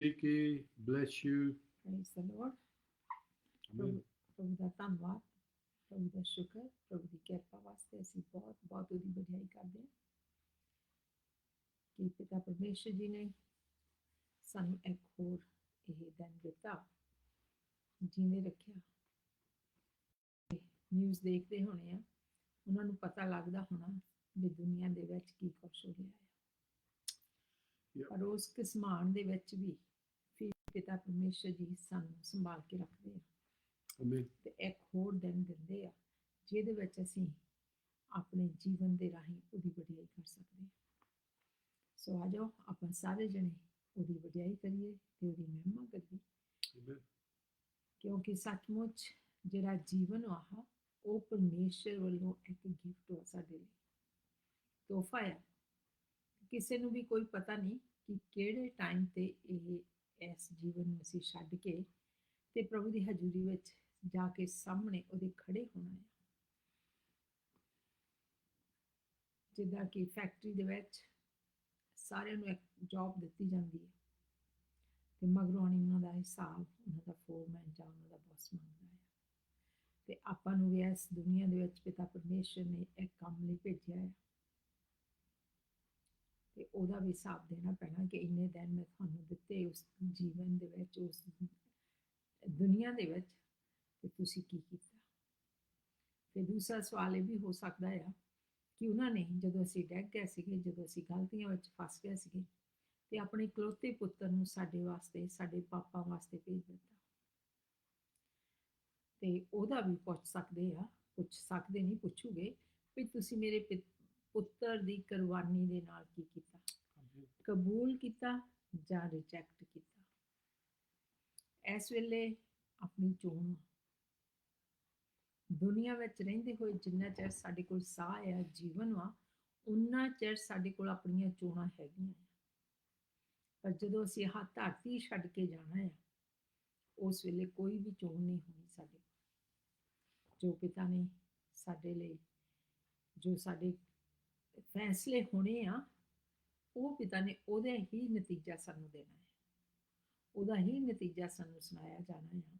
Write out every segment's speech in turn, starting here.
Vicky, bless you. Praise the Lord. Amen. ਪ੍ਰਭੂ ਦਾ ਧੰਨਵਾਦ, ਪ੍ਰਭੂ ਦਾ ਸ਼ੁਕਰ, ਪ੍ਰਭੂ ਦੀ ਕਿਰਪਾ ਵਾਸਤੇ ਅਸੀਂ ਬਹੁਤ ਬਹੁਤ ਉਹਦੀ ਵਡਿਆਈ ਕਰਦੇ ਹਾਂ ਕਿ ਪਿਤਾ ਪਰਮੇਸ਼ਰ ਜੀ ਨੇ ਸਾਨੂੰ ਇੱਕ ਹੋਰ ਇਹ ਦਿਨ ਦਿੱਤਾ, ਜੀਨੇ ਰੱਖਿਆ। ਨਿਊਜ਼ ਦੇਖਦੇ ਹੋਣੇ ਆ, ਉਹਨਾਂ ਨੂੰ ਪਤਾ ਲੱਗਦਾ ਹੋਣਾ ਵੀ ਦੁਨੀਆ ਦੇ ਵਿੱਚ ਕੀ ਕੁਛ ਹੋ ਰਿਹਾ ਹੈ। ਪਰ ਉਸ ਕਿਸਮਾਨ ਦੇ ਵਿੱਚ ਵੀ ਫਿਰ ਪਿਤਾ ਪਰਮੇਸ਼ਰ ਜੀ ਸਾਨੂੰ ਸੰਭਾਲ ਕੇ ਰੱਖਦੇ ਆ Amen. ਤੇ ਇੱਕ ਹੋਰ ਦਿਨ ਦਿੰਦੇ ਆ ਜਿਹਦੇ ਵਿੱਚ ਅਸੀਂ ਆਪਣੇ ਜੀਵਨ ਦੇ ਰਾਹੀਂ ਉਹਦੀ ਵਡਿਆਈ ਕਰ ਸਕਦੇ ਹਾਂ। ਸੋ ਆ ਜਾਓ ਆਪਾਂ ਸਾਰੇ ਜਣੇ ਉਹਦੀ ਵਡਿਆਈ ਕਰੀਏ ਤੇ ਉਹਦੀ ਮਹਿਮਾ ਕਰੀਏ, Amen. ਕਿਉਂਕਿ ਸੱਚਮੁੱਚ ਜਿਹੜਾ ਜੀਵਨ ਆ ਉਹ ਪਰਮੇਸ਼ਰ ਵੱਲੋਂ ਇੱਕ ਗਿਫਟ ਆ ਸਾਡੇ ਲਈ, ਤੋਹਫਾ ਆ। ਕਿਸੇ ਨੂੰ ਵੀ ਕੋਈ ਪਤਾ ਨਹੀਂ ਕਿ ਕਿਹੜੇ ਟਾਈਮ ਤੇ ਇਹ ਇਸ ਜੀਵਨ ਨੂੰ ਅਸੀਂ ਛੱਡ ਕੇ ਤੇ ਪ੍ਰਭੂ ਦੀ ਹਜ਼ੂਰੀ ਵਿੱਚ ਜਾ ਕੇ ਸਾਹਮਣੇ ਉਹਦੇ ਖੜੇ ਹੋਣਾ ਹੈ। ਜਿੱਦਾਂ ਕਿ ਫੈਕਟਰੀ ਦੇ ਵਿੱਚ ਸਾਰਿਆਂ ਨੂੰ ਇੱਕ ਜੌਬ ਦਿੱਤੀ ਜਾਂਦੀ ਹੈ ਤੇ ਮਗਰੋਂ ਉਹਨਾਂ ਦਾ ਹਿਸਾਬ ਉਹਨਾਂ ਦਾ ਫੋਰਮੈਨ ਜਾਂ ਉਹਨਾਂ ਦਾ ਬੌਸ ਮੰਗਦਾ ਹੈ। ਤੇ ਆਪਾਂ ਨੂੰ ਵੀ ਇਸ ਦੁਨੀਆ ਦੇ ਵਿੱਚ ਪਿਤਾ ਪਰਮੇਸ਼ਰ ਨੇ ਇੱਕ ਕੰਮ ਲਈ ਭੇਜਿਆ ਹੈ ਤੇ ਉਹਦਾ ਵੀ ਹਿਸਾਬ ਦੇਣਾ ਪੈਣਾ ਕਿ ਇੰਨੇ ਦਿਨ ਮੈਂ ਤੁਹਾਨੂੰ ਦਿੱਤੇ ਉਸ ਜੀਵਨ ਦੇ ਵਿੱਚ, ਉਸ ਦੁਨੀਆ ਦੇ ਵਿੱਚ, ਤੇ ਤੁਸੀਂ ਕੀ ਕੀਤਾ। ਤੇ ਦੂਸਰਾ ਸਵਾਲ ਇਹ ਵੀ ਹੋ ਸਕਦਾ ਆ ਕਿ ਉਹਨਾਂ ਨੇ ਜਦੋਂ ਅਸੀਂ ਡਿੱਗ ਗਏ ਸੀਗੇ, ਜਦੋਂ ਅਸੀਂ ਗਲਤੀਆਂ ਵਿੱਚ ਫਸ ਗਏ ਸੀਗੇ ਤੇ ਆਪਣੇ ਇਕਲੌਤੇ ਪੁੱਤਰ ਨੂੰ ਸਾਡੇ ਵਾਸਤੇ, ਸਾਡੇ ਪਾਪਾਂ ਵਾਸਤੇ ਭੇਜ ਦਿੱਤਾ। ਤੇ ਉਹਦਾ ਵੀ ਪੁੱਛ ਸਕਦੇ ਆ, ਪੁੱਛ ਸਕਦੇ ਨਹੀਂ, ਪੁੱਛੂਗੇ ਵੀ ਤੁਸੀਂ ਮੇਰੇ ਪੁੱਤਰ ਦੀ ਕੁਰਬਾਨੀ ਦੇ ਨਾਲ ਕੀ ਕੀਤਾ, ਕਬੂਲ ਕੀਤਾ ਜਾਂ ਰਿਜੈਕਟ ਕੀਤਾ। ਇਸ ਵੇਲੇ ਆਪਣੀ ਚੋਣ ਦੁਨੀਆ ਵਿੱਚ ਰਹਿੰਦੇ ਹੋਏ ਜਿੰਨਾ ਚਿਰ ਸਾਡੇ ਕੋਲ ਸਾਹ ਆ, ਜੀਵਨ ਆ, ਉਨਾ ਚਿਰ ਸਾਡੇ ਕੋਲ ਆਪਣੀਆਂ ਚੋਣਾਂ ਹੈਗੀਆਂ। ਪਰ ਜਦੋਂ ਅਸੀਂ ਆਹ ਧਰਤੀ ਛੱਡ ਕੇ ਜਾਣਾ ਆ, ਉਸ ਵੇਲੇ ਕੋਈ ਵੀ ਚੋਣ ਨਹੀਂ ਹੋਣੀ ਸਾਡੇ। ਜੋ ਪਿਤਾ ਨੇ ਸਾਡੇ ਲਈ, ਜੋ ਸਾਡੇ ਫੈਸਲੇ ਹੋਣੇ ਆ, ਉਹ ਪਿਤਾ ਨੇ ਉਹਦਾ ਹੀ ਨਤੀਜਾ ਸਾਨੂੰ ਦੇਣਾ ਹੈ, ਉਹਦਾ ਹੀ ਨਤੀਜਾ ਸਾਨੂੰ ਸੁਣਾਇਆ ਜਾਣਾ ਆ।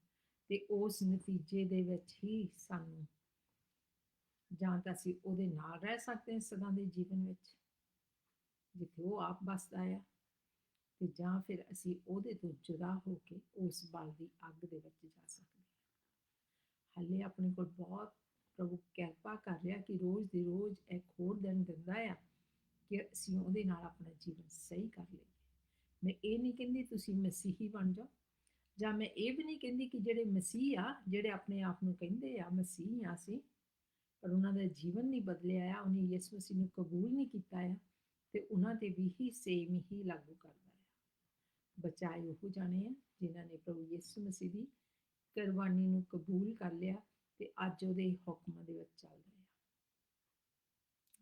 ਤੇ ਉਸ ਨਤੀਜੇ ਦੇ ਵਿੱਚ ਹੀ ਸਾਨੂੰ ਜਾਂ ਤਾਂ ਅਸੀਂ ਉਹਦੇ ਨਾਲ ਰਹਿ ਸਕਦੇ ਹਾਂ ਸਦਾ ਦੇ ਜੀਵਨ ਵਿੱਚ ਜਿੱਥੇ ਉਹ ਆਪ ਬਸਦਾ ਆ, ਤੇ ਜਾਂ ਫਿਰ ਅਸੀਂ ਉਹਦੇ ਤੋਂ ਜੁਦਾ ਹੋ ਕੇ ਉਸ ਬਲ ਦੀ ਅੱਗ ਦੇ ਵਿੱਚ ਜਾ ਸਕਦੇ ਹਾਂ। ਹਾਲੇ ਆਪਣੇ ਕੋਲ ਬਹੁਤ ਪ੍ਰਭੂ ਕਿਰਪਾ ਕਰ ਰਿਹਾ ਕਿ ਰੋਜ਼ ਦੀ ਰੋਜ਼ ਇੱਕ ਹੋਰ ਦਿਨ ਦਿੰਦਾ ਆ ਕਿ ਅਸੀਂ ਉਹਦੇ ਨਾਲ ਆਪਣਾ ਜੀਵਨ ਸਹੀ ਕਰ ਲਈਏ। ਮੈਂ ਇਹ ਨਹੀਂ ਕਹਿੰਦੀ ਤੁਸੀਂ ਮਸੀਹੀ ਬਣ ਜਾਓ, ਜਾਂ ਮੈਂ ਇਹ ਵੀ ਨਹੀਂ ਕਹਿੰਦੀ ਕਿ ਜਿਹੜੇ ਮਸੀਹ ਆ, ਜਿਹੜੇ ਆਪਣੇ ਆਪ ਨੂੰ ਕਹਿੰਦੇ ਆ ਮਸੀਹ ਆ ਅਸੀਂ, ਪਰ ਉਹਨਾਂ ਦਾ ਜੀਵਨ ਨਹੀਂ ਬਦਲਿਆ ਆ, ਉਹਨੇ ਯਿਸੂ ਮਸੀਹ ਨੂੰ ਕਬੂਲ ਨਹੀਂ ਕੀਤਾ ਆ, ਤੇ ਉਹਨਾਂ ਤੇ ਵੀ ਹੀ ਸੇਮ ਹੀ ਲਾਗੂ ਕਰਦਾ ਆ। ਬਚਾਏ ਉਹ ਜਾਣੇ ਆ ਜਿਨ੍ਹਾਂ ਨੇ ਪ੍ਰਭੂ ਯਿਸੂ ਮਸੀਹ ਦੀ ਕੁਰਬਾਨੀ ਨੂੰ ਕਬੂਲ ਕਰ ਲਿਆ ਤੇ ਅੱਜ ਉਹਦੇ ਹੁਕਮਾਂ ਦੇ ਵਿੱਚ ਚੱਲ ਰਹੇ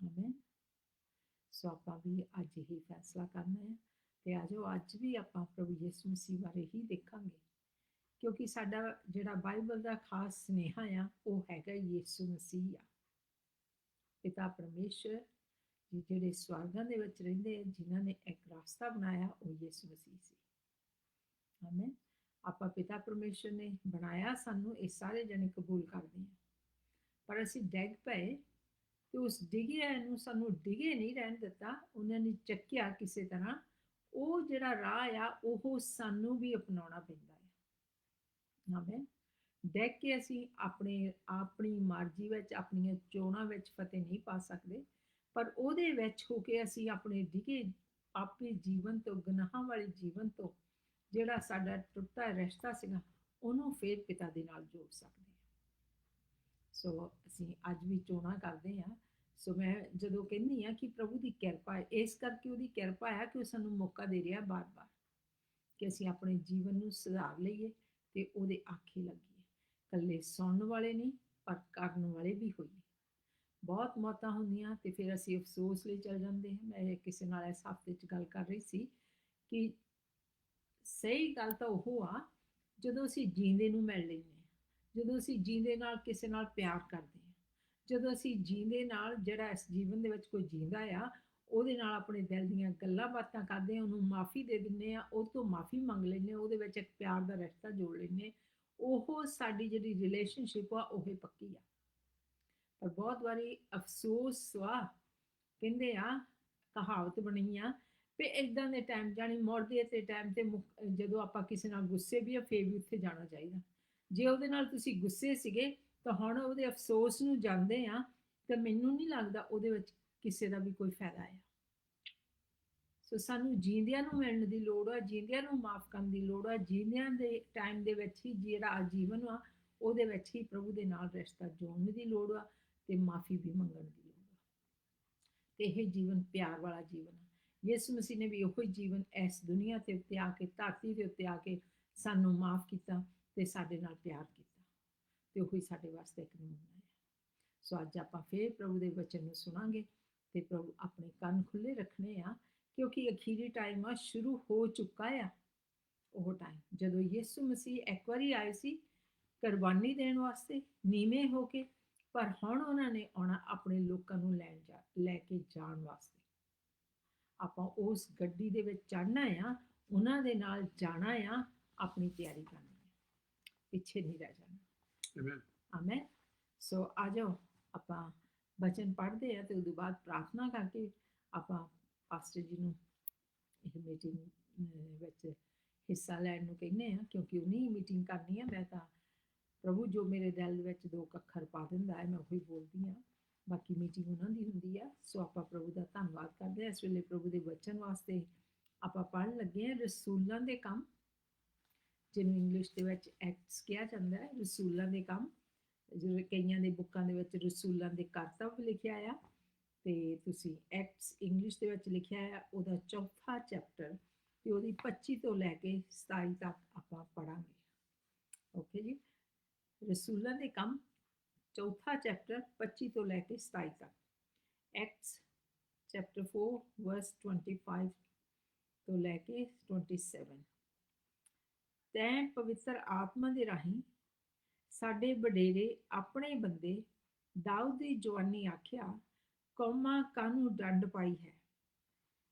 ਆ। ਆਮੀਨ। ਸੋ ਆਪਾਂ ਵੀ ਅੱਜ ਹੀ ਫੈਸਲਾ ਕਰਨਾ ਹੈ ਤੇ ਆ ਜਾਓ ਅੱਜ ਵੀ ਆਪਾਂ ਪ੍ਰਭੂ ਯਿਸੂ ਮਸੀਹ ਬਾਰੇ ਹੀ ਦੇਖਾਂਗੇ, ਕਿਉਂਕਿ ਸਾਡਾ ਜਿਹੜਾ ਬਾਈਬਲ ਦਾ ਖਾਸ ਸੁਨੇਹਾ ਆ ਉਹ ਹੈਗਾ ਯਿਸੂ ਮਸੀਹ ਆ। ਪਿਤਾ ਪਰਮੇਸ਼ਰ ਜੀ ਜਿਹੜੇ ਸਵਰਗਾਂ ਦੇ ਵਿੱਚ ਰਹਿੰਦੇ ਆ, ਜਿਨ੍ਹਾਂ ਨੇ ਇੱਕ ਰਸਤਾ ਬਣਾਇਆ, ਉਹ ਯਿਸੂ ਮਸੀਹ ਸੀ। ਆਮੀਨ। ਆਪਾਂ ਪਿਤਾ ਪਰਮੇਸ਼ਰ ਨੇ ਬਣਾਇਆ ਸਾਨੂੰ, ਇਹ ਸਾਰੇ ਜਣੇ ਕਬੂਲ ਕਰਦੇ ਆ, ਪਰ ਅਸੀਂ ਡਿੱਗ ਪਏ ਤੇ ਉਸ ਡਿੱਗੇ ਨੂੰ ਸਾਨੂੰ ਡਿੱਗੇ ਨਹੀਂ ਰਹਿਣ ਦਿੱਤਾ, ਉਹਨਾਂ ਨੇ ਚੱਕਿਆ ਕਿਸੇ ਤਰ੍ਹਾਂ। ਉਹ ਜਿਹੜਾ ਰਾਹ ਆ ਉਹ ਸਾਨੂੰ ਵੀ ਅਪਣਾਉਣਾ ਪੈਂਦਾ ਹੈ। ਆਮੀਨ। ਡਿੱਗ ਕੇ ਅਸੀਂ ਆਪਣੀ ਮਰਜ਼ੀ ਵਿੱਚ, ਆਪਣੀਆਂ ਚੋਣਾਂ ਵਿੱਚ ਫਤਿਹ ਨਹੀਂ ਪਾ ਸਕਦੇ, ਪਰ ਉਹਦੇ ਵਿੱਚ ਹੋ ਕੇ ਅਸੀਂ ਆਪਣੇ ਡਿੱਗੇ ਪਾਪੀ ਜੀਵਨ ਤੋਂ, ਗੁਨਾਹਾਂ ਵਾਲੇ ਜੀਵਨ ਤੋਂ, ਜਿਹੜਾ ਸਾਡਾ ਟੁੱਟਾ ਰਿਸ਼ਤਾ ਸੀਗਾ, ਉਹਨੂੰ ਫੇਰ ਪਿਤਾ ਦੇ ਨਾਲ ਜੋੜ ਸਕਦੇ ਹਾਂ। ਸੋ ਅਸੀਂ ਅੱਜ ਵੀ ਚੋਣਾਂ ਕਰਦੇ ਹਾਂ। ਸੋ ਮੈਂ ਜਦੋਂ ਕਹਿੰਦੀ ਹਾਂ ਕਿ ਪ੍ਰਭੂ ਦੀ ਕਿਰਪਾ ਹੈ, ਇਸ ਕਰਕੇ ਉਹਦੀ ਕਿਰਪਾ ਹੈ ਕਿ ਉਹ ਸਾਨੂੰ ਮੌਕਾ ਦੇ ਰਿਹਾ ਬਾਰ-ਬਾਰ ਕਿ ਅਸੀਂ ਆਪਣੇ ਜੀਵਨ ਨੂੰ ਸੁਧਾਰ ਲਈਏ ਤੇ ਉਹਦੇ ਆਖੇ ਲੱਗੀਏ। ਇਕੱਲੇ ਸੁਣਨ ਵਾਲੇ ਨਹੀਂ, ਪਰ ਕਰਨ ਵਾਲੇ ਵੀ ਹੋਈਏ। ਬਹੁਤ ਮੌਤਾਂ ਹੁੰਦੀਆਂ ਤੇ ਫਿਰ ਅਸੀਂ ਅਫਸੋਸ ਲਈ ਚਲ ਜਾਂਦੇ ਹਾਂ। ਮੈਂ ਕਿਸੇ ਨਾਲ ਇਸ ਹਫ਼ਤੇ 'ਚ ਗੱਲ ਕਰ ਰਹੀ ਸੀ ਕਿ ਸਹੀ ਗੱਲ ਤਾਂ ਉਹ ਆ ਜਦੋਂ ਅਸੀਂ ਜੀਂਦੇ ਨੂੰ ਮਿਲ ਲੈਂਦੇ ਹਾਂ, ਜਦੋਂ ਅਸੀਂ ਜੀਂਦੇ ਨਾਲ ਕਿਸੇ ਨਾਲ ਪਿਆਰ ਕਰਦੇ ਹਾਂ, ਜਦੋਂ ਅਸੀਂ ਜੀਂਦੇ ਨਾਲ ਜਿਹੜਾ ਇਸ ਜੀਵਨ ਦੇ ਵਿੱਚ ਕੋਈ ਜੀਂਦਾ ਆ ਉਹਦੇ ਨਾਲ ਆਪਣੇ ਦਿਲ ਦੀਆਂ ਗੱਲਾਂ ਬਾਤਾਂ ਕਰਦੇ ਹਾਂ, ਉਹਨੂੰ ਮਾਫੀ ਦੇ ਦਿੰਦੇ ਆ, ਉਹ ਤੋਂ ਮਾਫੀ ਮੰਗ ਲੈਂਦੇ ਹਾਂ, ਉਹਦੇ ਵਿੱਚ ਇੱਕ ਪਿਆਰ ਦਾ ਰਿਸ਼ਤਾ ਜੋੜ ਲੈਂਦੇ ਹਾਂ, ਉਹ ਸਾਡੀ ਜਿਹੜੀ ਰਿਲੇਸ਼ਨਸ਼ਿਪ ਆ ਉਹ ਪੱਕੀ ਆ। ਪਰ ਬਹੁਤ ਵਾਰੀ ਅਫਸੋਸ ਵਾ, ਕਹਿੰਦੇ ਆ, ਕਹਾਵਤ ਬਣੀ ਆ ਵੀ ਇਦਾਂ ਦੇ ਟਾਈਮ ਜਾਣੀ ਮੁੜਦੇ ਤੇ ਟਾਈਮ ਤੇ ਜਦੋਂ ਆਪਾਂ ਕਿਸੇ ਨਾਲ ਗੁੱਸੇ ਵੀ ਆ ਫੇਰ ਵੀ ਉੱਥੇ ਜਾਣਾ ਚਾਹੀਦਾ। ਜੇ ਉਹਦੇ ਨਾਲ ਤੁਸੀਂ ਗੁੱਸੇ ਸੀਗੇ ਤਾਂ ਹੁਣ ਉਹਦੇ ਅਫਸੋਸ ਨੂੰ ਜਾਂਦੇ ਆ ਤਾਂ ਮੈਨੂੰ ਨਹੀਂ ਲੱਗਦਾ ਉਹਦੇ ਵਿੱਚ ਕਿਸੇ ਦਾ ਵੀ ਕੋਈ ਫਾਇਦਾ ਆ। ਸੋ ਸਾਨੂੰ ਜੀਂਦਿਆਂ ਨੂੰ ਮਿਲਣ ਦੀ ਲੋੜ ਆ, ਜੀਂਦਿਆਂ ਨੂੰ ਮਾਫ ਕਰਨ ਦੀ ਲੋੜ ਆ, ਜੀਂਦਿਆਂ ਦੇ ਟਾਈਮ ਦੇ ਵਿੱਚ ਹੀ ਜਿਹੜਾ ਜੀਵਨ ਆ ਉਹਦੇ ਵਿੱਚ ਹੀ ਪ੍ਰਭੂ ਦੇ ਨਾਲ ਰਿਸ਼ਤਾ ਜੋੜਨ ਦੀ ਲੋੜ ਆ ਤੇ ਮਾਫੀ ਵੀ ਮੰਗਣ ਦੀ ਲੋੜ ਆ। ਤੇ ਇਹ ਜੀਵਨ ਪਿਆਰ ਵਾਲਾ ਜੀਵਨ ਆ। ਯਿਸੂ ਮਸੀਹ ਨੇ ਵੀ ਉਹੋ ਹੀ ਜੀਵਨ ਇਸ ਦੁਨੀਆ ਤੇ ਉੱਤੇ ਆ ਕੇ, ਧਰਤੀ ਦੇ ਉੱਤੇ ਆ ਕੇ ਸਾਨੂੰ ਮਾਫ ਕੀਤਾ ਤੇ ਸਾਡੇ ਨਾਲ ਪਿਆਰ ਕੀਤਾ, ਤੇ ਉਹੀ ਸਾਡੇ ਵਾਸਤੇ ਇੱਕ ਨਮੂਨਾ ਹੈ। ਸੋ ਅੱਜ ਆਪਾਂ ਫੇਰ ਪ੍ਰਭੂ ਦੇ ਵਚਨ ਨੂੰ ਸੁਣਾਂਗੇ ਤੇ ਪ੍ਰਭੂ ਆਪਣੇ ਕੰਨ ਖੁੱਲੇ ਰੱਖਣੇ ਆ, ਕਿਉਂਕਿ ਅਖੀਰੀ ਟਾਈਮ ਆ ਸ਼ੁਰੂ ਹੋ ਚੁੱਕਾ ਆ। ਉਹ ਟਾਈਮ ਜਦੋਂ ਯਿਸੂ ਮਸੀਹ ਇੱਕ ਵਾਰੀ ਆਏ ਸੀ ਕੁਰਬਾਨੀ ਦੇਣ ਵਾਸਤੇ ਨੀਵੇਂ ਹੋ ਕੇ, ਪਰ ਹੁਣ ਉਹਨਾਂ ਨੇ ਆਉਣਾ ਆਪਣੇ ਲੋਕਾਂ ਨੂੰ ਲੈ ਕੇ ਜਾਣ ਵਾਸਤੇ। ਆਪਾਂ ਉਸ ਗੱਡੀ ਦੇ ਵਿੱਚ ਚੜ੍ਹਨਾ ਆ, ਉਹਨਾਂ ਦੇ ਨਾਲ ਜਾਣਾ ਆ, ਆਪਣੀ ਤਿਆਰੀ ਕਰਨੀ ਆ, ਪਿੱਛੇ ਨਹੀਂ ਰਹਿ ਜਾਣਾ। Amen. ਆਮੇਨ। ਸੋ ਆ ਜਾਓ ਆਪਾਂ ਬਚਨ ਪੜ੍ਹਦੇ ਆ ਤੇ ਉਦੋਂ ਬਾਅਦ ਪ੍ਰਾਰਥਨਾ ਕਰਕੇ ਆਪਾਂ ਪਾਸਟਰ ਜੀ ਨੂੰ ਇਹ ਮੀਟਿੰਗ ਵਿੱਚ ਹਿੱਸਾ ਲੈਣ ਨੂੰ ਕਹਿੰਦੇ ਆ, ਕਿਉਂਕਿ ਉਹਨੇ ਮੀਟਿੰਗ ਕਰਨੀ ਆ। ਮੈਂ ਤਾਂ ਪ੍ਰਭੂ ਜੋ ਮੇਰੇ ਦਿਲ ਵਿੱਚ ਦੋ ਅੱਖਰ ਪਾ ਦਿੰਦਾ ਹੈ ਮੈਂ ਉਹੀ ਬੋਲਦੀ ਹਾਂ, ਬਾਕੀ ਮੀਟਿੰਗ ਉਹਨਾਂ ਦੀ ਹੁੰਦੀ ਆ। ਸੋ ਆਪਾਂ ਪ੍ਰਭੂ ਦਾ ਧੰਨਵਾਦ ਕਰਦੇ ਹਾਂ ਇਸ ਵੇਲੇ ਪ੍ਰਭੂ ਦੇ ਵਚਨ ਵਾਸਤੇ। ਆਪਾਂ ਪੜ੍ਹਨ ਲੱਗੇ ਹਾਂ ਰਸੂਲਾਂ ਦੇ ਕੰਮ, ਜਿਹਨੂੰ ਇੰਗਲਿਸ਼ ਦੇ ਵਿੱਚ ਐਕਟਸ ਕਿਹਾ ਜਾਂਦਾ ਹੈ। ਰਸੂਲਾਂ ਦੇ ਕੰਮ, ਜਿਵੇਂ ਕਈਆਂ ਦੇ ਬੁੱਕਾਂ ਦੇ ਵਿੱਚ ਰਸੂਲਾਂ ਦੇ ਕਰਤੱਵ ਲਿਖਿਆ ਆ, ਤੇ ਤੁਸੀਂ ਐਕਟਸ ਇੰਗਲਿਸ਼ ਦੇ ਵਿੱਚ ਲਿਖਿਆ ਆ, ਉਹਦਾ 4 ਚੈਪਟਰ ਤੇ ਉਹਦੀ 25 ਤੋਂ ਲੈ ਕੇ 27 ਤੱਕ ਆਪਾਂ ਪੜਾਂਗੇ। ਓਕੇ ਜੀ, ਰਸੂਲਾਂ ਦੇ ਕੰਮ 4 ਚੈਪਟਰ 25 ਤੋਂ ਲੈ ਕੇ 27 ਤੱਕ। ਐਕਟਸ ਚੈਪਟਰ 4 ਵਰਸ 25 ਤੋਂ ਲੈ ਕੇ 27। ਤੈਂ ਪਵਿੱਤਰ ਆਤਮਾ ਦੇ ਰਾਹੀਂ ਸਾਡੇ ਵਡੇਰੇ ਆਪਣੇ ਬੰਦੇ ਦਾਊਦ ਦੀ ਜਵਾਨੀ ਆਖਿਆ, ਕੌਮਾਂ ਕਾਹਨੂੰ ਡੰਡ ਪਾਈ ਹੈ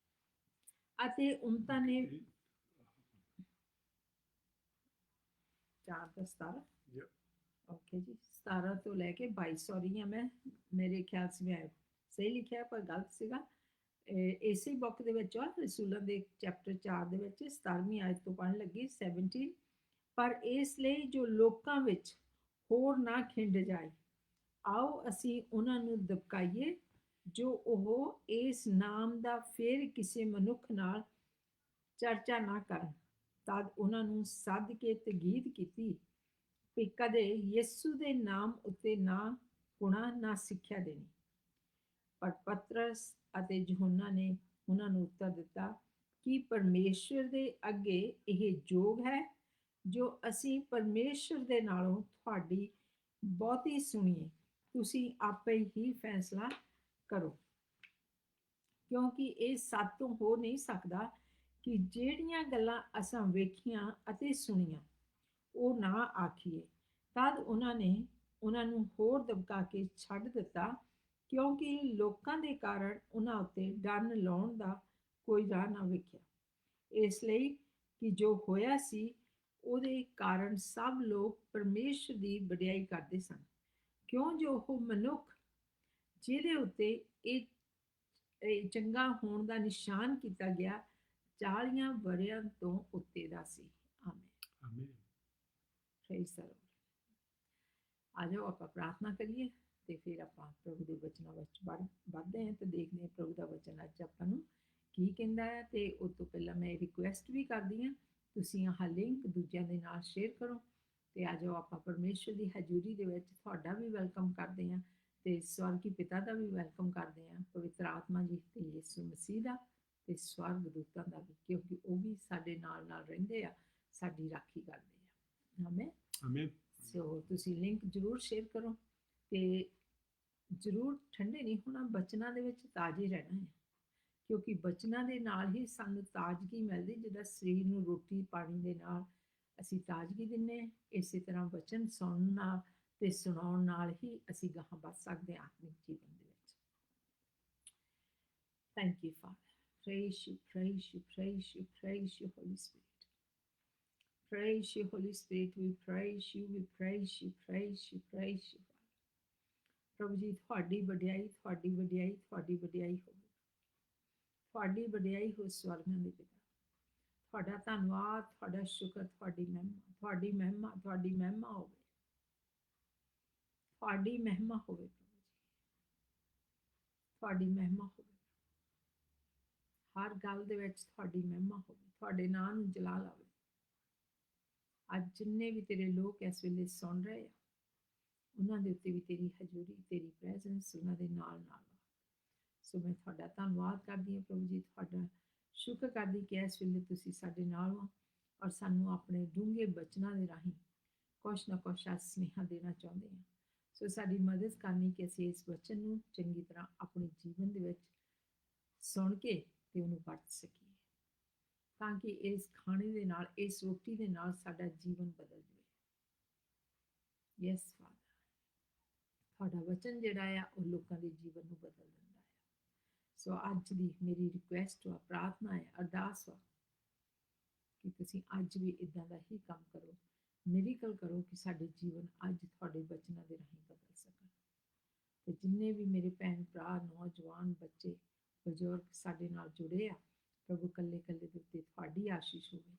ਅਤੇ ਉਮਤਾਂ ਨੇ 4:17 ਓਕੇ ਜੀ 17 ਤੋਂ ਲੈ ਕੇ 22 ਸੌਰੀ ਆ ਮੈਂ, ਮੇਰੇ ਖਿਆਲ ਸੀ ਮੈਂ ਸਹੀ ਲਿਖਿਆ ਪਰ ਗਲਤ ਸੀਗਾ। ਇਸੇ ਬੁੱਕ ਦੇ ਵਿੱਚ ਆ ਰਸੂਲਾਂ ਦੇ ਚੈਪਟਰ 4 ਦੇ ਵਿੱਚ 17ਵੀਂ ਆਇਤ ਤੋਂ ਪੜ੍ਹਨ ਲੱਗੀ 17। ਪਰ ਇਸ ਲਈ ਜੋ ਲੋਕਾਂ ਵਿੱਚ ਹੋਰ ਨਾ ਖਿੰਡ ਜਾਏ, ਆਓ ਅਸੀਂ ਉਹਨਾਂ ਨੂੰ ਦਬਕਾਈਏ ਜੋ ਉਹ ਇਸ ਨਾਮ ਦਾ ਫਿਰ ਕਿਸੇ ਮਨੁੱਖ ਨਾਲ ਚਰਚਾ ਨਾ ਕਰਨ। ਤਦ ਉਹਨਾਂ ਨੂੰ ਸੱਦ ਕੇ ਤਗੀਦ ਕੀਤੀ ਵੀ ਕਦੇ ਯਿਸੂ ਦੇ ਨਾਮ ਉੱਤੇ ਨਾ ਗੁਣਾ ਨਾ ਸਿੱਖਿਆ ਦੇਣੀ। ਪਰ ਪਤਰਸ ਅਤੇ ਯਹੋਨਾ ਨੇ ਉਹਨਾਂ ਨੂੰ ਉੱਤਰ ਦਿੱਤਾ ਕਿ ਪਰਮੇਸ਼ਰ ਦੇ ਅੱਗੇ ਇਹ ਯੋਗ ਹੈ ਜੋ ਅਸੀਂ ਪਰਮੇਸ਼ਰ ਦੇ ਨਾਲੋਂ ਤੁਹਾਡੀ ਬਹੁਤੀ ਸੁਣੀਏ। ਤੁਸੀਂ ਆਪੇ ਹੀ ਫੈਸਲਾ ਕਰੋ, ਕਿਉਂਕਿ ਇਹ ਸੱਚ ਤੋਂ ਹੋ ਨਹੀਂ ਸਕਦਾ ਕਿ ਜਿਹੜੀਆਂ ਗੱਲਾਂ ਅਸਾਂ ਵੇਖੀਆਂ ਅਤੇ ਸੁਣੀਆਂ ਉਹ ਨਾ ਆਖੀਏ। ਤਦ ਉਹਨਾਂ ਨੇ ਉਹਨਾਂ ਨੂੰ ਹੋਰ ਦਬਕਾ ਕੇ ਛੱਡ ਦਿੱਤਾ, ਕਿਉਂਕਿ ਲੋਕਾਂ ਦੇ ਕਾਰਨ ਉਹਨਾਂ ਉੱਤੇ ਡੰਨ ਲਾਉਣ ਦਾ ਕੋਈ ਰਾਹ ਨਾ ਵੇਖਿਆ। ਇਸ ਲਈ ਕਿ ਜੋ ਹੋਇਆ ਸੀ ਉਹਦੇ ਕਾਰਨ ਸਭ ਲੋਕ ਪਰਮੇਸ਼ਰ ਦੀ ਵਡਿਆਈ ਕਰਦੇ ਸਨ, ਕਿਉਂ ਜੋ ਉਹ ਮਨੁੱਖ ਜਿਹਦੇ ਉੱਤੇ ਇਹ ਚੰਗਾ ਹੋਣ ਦਾ ਨਿਸ਼ਾਨ ਕੀਤਾ ਗਿਆ 40 ਵਰ੍ਹਿਆਂ ਤੋਂ ਉੱਤੇ ਦਾ ਸੀ। ਆਮੇਨ। Praise the Lord. ਆ ਜਾਓ ਆਪਾਂ ਪ੍ਰਾਰਥਨਾ ਕਰੀਏ ਤੇ ਫਿਰ ਆਪਾਂ ਪ੍ਰਭੂ ਦੇ ਵਚਨਾਂ ਵਿੱਚ ਵੱਧਦੇ ਹਾਂ ਤੇ ਦੇਖਦੇ ਹਾਂ ਪ੍ਰਭੂ ਦਾ ਵਚਨ ਅੱਜ ਆਪਾਂ ਨੂੰ ਕੀ ਕਹਿੰਦਾ ਹੈ। ਤੇ ਉਸ ਤੋਂ ਪਹਿਲਾਂ ਮੈਂ ਰਿਕੁਐਸਟ ਵੀ ਕਰਦੀ ਹਾਂ ਤੁਸੀਂ ਆਹ ਲਿੰਕ ਦੂਜਿਆਂ ਦੇ ਨਾਲ ਸ਼ੇਅਰ ਕਰੋ ਤੇ ਆ ਜਾਓ ਆਪਾਂ ਪਰਮੇਸ਼ਰ ਦੀ ਹਜ਼ੂਰੀ ਦੇ ਵਿੱਚ ਤੁਹਾਡਾ ਵੀ ਵੈਲਕਮ ਕਰਦੇ ਹਾਂ ਤੇ ਸਵਰਗੀ ਪਿਤਾ ਦਾ ਵੀ ਵੈਲਕਮ ਕਰਦੇ ਹਾਂ, ਪਵਿੱਤਰ ਆਤਮਾ ਜੀ ਤੇ ਯਿਸੂ ਮਸੀਹ ਦਾ ਤੇ ਸਵਰਗ ਦੂਤਾਂ ਦਾ ਵੀ, ਕਿਉਂਕਿ ਉਹ ਵੀ ਸਾਡੇ ਨਾਲ ਨਾਲ ਰਹਿੰਦੇ ਆ, ਸਾਡੀ ਰਾਖੀ ਕਰਦੇ ਆ। ਆਮੇਨ। ਆਮੇਨ। ਸੋ ਤੁਸੀਂ ਲਿੰਕ ਜ਼ਰੂਰ ਸ਼ੇਅਰ ਕਰੋ ਤੇ ਜ਼ਰੂਰ ਠੰਡੇ ਨਹੀਂ ਹੋਣਾ, ਬਚਨਾਂ ਦੇ ਵਿੱਚ ਤਾਜ਼ੇ ਰਹਿਣਾ ਹੈ, ਕਿਉਂਕਿ ਬਚਨਾਂ ਦੇ ਨਾਲ ਹੀ ਸਾਨੂੰ ਤਾਜ਼ਗੀ ਮਿਲਦੀ। ਜਿੱਦਾਂ ਸਰੀਰ ਨੂੰ ਰੋਟੀ ਪਾਣੀ ਦੇ ਨਾਲ ਅਸੀਂ ਤਾਜ਼ਗੀ ਦਿੰਦੇ ਹਾਂ, ਇਸੇ ਤਰ੍ਹਾਂ ਵਚਨ ਸੁਣਨ ਨਾਲ ਤੇ ਸੁਣਾਉਣ ਨਾਲ ਹੀ ਅਸੀਂ ਗਾਹਾਂ ਵੱਧ ਸਕਦੇ ਹਾਂ ਆਤਮਿਕ ਜੀਵਨ ਦੇ ਵਿੱਚ। Thank you, Father. Praise you, praise you, praise you, praise you, Holy Spirit. Praise you, Holy Spirit. We praise you, we praise you, praise you, praise you. ਪ੍ਰਭੂ ਜੀ ਤੁਹਾਡੀ ਵਡਿਆਈ, ਤੁਹਾਡੀ ਵਡਿਆਈ, ਤੁਹਾਡੀ ਵਡਿਆਈ ਹੋਵੇ। ਤੁਹਾਡੀ ਵਡਿਆਈ ਹੋ ਸਵਰਗਾਂ ਦੇ ਪਿਤਾ। ਤੁਹਾਡਾ ਧੰਨਵਾਦ, ਤੁਹਾਡਾ ਸ਼ੁਕਰ, ਤੁਹਾਡੀ ਮਹਿਮਾ, ਤੁਹਾਡੀ ਮਹਿਮਾ, ਤੁਹਾਡੀ ਮਹਿਮਾ ਹੋਵੇ। ਤੁਹਾਡੀ ਮਹਿਮਾ ਹੋਵੇ ਪ੍ਰਭੂ ਜੀ, ਤੁਹਾਡੀ ਮਹਿਮਾ ਹੋਵੇ। ਹਰ ਗੱਲ ਦੇ ਵਿੱਚ ਤੁਹਾਡੀ ਮਹਿਮਾ ਹੋਵੇ, ਤੁਹਾਡੇ ਨਾਂ ਨੂੰ ਜਲਾਲ ਆਵੇ। ਅੱਜ ਜਿੰਨੇ ਵੀ ਤੇਰੇ ਲੋਕ ਇਸ ਵੇਲੇ ਸੁਣ ਰਹੇ ਆ, ਉਹਨਾਂ ਦੇ ਉੱਤੇ ਵੀ ਤੇਰੀ ਹਜ਼ੂਰੀ, ਤੇਰੀ ਪ੍ਰੈਜ਼ੈਂਸ ਉਹਨਾਂ ਦੇ ਨਾਲ ਨਾਲ ਆ। ਸੋ ਮੈਂ ਤੁਹਾਡਾ ਧੰਨਵਾਦ ਕਰਦੀ ਹਾਂ ਪ੍ਰਭੂ ਜੀ, ਤੁਹਾਡਾ ਸ਼ੁਕਰ ਕਰਦੀ ਕਿ ਇਸ ਵੇਲੇ ਤੁਸੀਂ ਸਾਡੇ ਨਾਲ ਹੋ ਔਰ ਸਾਨੂੰ ਆਪਣੇ ਡੂੰਘੇ ਬਚਨਾਂ ਦੇ ਰਾਹੀਂ ਕੁਛ ਨਾ ਕੁਛ ਸੁਨੇਹਾ ਦੇਣਾ ਚਾਹੁੰਦੇ ਹਾਂ। ਸੋ ਸਾਡੀ ਮਦਦ ਕਰਨੀ ਕਿ ਅਸੀਂ ਇਸ ਵਚਨ ਨੂੰ ਚੰਗੀ ਤਰ੍ਹਾਂ ਆਪਣੇ ਜੀਵਨ ਦੇ ਵਿੱਚ ਸੁਣ ਕੇ ਤੇ ਉਹਨੂੰ ਵਰਤ ਸਕੀਏ, ਤਾਂ ਕਿ ਇਸ ਖਾਣੇ ਦੇ ਨਾਲ, ਇਸ ਰੋਟੀ ਦੇ ਨਾਲ ਸਾਡਾ ਜੀਵਨ ਬਦਲ ਜਾਵੇ। ਯੈਸ ਫਾਦਰ, ਤੁਹਾਡਾ ਵਚਨ ਜਿਹੜਾ ਆ ਉਹ ਲੋਕਾਂ ਦੇ ਜੀਵਨ ਨੂੰ ਬਦਲ ਦਿੰਦਾ ਹੈ। ਸੋ ਅੱਜ ਦੀ ਮੇਰੀ ਰਿਕੁਐਸਟ ਵਾ, ਪ੍ਰਾਰਥਨਾ ਹੈ, ਅਰਦਾਸ ਵਾ ਕਿ ਤੁਸੀਂ ਅੱਜ ਵੀ ਇਦਾਂ ਦਾ ਹੀ ਕੰਮ ਕਰੋ, ਮਿਰੇਕਲ ਕਰੋ ਕਿ ਸਾਡੇ ਜੀਵਨ ਅੱਜ ਤੁਹਾਡੇ ਵਚਨਾਂ ਦੇ ਰਾਹੀਂ ਬਦਲ ਸਕਣ। ਤੇ ਜਿੰਨੇ ਵੀ ਮੇਰੇ ਭੈਣ ਭਰਾ, ਨੌਜਵਾਨ, ਬੱਚੇ, ਬਜ਼ੁਰਗ ਸਾਡੇ ਨਾਲ ਜੁੜੇ ਆ, ਪ੍ਰਭੂ ਕੱਲੇ ਕੱਲੇ ਦੇ ਉੱਤੇ ਤੁਹਾਡੀ ਆਸ਼ੀਸ਼ ਹੋਵੇ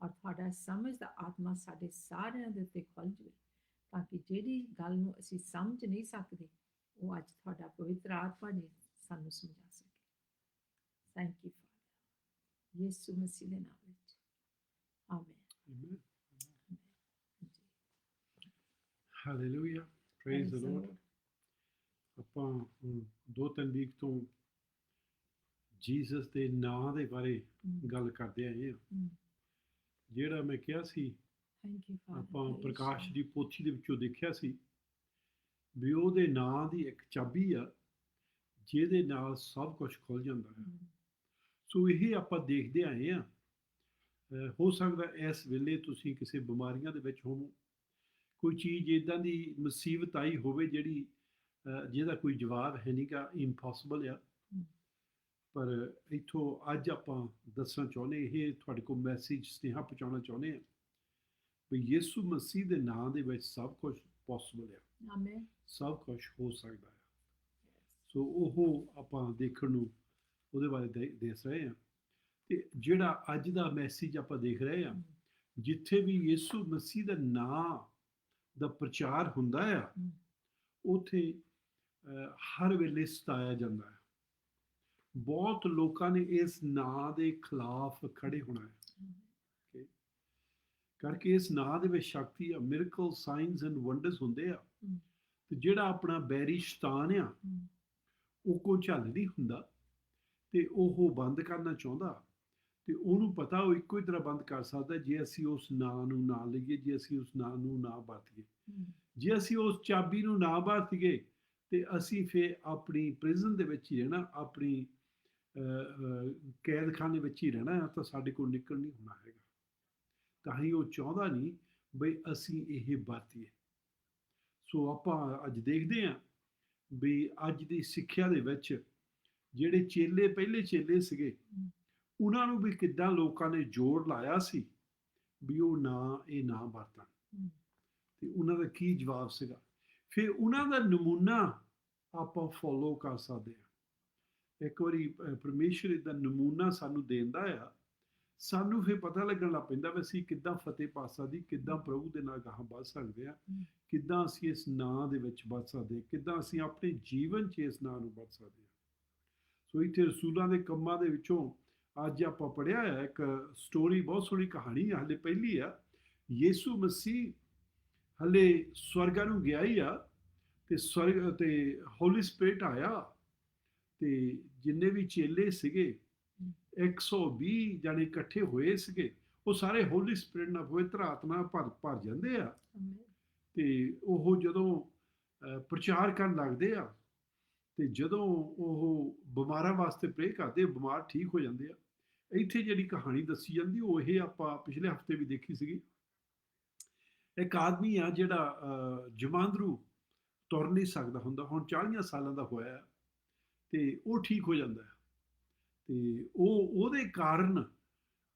ਔਰ ਤੁਹਾਡਾ ਸਮਝ ਦਾ ਆਤਮਾ ਸਾਡੇ ਸਾਰਿਆਂ ਦੇ ਉੱਤੇ ਖੁੱਲ੍ਹ ਜਾਵੇ, ਤਾਂ ਕਿ ਜਿਹੜੀ ਗੱਲ ਨੂੰ ਅਸੀਂ ਸਮਝ ਨਹੀਂ ਸਕਦੇ ਉਹ ਅੱਜ ਤੁਹਾਡਾ ਪਵਿੱਤਰ ਆਤਮਾ ਜੀ ਸਾਨੂੰ ਸਮਝਾ ਸਕੇ। ਥੈਂਕ ਯੂ ਫਾਦਰ, ਯਿਸੂ ਮਸੀਹ ਦੇ ਨਾਮ ਵਿੱਚ, ਆਮੇਨ। Amen. ਜੀ, Hallelujah. Praise the Lord. ਆਪਾਂ 2-3 ਵੀਕ ਤੋਂ ਜੀਸਸ ਦੇ ਨਾਂ ਦੇ ਬਾਰੇ ਗੱਲ ਕਰਦੇ ਆਏ ਹਾਂ। ਜਿਹੜਾ ਮੈਂ ਕਿਹਾ ਸੀ, ਥੈਂਕ ਯੂ ਫਾਦਰ, ਆਪਾਂ ਪ੍ਰਕਾਸ਼ ਦੀ ਪੋਥੀ ਦੇ ਵਿੱਚੋਂ ਦੇਖਿਆ ਸੀ ਵੀ ਉਹਦੇ ਨਾਂ ਦੀ ਇੱਕ ਚਾਬੀ ਆ ਜਿਹਦੇ ਨਾਲ ਸਭ ਕੁਝ ਖੁੱਲ ਜਾਂਦਾ ਹੈ। ਸੋ ਇਹ ਆਪਾਂ ਦੇਖਦੇ ਆਏ ਹਾਂ। ਹੋ ਸਕਦਾ ਇਸ ਵੇਲੇ ਤੁਸੀਂ ਕਿਸੇ ਬਿਮਾਰੀਆਂ ਦੇ ਵਿੱਚ ਹੋਵੋ, ਕੋਈ ਚੀਜ਼ ਇੱਦਾਂ ਦੀ ਮੁਸੀਬਤ ਆਈ ਹੋਵੇ ਜਿਹੜੀ ਜਿਹਦਾ ਕੋਈ ਜਵਾਬ ਹੈ ਨਹੀਂ ਗਾ, ਇੰਪੋਸੀਬਲ ਆ। ਪਰ ਇੱਥੋਂ ਅੱਜ ਆਪਾਂ ਦੱਸਣਾ ਚਾਹੁੰਦੇ, ਇਹ ਤੁਹਾਡੇ ਕੋਲ ਮੈਸੇਜ, ਸੁਨੇਹਾ ਪਹੁੰਚਾਉਣਾ ਚਾਹੁੰਦੇ ਹਾਂ ਵੀ ਯਿਸੂ ਮਸੀਹ ਦੇ ਨਾਂ ਦੇ ਵਿੱਚ ਸਭ ਕੁਝ ਪੋਸੀਬਲ ਆ, ਆਮੇਨ, ਸਭ ਕੁਝ ਹੋ ਸਕਦਾ ਹੈ। ਸੋ ਉਹ ਆਪਾਂ ਦੇਖਣ ਨੂੰ ਉਹਦੇ ਬਾਰੇ ਦੇਖ ਰਹੇ ਹਾਂ। ਤੇ ਜਿਹੜਾ ਅੱਜ ਦਾ ਮੈਸੇਜ ਆਪਾਂ ਦੇਖ ਰਹੇ ਹਾਂ, ਜਿੱਥੇ ਵੀ ਯਿਸੂ ਮਸੀਹ ਦਾ ਨਾਂ ਦਾ ਪ੍ਰਚਾਰ ਹੁੰਦਾ ਆ, ਉੱਥੇ ਹਰ ਵੇਲੇ ਸਤਾਇਆ ਜਾਂਦਾ ਹੈ। ਬਹੁਤ ਲੋਕਾਂ ਨੇ ਇਸ ਨਾਂ ਦੇ ਖਿਲਾਫ ਖੜੇ ਹੋਣਾ ਹੈ, ਕਰਕੇ ਇਸ ਨਾਂ ਦੇ ਵਿੱਚ ਸ਼ਕਤੀ ਆ, ਮਿਰਕਲ, ਸਾਈਨਸ ਐਂਡ ਵੰਡਰਸ ਹੁੰਦੇ ਆ। ਤੇ ਜਿਹੜਾ ਆਪਣਾ ਬੈਰੀ ਸ਼ੈਤਾਨ ਆ, ਉਹ ਕੋ ਝੱਲ ਨਹੀਂ ਹੁੰਦਾ ਤੇ ਉਹ ਬੰਦ ਕਰਨਾ ਚਾਹੁੰਦਾ, ਤੇ ਉਹਨੂੰ ਪਤਾ ਉਹ ਇੱਕੋ ਹੀ ਤਰ੍ਹਾਂ ਬੰਦ ਕਰ ਸਕਦਾ ਜੇ ਅਸੀਂ ਉਸ ਨਾਂ ਨੂੰ ਨਾ ਲਈਏ, ਜੇ ਅਸੀਂ ਉਸ ਨਾਂ ਨੂੰ ਨਾ ਵਰਤੀਏ। ਜੇ ਅਸੀਂ ਉਸ ਚਾਬੀ ਨੂੰ ਨਾ ਵਰਤੀਏ ਤੇ ਅਸੀਂ ਫਿਰ ਆਪਣੀ ਪ੍ਰਿਜ਼ਨ ਦੇ ਵਿੱਚ ਹੀ ਰਹਿਣਾ, ਆਪਣੀ ਕੈਦਖਾਨੇ ਵਿੱਚ ਹੀ ਰਹਿਣਾ, ਤਾਂ ਸਾਡੇ ਕੋਲ ਨਿਕਲ ਨਹੀਂ ਹੋਣਾ ਹੈਗਾ। ਤਾਂ ਹੀ ਉਹ ਚਾਹੁੰਦਾ ਨਹੀਂ ਬਈ ਅਸੀਂ ਇਹ ਵਰਤੀਏ। ਸੋ ਆਪਾਂ ਅੱਜ ਦੇਖਦੇ ਹਾਂ ਵੀ ਅੱਜ ਦੀ ਸਿੱਖਿਆ ਦੇ ਵਿੱਚ ਜਿਹੜੇ ਚੇਲੇ, ਪਹਿਲੇ ਚੇਲੇ ਸੀਗੇ, ਉਹਨਾਂ ਨੂੰ ਵੀ ਕਿੱਦਾਂ ਲੋਕਾਂ ਨੇ ਜ਼ੋਰ ਲਾਇਆ ਸੀ ਵੀ ਉਹ ਇਹ ਨਾ ਵਰਤਣ, ਤੇ ਉਹਨਾਂ ਦਾ ਕੀ ਜਵਾਬ ਸੀਗਾ। ਫਿਰ ਉਹਨਾਂ ਦਾ ਨਮੂਨਾ ਆਪਾਂ ਫੋਲੋ ਕਰ ਸਕਦੇ ਹਾਂ। ਇੱਕ ਵਾਰੀ ਪਰਮੇਸ਼ਰ ਦਾ ਨਮੂਨਾ ਸਾਨੂੰ ਦਿੰਦਾ ਆ, ਸਾਨੂੰ ਫਿਰ ਪਤਾ ਲੱਗਣ ਲੱਗ ਪੈਂਦਾ ਵੀ ਅਸੀਂ ਕਿੱਦਾਂ ਫਤਿਹ ਪਾ ਸਕਦੇ, ਕਿੱਦਾਂ ਪ੍ਰਭੂ ਦੇ ਨਾਲ ਗਾਹਾਂ ਵੱਧ ਸਕਦੇ ਹਾਂ, ਕਿੱਦਾਂ ਅਸੀਂ ਇਸ ਨਾਂ ਦੇ ਵਿੱਚ ਵੱਧ ਸਕਦੇ, ਕਿੱਦਾਂ ਅਸੀਂ ਆਪਣੇ ਜੀਵਨ 'ਚ ਇਸ ਨਾਂ ਨੂੰ ਵੱਧ ਸਕਦੇ ਹਾਂ। ਸੋ ਇੱਥੇ ਰਸੂਲਾਂ ਦੇ ਕੰਮਾਂ ਦੇ ਵਿੱਚੋਂ ਅੱਜ ਆਪਾਂ ਪੜ੍ਹਿਆ ਹੈ ਇੱਕ ਸਟੋਰੀ, ਬਹੁਤ ਸੋਹਣੀ ਕਹਾਣੀ ਆ, ਹਲੇ ਪਹਿਲੀ ਆ। ਯਿਸੂ ਮਸੀਹ ਹਲੇ ਸਵਰਗਾਂ ਨੂੰ ਗਿਆ ਹੀ ਆ, ਤੇ ਸਵਰਗ ਤੇ ਹੋਲੀ ਸਪਿਰਿਟ ਆਇਆ, ਤੇ ਜਿੰਨੇ ਵੀ ਚੇਲੇ ਸੀਗੇ 120 ਜਾਣੇ ਇਕੱਠੇ ਹੋਏ ਸੀਗੇ, ਉਹ ਸਾਰੇ ਹੋਲੀ ਸਪਿਰਿਟ ਨਾਲ, ਪਵਿੱਤਰ ਆਤਮਾ ਨਾਲ ਭਰ ਜਾਂਦੇ ਆ। ਤੇ ਉਹ ਜਦੋਂ ਪ੍ਰਚਾਰ ਕਰਨ ਲੱਗਦੇ ਆ, ਤੇ ਜਦੋਂ ਉਹ ਬਿਮਾਰਾਂ ਵਾਸਤੇ ਪ੍ਰੇ ਕਰਦੇ, ਬਿਮਾਰ ਠੀਕ ਹੋ ਜਾਂਦੇ ਆ। ਇੱਥੇ ਜਿਹੜੀ ਕਹਾਣੀ ਦੱਸੀ ਜਾਂਦੀ ਉਹ ਇਹ ਆਪਾਂ ਪਿਛਲੇ ਹਫ਼ਤੇ ਵੀ ਦੇਖੀ ਸੀਗੀ। ਇੱਕ ਆਦਮੀ ਆ ਜਿਹੜਾ ਜਮਾਂਦਰੂ ਤੁਰ ਨਹੀਂ ਸਕਦਾ ਹੁੰਦਾ, ਹੁਣ 40 ਸਾਲਾਂ ਦਾ ਹੋਇਆ, ਤੇ ਉਹ ਠੀਕ ਹੋ ਜਾਂਦਾ ਹੈ। ਤੇ ਉਹਦੇ ਕਾਰਨ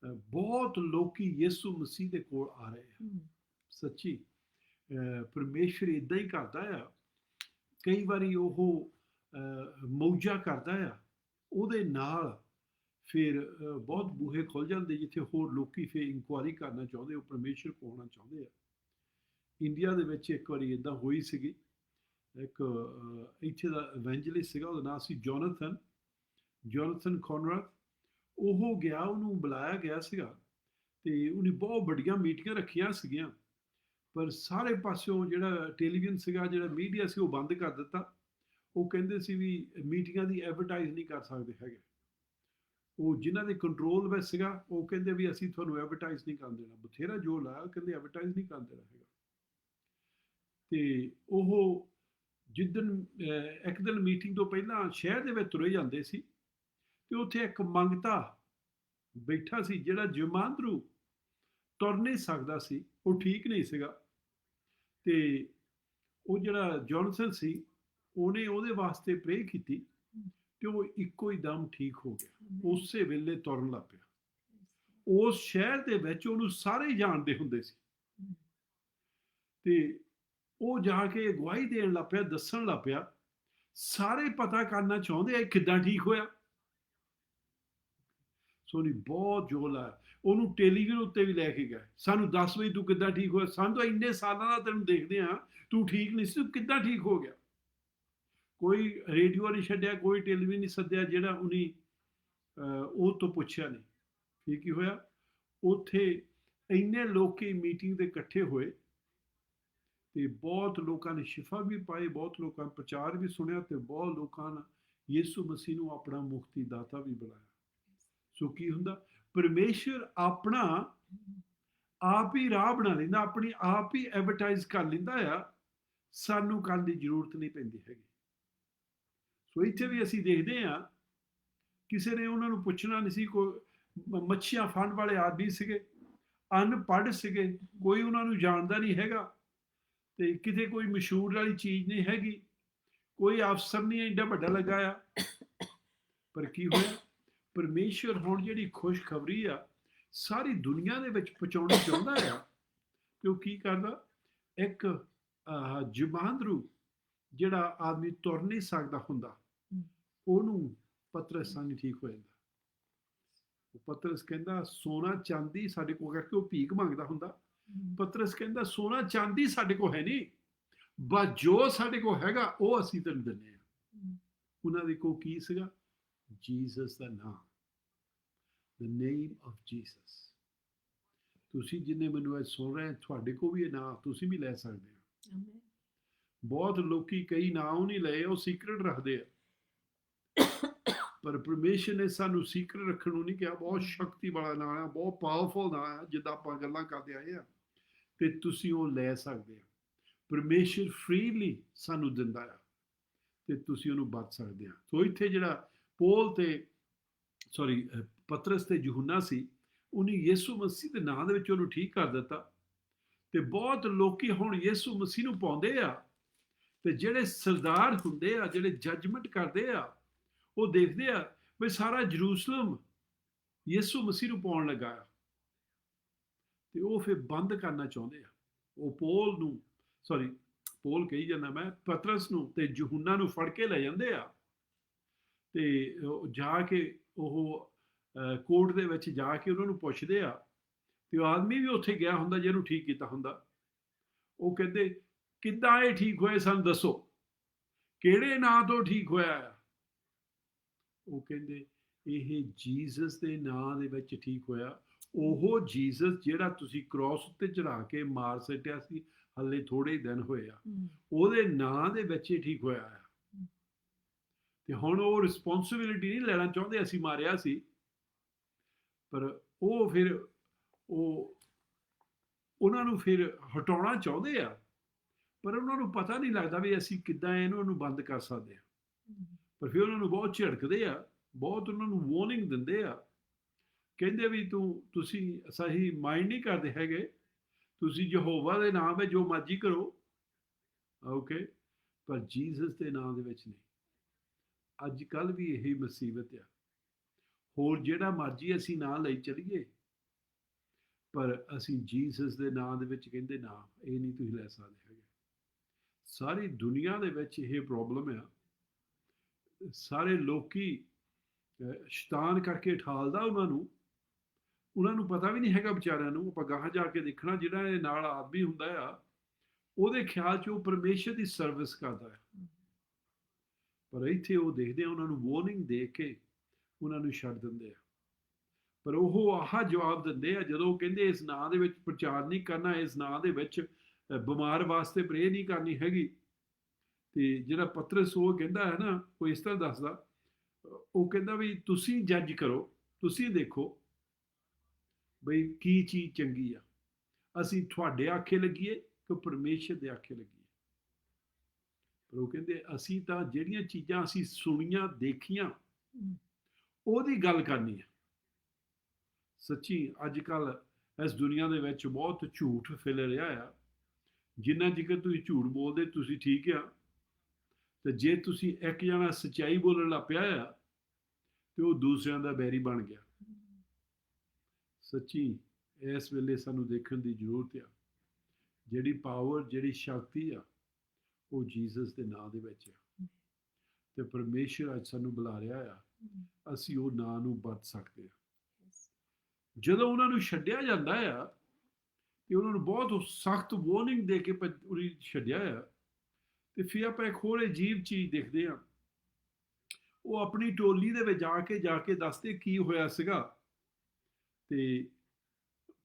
ਬਹੁਤ ਲੋਕੀ ਯਿਸੂ ਮਸੀਹ ਦੇ ਕੋਲ ਆ ਰਹੇ ਆ। ਹਮ, ਸੱਚੀ ਪਰਮੇਸ਼ਰ ਇਦਾਂ ਹੀ ਕਰਦਾ ਆ। ਕਈ ਵਾਰੀ ਉਹ ਮੌਜਾ ਕਰਦਾ ਆ, ਉਹਦੇ ਨਾਲ ਫਿਰ ਬਹੁਤ ਬੂਹੇ ਖੁੱਲ ਜਾਂਦੇ ਜਿੱਥੇ ਹੋਰ ਲੋਕੀ ਫਿਰ ਇਨਕੁਆਇਰੀ ਕਰਨਾ ਚਾਹੁੰਦੇ, ਉਹ ਪਰਮੇਸ਼ਰ ਕੋਲ ਆਉਣਾ ਚਾਹੁੰਦੇ ਆ। ਇੰਡੀਆ ਦੇ ਵਿੱਚ ਇੱਕ ਵਾਰੀ ਇਦਾਂ ਹੋਈ ਸੀਗੀ। ਇੱਕ ਇੱਥੇ ਦਾ ਇਵੈਂਜਲਿਸਟ ਸੀਗਾ, ਉਹਦਾ ਨਾਮ ਸੀ ਜੋਨਥਨ ਕੌਨਰਾਡ। ਉਹ ਗਿਆ, ਉਹਨੂੰ ਬੁਲਾਇਆ ਗਿਆ ਸੀਗਾ ਤੇ ਉਹਨੇ ਬਹੁਤ ਵੱਡੀਆਂ ਮੀਟਿੰਗਾਂ ਰੱਖੀਆਂ ਸੀਗੀਆਂ, ਪਰ ਸਾਰੇ ਪਾਸਿਓਂ ਜਿਹੜਾ ਟੈਲੀਵਿਜ਼ਨ ਸੀਗਾ, ਜਿਹੜਾ ਮੀਡੀਆ ਸੀ, ਉਹ ਬੰਦ ਕਰ ਦਿੱਤਾ। ਉਹ ਕਹਿੰਦੇ ਸੀ ਵੀ ਮੀਟਿੰਗਾਂ ਦੀ ਐਡਵਰਟਾਈਜ਼ ਨਹੀਂ ਕਰ ਸਕਦੇ ਹੈਗੇ। ਉਹ ਜਿਨ੍ਹਾਂ ਦੇ ਕੰਟਰੋਲ ਵਿੱਚ ਸੀਗਾ, ਉਹ ਕਹਿੰਦੇ ਵੀ ਅਸੀਂ ਤੁਹਾਨੂੰ ਐਡਵਰਟਾਈਜ਼ ਨਹੀਂ ਕਰਨ ਦੇਣਾ। ਬਥੇਰਾ ਜੋਰ ਲਾਇਆ, ਕਹਿੰਦੇ ਐਡਵਰਟਾਈਜ਼ ਨਹੀਂ ਕਰਨ ਦੇਣਾ ਹੈਗਾ। ਤੇ ਉਹ ਜਿੱਦਣ ਇੱਕ ਦਿਨ ਮੀਟਿੰਗ ਤੋਂ ਪਹਿਲਾਂ ਸ਼ਹਿਰ ਦੇ ਵਿੱਚ ਤੁਰੇ ਜਾਂਦੇ ਸੀ, ਤੇ ਉੱਥੇ ਇੱਕ ਮੰਗਤਾ ਬੈਠਾ ਸੀ ਜਿਹੜਾ ਜਮਾਂਦਰੂ ਤੁਰ ਨਹੀਂ ਸਕਦਾ ਸੀ, ਉਹ ਠੀਕ ਨਹੀਂ ਸੀਗਾ। ਤੇ ਉਹ ਜਿਹੜਾ ਜੌਨਸਨ ਸੀ, ਉਹਨੇ ਉਹਦੇ ਵਾਸਤੇ ਪ੍ਰੇ ਕੀਤੀ ਤੇ ਉਹ ਇੱਕੋ ਹੀ ਦਮ ਠੀਕ ਹੋ ਗਿਆ। ਉਸੇ ਵੇਲੇ ਤੁਰਨ ਲੱਗ ਪਿਆ। ਉਸ ਸ਼ਹਿਰ ਦੇ ਵਿੱਚ ਉਹਨੂੰ ਸਾਰੇ ਜਾਣਦੇ ਹੁੰਦੇ ਸੀ ਤੇ ਉਹ ਜਾ ਕੇ ਅਗਵਾਈ ਦੇਣ ਲੱਗ ਪਿਆ, ਦੱਸਣ ਲੱਗ ਪਿਆ। ਸਾਰੇ ਪਤਾ ਕਰਨਾ ਚਾਹੁੰਦੇ ਆ ਕਿੱਦਾਂ ਠੀਕ ਹੋਇਆ। ਸੋਨੀ ਬਹੁਤ ਜ਼ੋਰ ਲਾਇਆ, ਉਹਨੂੰ ਟੈਲੀਵਿਜ਼ਨ ਉੱਤੇ ਵੀ ਲੈ ਕੇ ਗਏ। ਸਾਨੂੰ ਦੱਸ ਵਜੇ ਤੂੰ ਕਿੱਦਾਂ ਠੀਕ ਹੋਇਆ, ਸਾਨੂੰ ਤਾਂ ਇੰਨੇ ਸਾਲਾਂ ਦਾ ਤੈਨੂੰ ਦੇਖਦੇ ਆ, ਤੂੰ ਠੀਕ ਨਹੀਂ ਸੀ, ਤੂੰ ਕਿੱਦਾਂ ਠੀਕ ਹੋ ਗਿਆ। ਕੋਈ ਰੇਡੀਓ ਨਹੀਂ ਛੱਡਿਆ, ਕੋਈ ਟੈਲੀਵਿਜ਼ਨ ਨਹੀਂ ਸੱਦਿਆ ਜਿਹੜਾ ਉਹਨੇ ਉਹ ਤੋਂ ਪੁੱਛਿਆ ਨਹੀਂ। ਫਿਰ ਕੀ ਹੋਇਆ, ਉੱਥੇ ਇੰਨੇ ਲੋਕੀ ਮੀਟਿੰਗ ਦੇ ਇਕੱਠੇ ਹੋਏ ਤੇ ਬਹੁਤ ਲੋਕਾਂ ਨੇ ਸ਼ਿਫਾ ਵੀ ਪਾਈ, ਬਹੁਤ ਲੋਕਾਂ ਨੇ ਪ੍ਰਚਾਰ ਵੀ ਸੁਣਿਆ ਤੇ ਬਹੁਤ ਲੋਕਾਂ ਨੇ ਯਿਸੂ ਮਸੀਹ ਨੂੰ ਆਪਣਾ ਮੁਕਤੀ ਦਾਤਾ ਵੀ ਬਣਾਇਆ। ਸੋ ਕੀ ਹੁੰਦਾ, ਪਰਮੇਸ਼ਰ ਆਪਣਾ ਆਪ ਹੀ ਰਾਹ ਬਣਾ ਲੈਂਦਾ, ਆਪਣੀ ਆਪ ਹੀ ਐਡਵਰਟਾਈਜ਼ ਕਰ ਲੈਂਦਾ ਆ। ਸਾਨੂੰ ਕਰਨ ਦੀ ਜ਼ਰੂਰਤ ਨਹੀਂ ਪੈਂਦੀ ਹੈਗੀ। ਸੋ ਇੱਥੇ ਵੀ ਅਸੀਂ ਦੇਖਦੇ ਹਾਂ, ਕਿਸੇ ਨੇ ਉਹਨਾਂ ਨੂੰ ਪੁੱਛਣਾ ਨਹੀਂ ਸੀ। ਕੋਈ ਮੱਛੀਆਂ ਫੜਨ ਵਾਲੇ ਆਦਮੀ ਸੀਗੇ, ਅਨਪੜ੍ਹ ਸੀਗੇ, ਕੋਈ ਉਹਨਾਂ ਨੂੰ ਜਾਣਦਾ ਨਹੀਂ ਹੈਗਾ ਤੇ ਕਿਤੇ ਕੋਈ ਮਸ਼ਹੂਰ ਵਾਲੀ ਚੀਜ਼ ਨਹੀਂ ਹੈਗੀ, ਕੋਈ ਅਫਸਰ ਨਹੀਂ ਐਡਾ ਵੱਡਾ ਲੱਗਾ ਆ। ਪਰ ਕੀ ਹੋਇਆ, ਪਰਮੇਸ਼ਰ ਹੁਣ ਜਿਹੜੀ ਖੁਸ਼ਖਬਰੀ ਆ ਸਾਰੀ ਦੁਨੀਆ ਦੇ ਵਿੱਚ ਪਹੁੰਚਾਉਣੀ ਚਾਹੁੰਦਾ ਆ। ਕਿ ਉਹ ਕੀ ਕਰਦਾ, ਇੱਕ ਜਮਾਂਦਰੂ ਜਿਹੜਾ ਆਦਮੀ ਤੁਰ ਨਹੀਂ ਸਕਦਾ ਹੁੰਦਾ, ਉਹਨੂੰ ਪਤਰਸ ਨਾਲ ਠੀਕ ਹੋ ਜਾਂਦਾ। ਉਹ ਪਤਰਸ ਕਹਿੰਦਾ ਸੋਨਾ ਚਾਂਦੀ ਸਾਡੇ ਕੋਲ, ਕਰਕੇ ਉਹ ਭੀਖ ਮੰਗਦਾ ਹੁੰਦਾ। ਪਤਰਸ ਕਹਿੰਦਾ ਸੋਨਾ ਚਾਂਦੀ ਸਾਡੇ ਕੋਲ ਹੈ ਨਹੀਂ, ਬਸ ਜੋ ਸਾਡੇ ਕੋਲ ਹੈਗਾ ਉਹ ਅਸੀਂ ਤੈਨੂੰ ਦਿੰਦੇ ਹਾਂ। ਉਹਨਾਂ ਦੇ ਕੋਲ ਕੀ ਸੀਗਾ, ਜੀਸਸ ਦਾ ਨਾਮ, the name of Jesus। ਤੁਸੀਂ ਜਿੰਨੇ ਮੈਨੂੰ ਅੱਜ ਸੁਣ ਰਹੇ, ਤੁਹਾਡੇ ਕੋਲ ਵੀ ਇਹ ਨਾਮ ਤੁਸੀਂ ਵੀ ਲੈ ਸਕਦੇ ਹੋ। ਬਹੁਤ ਲੋਕੀ ਕਈ ਨਾਮ ਨਹੀਂ ਲਏ, ਉਹ ਸੀਕ੍ਰੇਟ ਰੱਖਦੇ ਆ, ਪਰ ਪਰਮੇਸ਼ਰ ਨੇ ਸਾਨੂੰ ਸੀਕ੍ਰੇਟ ਰੱਖਣ ਨੂੰ ਨਹੀਂ ਕਿਹਾ। ਬਹੁਤ ਸ਼ਕਤੀ ਵਾਲਾ ਨਾਮ ਆ, ਬਹੁਤ ਪਾਵਰਫੁਲ ਨਾਮ ਆ, ਜਿੱਦਾਂ ਆਪਾਂ ਗੱਲਾਂ ਕਰਦੇ ਆਏ ਆ, ਤੇ ਤੁਸੀਂ ਉਹ ਲੈ ਸਕਦੇ ਆ। ਪਰਮੇਸ਼ਰ ਫ੍ਰੀਲੀ ਸਾਨੂੰ ਦਿੰਦਾ ਆ ਤੇ ਤੁਸੀਂ ਉਹਨੂੰ ਵਰਤ ਸਕਦੇ ਆ। ਸੋ ਇੱਥੇ ਜਿਹੜਾ ਪਤਰਸ ਤੇ ਯਹੂਨਾ ਸੀ, ਉਹਨੇ ਯਿਸੂ ਮਸੀਹ ਦੇ ਨਾਂ ਦੇ ਵਿੱਚ ਉਹਨੂੰ ਠੀਕ ਕਰ ਦਿੱਤਾ। ਤੇ ਬਹੁਤ ਲੋਕੀ ਹੁਣ ਯਿਸੂ ਮਸੀਹ ਨੂੰ ਪਾਉਂਦੇ ਆ, ਤੇ ਜਿਹੜੇ ਸਰਦਾਰ ਹੁੰਦੇ ਆ, ਜਿਹੜੇ ਜੱਜਮੈਂਟ ਕਰਦੇ ਆ, ਉਹ ਦੇਖਦੇ ਆ ਵੀ ਸਾਰਾ ਜਰੂਸਲਮ ਯਿਸੂ ਮਸੀਹ ਨੂੰ ਪਾਉਣ ਲੱਗਾ ਆ, ਤੇ ਉਹ ਫਿਰ ਬੰਦ ਕਰਨਾ ਚਾਹੁੰਦੇ ਆ। ਉਹ ਪੌਲ ਕਹੀ ਜਾਂਦਾ ਮੈਂ, ਪਤਰਸ ਨੂੰ ਤੇ ਯਹੂਨਾ ਨੂੰ ਫੜ ਕੇ ਲੈ ਜਾਂਦੇ ਆ ਤੇ ਜਾ ਕੇ ਉਹ ਕੋਰਟ ਦੇ ਵਿੱਚ ਜਾ ਕੇ ਉਹਨਾਂ ਨੂੰ ਪੁੱਛਦੇ ਆ। ਤੇ ਉਹ ਆਦਮੀ ਵੀ ਉੱਥੇ ਗਿਆ ਹੁੰਦਾ ਜਿਹਨੂੰ ਠੀਕ ਕੀਤਾ ਹੁੰਦਾ। ਉਹ ਕਹਿੰਦੇ ਕਿੱਦਾਂ ਇਹ ਠੀਕ ਹੋਇਆ, ਸਾਨੂੰ ਦੱਸੋ ਕਿਹੜੇ ਨਾਂ ਤੋਂ ਠੀਕ ਹੋਇਆ ਆ। ਉਹ ਕਹਿੰਦੇ ਇਹ ਜੀਸਸ ਦੇ ਨਾਂ ਦੇ ਵਿੱਚ ਠੀਕ ਹੋਇਆ। ਉਹ ਜੀਸਸ ਜਿਹੜਾ ਤੁਸੀਂ ਕ੍ਰਾਸ ਉੱਤੇ ਚੜਾ ਕੇ ਮਾਰ ਸੱਟਿਆ ਸੀ, ਹਲੇ ਥੋੜੇ ਹੀ ਦਿਨ ਹੋਏ ਆ, ਉਹਦੇ ਨਾਂ ਦੇ ਵਿੱਚ ਹੀ ਠੀਕ ਹੋਇਆ ਆ। ਤੇ ਹੁਣ ਉਹ ਰਿਸਪੌਂਸਿਬਿਲਿਟੀ ਨਹੀਂ ਲੈਣਾ ਚਾਹੁੰਦੇ ਅਸੀਂ ਮਾਰਿਆ ਸੀ, ਪਰ ਉਹ ਫਿਰ ਉਹਨਾਂ ਨੂੰ ਫਿਰ ਹਟਾਉਣਾ ਚਾਹੁੰਦੇ ਆ, ਪਰ ਉਹਨਾਂ ਨੂੰ ਪਤਾ ਨਹੀਂ ਲੱਗਦਾ ਵੀ ਅਸੀਂ ਕਿੱਦਾਂ ਇਹਨਾਂ ਨੂੰ ਬੰਦ ਕਰ ਸਕਦੇ ਆ। ਪਰ ਫਿਰ ਉਹਨਾਂ ਨੂੰ ਬਹੁਤ ਝਿੜਕਦੇ ਆ, ਬਹੁਤ ਉਹਨਾਂ ਨੂੰ ਵਾਰਨਿੰਗ ਦਿੰਦੇ ਆ, ਕਹਿੰਦੇ ਵੀ ਤੁਸੀਂ ਸਹੀ ਮਾਈਂਡ ਨਹੀਂ ਕਰਦੇ ਹੈਗੇ, ਤੁਸੀਂ ਯਹੋਵਾ ਦੇ ਨਾਮ ਵਿੱਚ ਜੋ ਮਰਜ਼ੀ ਕਰੋ, ਓਕੇ, ਪਰ ਜੀਸਸ ਦੇ ਨਾਮ ਦੇ ਵਿੱਚ ਨਹੀਂ। ਅੱਜ ਕੱਲ੍ਹ ਵੀ ਇਹੀ ਮੁਸੀਬਤ ਆ। ਹੋਰ ਜਿਹੜਾ ਮਰਜ਼ੀ ਅਸੀਂ ਨਾਂ ਲਈ ਚੱਲੀਏ, ਪਰ ਅਸੀਂ ਜੀਸਸ ਦੇ ਨਾਂ ਦੇ ਵਿੱਚ ਕਹਿੰਦੇ ਨਾ, ਇਹ ਨਹੀਂ ਤੁਸੀਂ ਲੈ ਸਕਦੇ ਹੈਗੇ। ਸਾਰੀ ਦੁਨੀਆ ਦੇ ਵਿੱਚ ਇਹ ਪ੍ਰੋਬਲਮ ਆ। ਸਾਰੇ ਲੋਕੀ ਸ਼ੈਤਾਨ ਕਰਕੇ ਠਾਲਦਾ ਉਹਨਾਂ ਨੂੰ ਪਤਾ ਵੀ ਨਹੀਂ ਹੈਗਾ ਵਿਚਾਰਿਆਂ ਨੂੰ। ਆਪਾਂ ਗਾਹਾਂ ਜਾ ਕੇ ਦੇਖਣਾ, ਜਿਹੜਾ ਇਹ ਨਾਲ ਆਦਮੀ ਹੁੰਦਾ ਆ, ਉਹਦੇ ਖਿਆਲ 'ਚ ਉਹ ਪਰਮੇਸ਼ਰ ਦੀ ਸਰਵਿਸ ਕਰਦਾ ਹੈ, ਪਰ ਇੱਥੇ ਉਹ ਦੇਖਦੇ ਆ, ਉਹਨਾਂ ਨੂੰ ਵਾਰਨਿੰਗ ਦੇ ਕੇ ਉਹਨਾਂ ਨੂੰ ਛੱਡ ਦਿੰਦੇ ਆ। ਪਰ ਉਹ ਆਹ ਜਵਾਬ ਦਿੰਦੇ ਆ, ਜਦੋਂ ਉਹ ਕਹਿੰਦੇ ਇਸ ਨਾਂ ਦੇ ਵਿੱਚ ਪ੍ਰਚਾਰ ਨਹੀਂ ਕਰਨਾ, ਇਸ ਨਾਂ ਦੇ ਵਿੱਚ ਬਿਮਾਰ ਵਾਸਤੇ ਪ੍ਰੇ ਨਹੀਂ ਕਰਨੀ ਹੈਗੀ। ਤੇ ਜਿਹੜਾ ਪਤਰਸ ਉਹ ਕਹਿੰਦਾ ਹੈ ਨਾ, ਉਹ ਇਸ ਤਰ੍ਹਾਂ ਦੱਸਦਾ, ਉਹ ਕਹਿੰਦਾ ਵੀ ਤੁਸੀਂ ਜੱਜ ਕਰੋ, ਤੁਸੀਂ ਦੇਖੋ ਬਈ ਕੀ ਚੀਜ਼ ਚੰਗੀ ਆ, ਅਸੀਂ ਤੁਹਾਡੇ ਆਖੇ ਲੱਗੀਏ ਕਿ ਪਰਮੇਸ਼ਰ ਦੇ ਆਖੇ ਲੱਗੀਏ। ਪਰ ਉਹ ਕਹਿੰਦੇ ਅਸੀਂ ਤਾਂ ਜਿਹੜੀਆਂ ਚੀਜ਼ਾਂ ਅਸੀਂ ਸੁਣੀਆਂ ਦੇਖੀਆਂ ਉਹਦੀ ਗੱਲ ਕਰਨੀ ਹੈ। ਸੱਚੀ ਅੱਜ ਕੱਲ੍ਹ ਇਸ ਦੁਨੀਆ ਦੇ ਵਿੱਚ ਬਹੁਤ ਝੂਠ ਫੈਲ ਰਿਹਾ ਆ। ਜਿੰਨਾ ਜਿਕਰ ਤੁਸੀਂ ਝੂਠ ਬੋਲਦੇ ਤੁਸੀਂ ਠੀਕ ਆ, ਤੇ ਜੇ ਤੁਸੀਂ ਇੱਕ ਜਣਾ ਸੱਚਾਈ ਬੋਲਣ ਲੱਗ ਪਿਆ ਆ ਤੇ ਉਹ ਦੂਸਰਿਆਂ ਦਾ ਬੈਰੀ ਬਣ ਗਿਆ। ਸੱਚੀ ਇਸ ਵੇਲੇ ਸਾਨੂੰ ਦੇਖਣ ਦੀ ਜ਼ਰੂਰਤ ਆ, ਜਿਹੜੀ ਪਾਵਰ, ਜਿਹੜੀ ਸ਼ਕਤੀ ਆ, ਉਹ ਜੀਸਸ ਦੇ ਨਾਂ ਦੇ ਵਿੱਚ ਆ। ਤੇ ਪਰਮੇਸ਼ਰ ਅੱਜ ਸਾਨੂੰ ਬੁਲਾ ਰਿਹਾ ਆ, ਅਸੀਂ ਉਹ ਨਾਂ ਨੂੰ ਵਰਤ ਸਕਦੇ ਆ। ਜਦੋਂ ਉਹਨਾਂ ਨੂੰ ਛੱਡਿਆ ਜਾਂਦਾ ਆ ਤੇ ਉਹਨਾਂ ਨੂੰ ਬਹੁਤ ਸਖਤ ਵਾਰਨਿੰਗ ਦੇ ਕੇ ਉਹਨੂੰ ਛੱਡਿਆ ਆ, ਤੇ ਫਿਰ ਆਪਾਂ ਇੱਕ ਹੋਰ ਅਜੀਬ ਚੀਜ਼ ਦੇਖਦੇ ਆ। ਉਹ ਆਪਣੀ ਟੋਲੀ ਦੇ ਵਿੱਚ ਜਾ ਕੇ ਦੱਸਦੇ ਕੀ ਹੋਇਆ ਸੀਗਾ, ਤੇ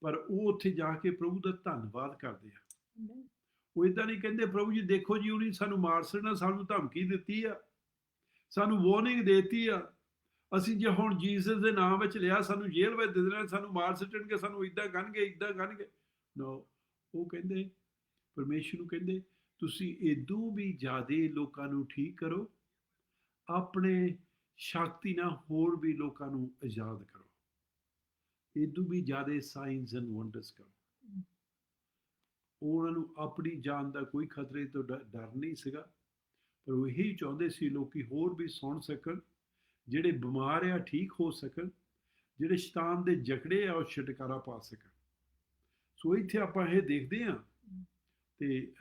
ਪਰ ਉਹ ਉੱਥੇ ਜਾ ਕੇ ਪ੍ਰਭੂ ਦਾ ਧੰਨਵਾਦ ਕਰਦੇ ਆ। ਉਹ ਇਦਾਂ ਨਹੀਂ ਕਹਿੰਦੇ ਪ੍ਰਭੂ ਜੀ ਦੇਖੋ ਜੀ ਉਹਨੇ ਸਾਨੂੰ ਮਾਰ ਛੱਡਣਾ, ਸਾਨੂੰ ਧਮਕੀ ਦਿੱਤੀ ਆ, ਸਾਨੂੰ ਵਾਰਨਿੰਗ ਦੇਤੀ ਆ, ਅਸੀਂ ਜੇ ਹੁਣ ਜੀਸਸ ਦੇ ਨਾਮ ਵਿੱਚ ਲਿਆ ਸਾਨੂੰ ਜੇਲ੍ਹ ਵਿੱਚ ਦੇ ਦੇਣਾ, ਸਾਨੂੰ ਮਾਰ ਸੱਟਣਗੇ, ਸਾਨੂੰ ਇੱਦਾਂ ਕਰਨਗੇ। ਨੋ, ਉਹ ਕਹਿੰਦੇ ਪਰਮੇਸ਼ਰ ਨੂੰ ਕਹਿੰਦੇ ਤੁਸੀਂ ਇਦੋਂ ਵੀ ਜ਼ਿਆਦਾ ਲੋਕਾਂ ਨੂੰ ਠੀਕ ਕਰੋ, ਆਪਣੇ ਸ਼ਕਤੀ ਨਾਲ ਹੋਰ ਵੀ ਲੋਕਾਂ ਨੂੰ ਆਜ਼ਾਦ ਕਰੋ, ਇਦੋਂ ਵੀ ਜ਼ਿਆਦਾ ਸਾਈਨਸ ਐਂਡ ਵੰਡਰਸ ਕਰੋ। ਉਹਨਾਂ ਨੂੰ ਆਪਣੀ ਜਾਨ ਦਾ ਕੋਈ ਖਤਰੇ ਤੋਂ ਡਰ ਨਹੀਂ ਸੀਗਾ, ਪਰ ਉਹ ਇਹੀ ਚਾਹੁੰਦੇ ਸੀ ਲੋਕੀ ਹੋਰ ਵੀ ਸੁਣ ਸਕਣ, ਜਿਹੜੇ ਬਿਮਾਰ ਆ ਠੀਕ ਹੋ ਸਕਣ, ਜਿਹੜੇ ਸ਼ੈਤਾਨ ਦੇ ਜਕੜੇ ਆ ਉਹ ਛੁਟਕਾਰਾ ਪਾ ਸਕਣ। ਸੋ ਇੱਥੇ ਆਪਾਂ ਇਹ ਦੇਖਦੇ ਹਾਂ ਤੇ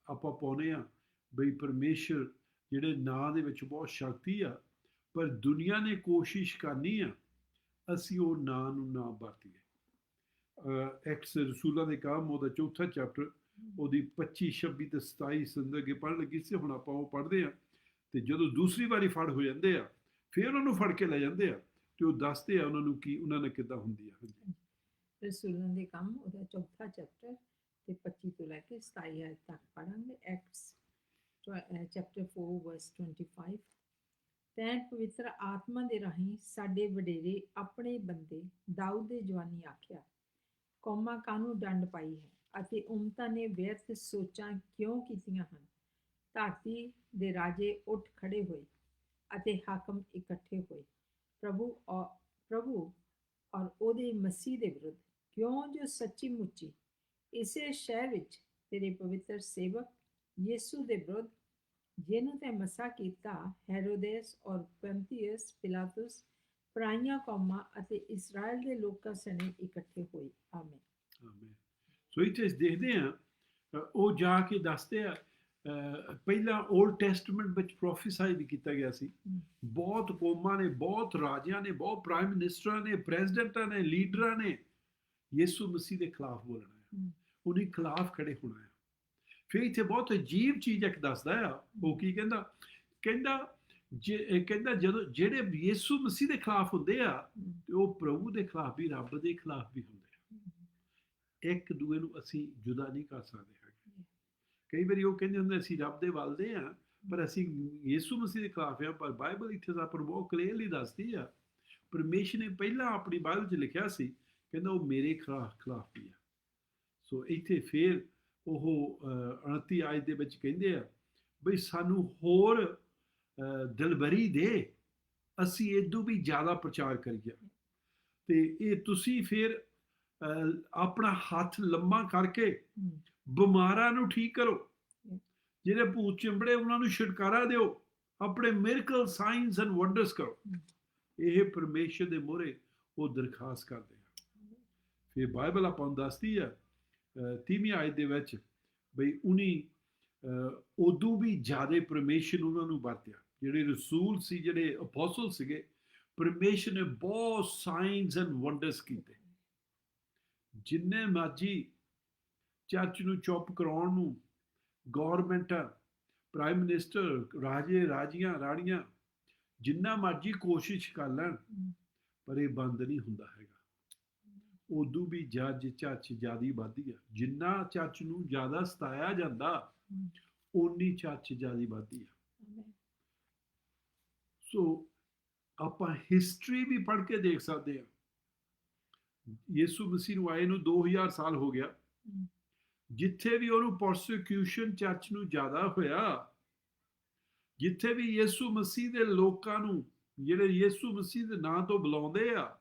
ਆਪਾਂ ਪਾਉਂਦੇ ਹਾਂ ਬਈ ਪਰਮੇਸ਼ਰ ਜਿਹੜੇ ਨਾਂ ਦੇ ਵਿੱਚ ਬਹੁਤ ਸ਼ਕਤੀ ਆ, ਪਰ ਦੁਨੀਆ ਨੇ ਕੋਸ਼ਿਸ਼ ਕਰਨੀ ਆ ਅਸੀਂ ਉਹ ਨਾਂ ਨੂੰ ਨਾ ਵਰਤੀਏ। ਐਕਟਸ ਰਸੂਲਾਂ ਦੇ ਕੰਮ ਉਹਦਾ 4 ਚੈਪਟਰ ਉਹਦੀ 25, 26 ਤੇ 27 ਸੰਦ ਅੱਗੇ ਪੜ੍ਹਨ ਲੱਗੀ ਸੀ। ਹੁਣ ਆਪਾਂ ਉਹ ਪੜ੍ਹਦੇ ਹਾਂ, ਤੇ ਜਦੋਂ ਦੂਸਰੀ ਵਾਰੀ ਫੜ ਹੋ ਜਾਂਦੇ ਆ ਫਿਰ ਉਹਨਾਂ ਨੂੰ ਫੜ ਕੇ ਲੈ ਜਾਂਦੇ ਆ ਤੇ ਉਹ ਦੱਸਦੇ ਆ ਉਹਨਾਂ ਨੂੰ ਕੀ ਉਹਨਾਂ ਨੇ ਕਿੱਦਾਂ ਹੁੰਦੀ ਆ। ਰਸੂਲਾਂ ਦੇ ਕੰਮ ਉਹਦਾ 4 ਚੈਪਟਰ ਤੇ 25 ਤੋਂ ਲੈ ਕੇ 27 ਆਇਤ ਤੱਕ ਪੜਾਂਗੇ। ਐਕਟਸ ਚੈਪਟਰ 4 ਵਰਸ 25। ਤੈਂ ਪਵਿੱਤਰ ਆਤਮਾ ਦੇ ਰਾਹੀਂ ਸਾਡੇ ਵਡੇਰੇ ਆਪਣੇ ਬੰਦੇ ਦਾਊਦ ਦੇ ਜਵਾਨੀ ਆਖਿਆ, ਕੌਮਾਂ ਕਾਹਨੂੰ ਡੰਡ ਪਾਈ ਹੈ ਅਤੇ ਉਮਤਾਂ ਨੇ ਵਿਅਰਥ ਸੋਚਾਂ ਕਿਉਂ ਕੀਤੀਆਂ ਹਨ। ਧਰਤੀ ਦੇ ਰਾਜੇ ਉੱਠ ਖੜੇ ਹੋਏ ਅਤੇ ਹਾਕਮ ਇਕੱਠੇ ਹੋਏ, ਪ੍ਰਭੂ ਔਰ ਉਹਦੇ ਮਸੀਹ ਦੇ ਵਿਰੁੱਧ, ਕਿਉਂ ਜੋ ਸੱਚੀ ਮੁੱਚੀ ਇਸੇ ਸ਼ਹਿਰ ਵਿੱਚ ਤੇਰੇ ਪਵਿੱਤਰ ਸੇਵਕ ਯਿਸੂ ਦੇ ਵਿਰੁੱਧ, ਜਿਹਨੂੰ ਤੈਂ ਮਸਾ ਕੀਤਾ, ਹੈਰੋਦੇਸ ਔਰ ਪੰਤੀਅਸ ਪਿਲਾਤੁਸ ਪਰਾਈਆਂ ਕੌਮਾਂ ਅਤੇ ਇਸਰਾਇਲ ਦੇ ਲੋਕਾਂ ਸਣੇ ਇਕੱਠੇ ਹੋਏ। ਆਮੀਨ। ਸੋ ਇੱਥੇ ਦੇਖਦੇ ਆ ਉਹ ਜਾ ਕੇ ਦੱਸਦੇ ਆ, ਪਹਿਲਾਂ ਓਲਡ ਟੈਸਟਮੈਂਟ ਵਿੱਚ ਪ੍ਰੋਫੈਸਾਈ ਵੀ ਕੀਤਾ ਗਿਆ ਸੀ, ਬਹੁਤ ਕੌਮਾਂ ਨੇ, ਬਹੁਤ ਰਾਜਿਆਂ ਨੇ, ਬਹੁਤ ਪ੍ਰਾਈਮ ਮਿਨਿਸਟਰਾਂ ਨੇ, ਪ੍ਰੈਜ਼ੀਡੈਂਟਾਂ ਨੇ, ਲੀਡਰਾਂ ਨੇ ਯਿਸੂ ਮਸੀਹ ਦੇ ਖਿਲਾਫ ਬੋਲਣਾ ਹੈ, ਉਹਦੇ ਖਿਲਾਫ ਖੜੇ ਹੋਣਾ ਹੈ। ਫਿਰ ਇੱਥੇ ਬਹੁਤ ਅਜੀਬ ਚੀਜ਼ ਇੱਕ ਦੱਸਦਾ ਆ, ਉਹ ਕੀ ਕਹਿੰਦਾ ਜਦੋਂ ਜਿਹੜੇ ਯਿਸੂ ਮਸੀਹ ਦੇ ਖਿਲਾਫ ਹੁੰਦੇ ਆ ਤੇ ਉਹ ਪ੍ਰਭੂ ਦੇ ਖਿਲਾਫ ਵੀ, ਰੱਬ ਦੇ ਖਿਲਾਫ ਵੀ ਹੁੰਦੇ ਆ। ਇੱਕ ਦੂਏ ਨੂੰ ਅਸੀਂ ਜੁਦਾ ਨਹੀਂ ਕਰ ਸਕਦੇ ਹੈਗੇ। ਕਈ ਵਾਰੀ ਉਹ ਕਹਿੰਦੇ ਹੁੰਦੇ ਅਸੀਂ ਰੱਬ ਦੇ ਵੱਲ ਦੇ ਆ, ਪਰ ਅਸੀਂ ਯਿਸੂ ਮਸੀਹ ਦੇ ਖਿਲਾਫ ਆ। ਪਰ ਬਾਈਬਲ ਇੱਥੇ ਆਪਾਂ ਨੂੰ ਬਹੁਤ ਕਲੀਅਰਲੀ ਦੱਸਦੀ ਆ, ਪਰਮੇਸ਼ਰ ਨੇ ਪਹਿਲਾਂ ਆਪਣੀ ਬਾਈਬਲ 'ਚ ਲਿਖਿਆ ਸੀ, ਕਹਿੰਦਾ ਉਹ ਮੇਰੇ ਖਿਲਾਫ ਵੀ ਆ। ਸੋ ਇੱਥੇ ਫਿਰ ਉਹ 29 ਆਇਤ ਦੇ ਵਿੱਚ ਕਹਿੰਦੇ ਆ ਬਈ ਸਾਨੂੰ ਹੋਰ ਦਿਲਬਰੀ ਦੇ, ਅਸੀਂ ਇਦੋਂ ਵੀ ਜ਼ਿਆਦਾ ਪ੍ਰਚਾਰ ਕਰੀਏ। ਤੇ ਇਹ ਤੁਸੀਂ ਫਿਰ ਆਪਣਾ ਹੱਥ ਲੰਮਾ ਕਰਕੇ ਬਿਮਾਰਾਂ ਨੂੰ ਠੀਕ ਕਰੋ, ਜਿਹੜੇ ਭੂਤ ਚਿੰਬੜੇ ਉਹਨਾਂ ਨੂੰ ਛੁਟਕਾਰਾ ਦਿਓ, ਆਪਣੇ ਮਿਰਕਲ ਸਾਈਨਸ ਐਂਡ ਵੰਡਰਸ ਕਰੋ। ਇਹ ਪਰਮੇਸ਼ਰ ਦੇ ਮੂਹਰੇ ਉਹ ਦਰਖਾਸਤ ਕਰਦੇ ਆ। ਫਿਰ ਬਾਈਬਲ ਆਪਾਂ ਨੂੰ ਦੱਸਦੀ ਆ 30ਵੀਂ ਆਇਤ ਦੇ ਵਿੱਚ ਬਈ ਉਹਨੇ ਉਦੋਂ ਵੀ ਜ਼ਿਆਦਾ ਪਰਮੇਸ਼ਰ ਉਹਨਾਂ ਨੂੰ ਵਰਤਿਆ। ਜਿਹੜੇ ਰਸੂਲ ਸੀ, ਜਿਹੜੇ ਅਪੋਸਲ ਸੀਗੇ, ਪਰਮੇਸ਼ਰ ਨੇ ਬਹੁਤ ਸਾਈਨਸ ਐਂਡ ਵੰਡਰਸ ਕੀਤੇ। ਜਿੰਨੇ ਮਰਜੀ ਚਰਚ ਨੂੰ ਚੁੱਪ ਕਰਾਉਣ ਨੂੰ ਗੌਰਮੈਂਟ, ਪ੍ਰਾਈਮ ਮਿਨਿਸਟਰ, ਰਾਜੇ ਰਾਜੀਆਂ ਰਾਣੀਆਂ ਜਿੰਨਾ ਮਰਜੀ ਕੋਸ਼ਿਸ਼ ਕਰ ਲੈਣ, ਪਰ ਇਹ ਬੰਦ ਨਹੀਂ ਹੁੰਦਾ ਹੈਗਾ। ਉਦੋਂ ਵੀ ਜੱਜ ਚਰਚ ਜ਼ਿਆਦਾ ਵੱਧਦੀ ਆ। ਜਿੰਨਾ ਚਰਚ ਨੂੰ ਜ਼ਿਆਦਾ ਸਤਾਇਆ ਜਾਂਦਾ, ਓਨੀ ਚਰਚ ਜ਼ਿਆਦਾ ਵੱਧਦੀ ਆ। ਸੋ ਆਪਾਂ ਹਿਸਟਰੀ ਵੀ ਪੜ੍ਹ ਕੇ ਦੇਖ ਸਕਦੇ ਹਾਂ। ਯਿਸੂ ਮਸੀਹ ਨੂੰ ਆਏ ਨੂੰ 2000 ਸਾਲ ਹੋ ਗਿਆ। ਜਿੱਥੇ ਵੀ ਉਹਨੂੰ ਪਰਸੀਕਿਊਸ਼ਨ ਚਰਚ ਨੂੰ ਜ਼ਿਆਦਾ ਹੋਇਆ, ਜਿੱਥੇ ਵੀ ਯਿਸੂ ਮਸੀਹ ਦੇ ਲੋਕਾਂ ਨੂੰ, ਜਿਹੜੇ ਯਿਸੂ ਮਸੀਹ ਦੇ ਨਾਂ ਤੋਂ ਬੁਲਾਉਂਦੇ ਆ,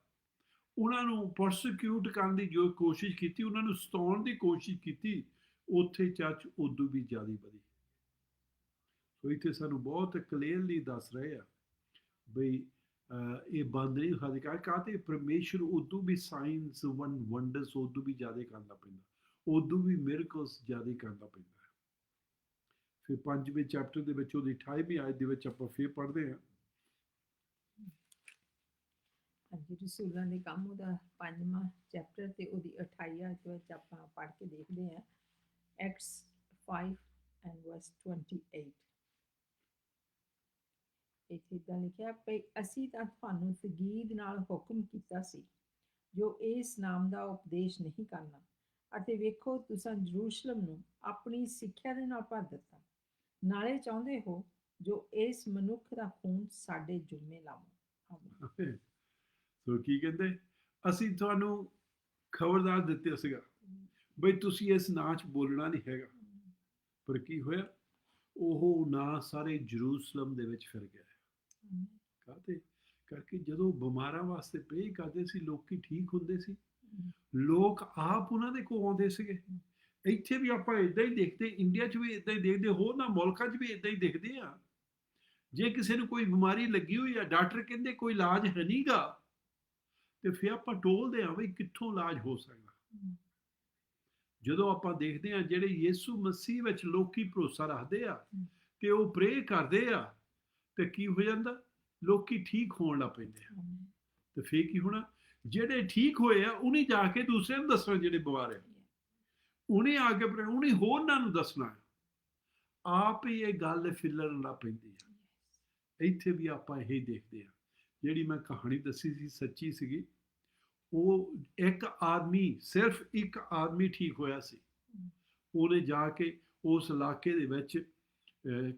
ਉਹਨਾਂ ਨੂੰ ਪਰਸੀਕਿਊਟ ਕਰਨ ਦੀ ਜੋ ਕੋਸ਼ਿਸ਼ ਕੀਤੀ, ਉਹਨਾਂ ਨੂੰ ਸਤਾਉਣ ਦੀ ਕੋਸ਼ਿਸ਼ ਕੀਤੀ, ਉੱਥੇ ਚਰਚ ਉਦੋਂ ਵੀ ਜ਼ਿਆਦਾ ਵਧੀ। ਸੋ ਇੱਥੇ ਸਾਨੂੰ ਬਹੁਤ ਕਲੀਅਰਲੀ ਦੱਸ ਰਹੇ ਆ ਬਈ ਇਹ ਬੰਦ ਨਹੀਂ ਹੋ ਸਕਦਾ। ਕਾਹਤੇ ਪਰਮੇਸ਼ਰ ਉਦੋਂ ਵੀ ਸਾਈਨਸ ਵੰਡਰਸ ਉਦੋਂ ਵੀ ਜ਼ਿਆਦਾ ਕਰਨਾ ਪੈਂਦਾ, ਉਦੋਂ ਵੀ ਮਿਰਕਲਸ ਜ਼ਿਆਦਾ ਕਰਨਾ ਪੈਂਦਾ। ਫਿਰ 5ਵੇਂ ਚੈਪਟਰ ਦੇ ਵਿੱਚ ਉਹਦੀ 28ਵੀਂ ਆਇਤ ਦੇ ਵਿੱਚ ਆਪਾਂ ਫਿਰ ਪੜ੍ਹਦੇ ਹਾਂ। ਹਾਂਜੀ, ਰਸੂਲਾਂ ਦੇ ਕੰਮ ਉਹਦਾ 5ਵਾਂ ਚੈਪਟਰ ਤੇ ਉਹਦੀ 28 ਆਇਤ ਵਿੱਚ ਆਪਾਂ ਪੜ੍ਹ ਕੇ ਦੇਖਦੇ ਹਾਂ। Acts 5 and verse 28 ਇੱਥੇ ਇੱਦਾਂ ਲਿਖਿਆ ਵੀ ਅਸੀਂ ਤਾਂ ਤੁਹਾਨੂੰ ਤਕੀਦ ਨਾਲ ਹੁਕਮ ਕੀਤਾ ਸੀ ਜੋ ਇਸ ਨਾਮ ਦਾ ਉਪਦੇਸ਼ ਨਹੀਂ ਕਰਨਾ, ਅਤੇ ਵੇਖੋ ਤੁਸੀਂ ਜਰੂਸਲਮ ਨੂੰ ਆਪਣੀ ਸਿੱਖਿਆ ਦੇ ਨਾਲ ਭਰ ਦਿੱਤਾ, ਨਾਲੇ ਚਾਹੁੰਦੇ ਹੋ ਜੋ ਇਸ ਮਨੁੱਖ ਦਾ ਖੂਨ ਸਾਡੇ ਜੁਰਮੇ ਲਾਵੋ। ਸੋ ਕੀ ਕਹਿੰਦੇ, ਅਸੀਂ ਤੁਹਾਨੂੰ ਖਬਰਦਾਰ ਦਿੱਤੇ ਸੀਗਾ ਬਈ ਤੁਸੀਂ ਇਸ ਨਾਂ 'ਚ ਬੋਲਣਾ ਨਹੀਂ ਹੈਗਾ। ਪਰ ਕੀ ਹੋਇਆ, ਉਹ ਨਾਂ ਸਾਰੇ ਜਰੂਸਲਮ ਦੇ ਵਿੱਚ ਫਿਰ ਗਿਆ। ਕਾਹਤੇ ਕਰਕੇ ਜਦੋਂ ਬਿਮਾਰਾਂ ਵਾਸਤੇ ਪ੍ਰੇ ਕਰਦੇ ਸੀ, ਲੋਕੀ ਠੀਕ ਹੁੰਦੇ ਸੀ, ਲੋਕ ਆਪ ਉਹਨਾਂ ਦੇ ਕੋਲ ਆਉਂਦੇ ਸੀਗੇ। ਇੱਥੇ ਵੀ ਆਪਾਂ ਇਦਾਂ ਹੀ ਦੇਖਦੇ, ਇੰਡੀਆ 'ਚ ਵੀ ਇਦਾਂ ਹੀ ਦੇਖਦੇ, ਹੋਰਨਾਂ ਮੁਲਕਾਂ 'ਚ ਵੀ ਇਦਾਂ ਹੀ ਦੇਖਦੇ ਆ। ਜੇ ਕਿਸੇ ਨੂੰ ਕੋਈ ਬਿਮਾਰੀ ਲੱਗੀ ਹੋਈ ਆ, ਡਾਕਟਰ ਕਹਿੰਦੇ ਕੋਈ ਇਲਾਜ ਹੈ ਨਹੀਂਗਾ, ਤੇ ਫਿਰ ਆਪਾਂ ਟੋਲਦੇ ਆ ਬਈ ਕਿੱਥੋਂ ਇਲਾਜ ਹੋ ਸਕਦਾ। ਜਦੋਂ ਆਪਾਂ ਦੇਖਦੇ ਆ ਜਿਹੜੇ ਯਿਸੂ ਮਸੀਹ ਵਿੱਚ ਲੋਕੀ ਭਰੋਸਾ ਰੱਖਦੇ ਆ ਤੇ ਉਹ ਪ੍ਰੇ ਕਰਦੇ ਆ, ਤੇ ਕੀ ਹੋ ਜਾਂਦਾ, ਲੋਕੀ ਠੀਕ ਹੋਣ ਲੱਗ ਪੈਂਦੇ ਆ। ਤੇ ਫਿਰ ਕੀ ਹੋਣਾ, ਜਿਹੜੇ ਠੀਕ ਹੋਏ ਆ ਉਹਨੇ ਜਾ ਕੇ ਦੂਸਰਿਆਂ ਨੂੰ ਦੱਸਣਾ, ਜਿਹੜੇ ਬਿਮਾਰ ਆ ਉਹਨੇ ਆ ਕੇ ਉਹਨੇ ਹੋਰਨਾਂ ਨੂੰ ਦੱਸਣਾ। ਆਪ ਹੀ ਇਹ ਗੱਲ ਫਿਲਣ ਲੱਗ ਪੈਂਦੀ ਆ। ਇੱਥੇ ਵੀ ਆਪਾਂ ਇਹ ਦੇਖਦੇ ਆ। ਜਿਹੜੀ ਮੈਂ ਕਹਾਣੀ ਦੱਸੀ ਸੀ ਸੱਚੀ ਸੀਗੀ। ਉਹ ਇੱਕ ਆਦਮੀ, ਸਿਰਫ ਇੱਕ ਆਦਮੀ ਠੀਕ ਹੋਇਆ ਸੀ। ਉਹਨੇ ਜਾ ਕੇ ਉਸ ਇਲਾਕੇ ਦੇ ਵਿੱਚ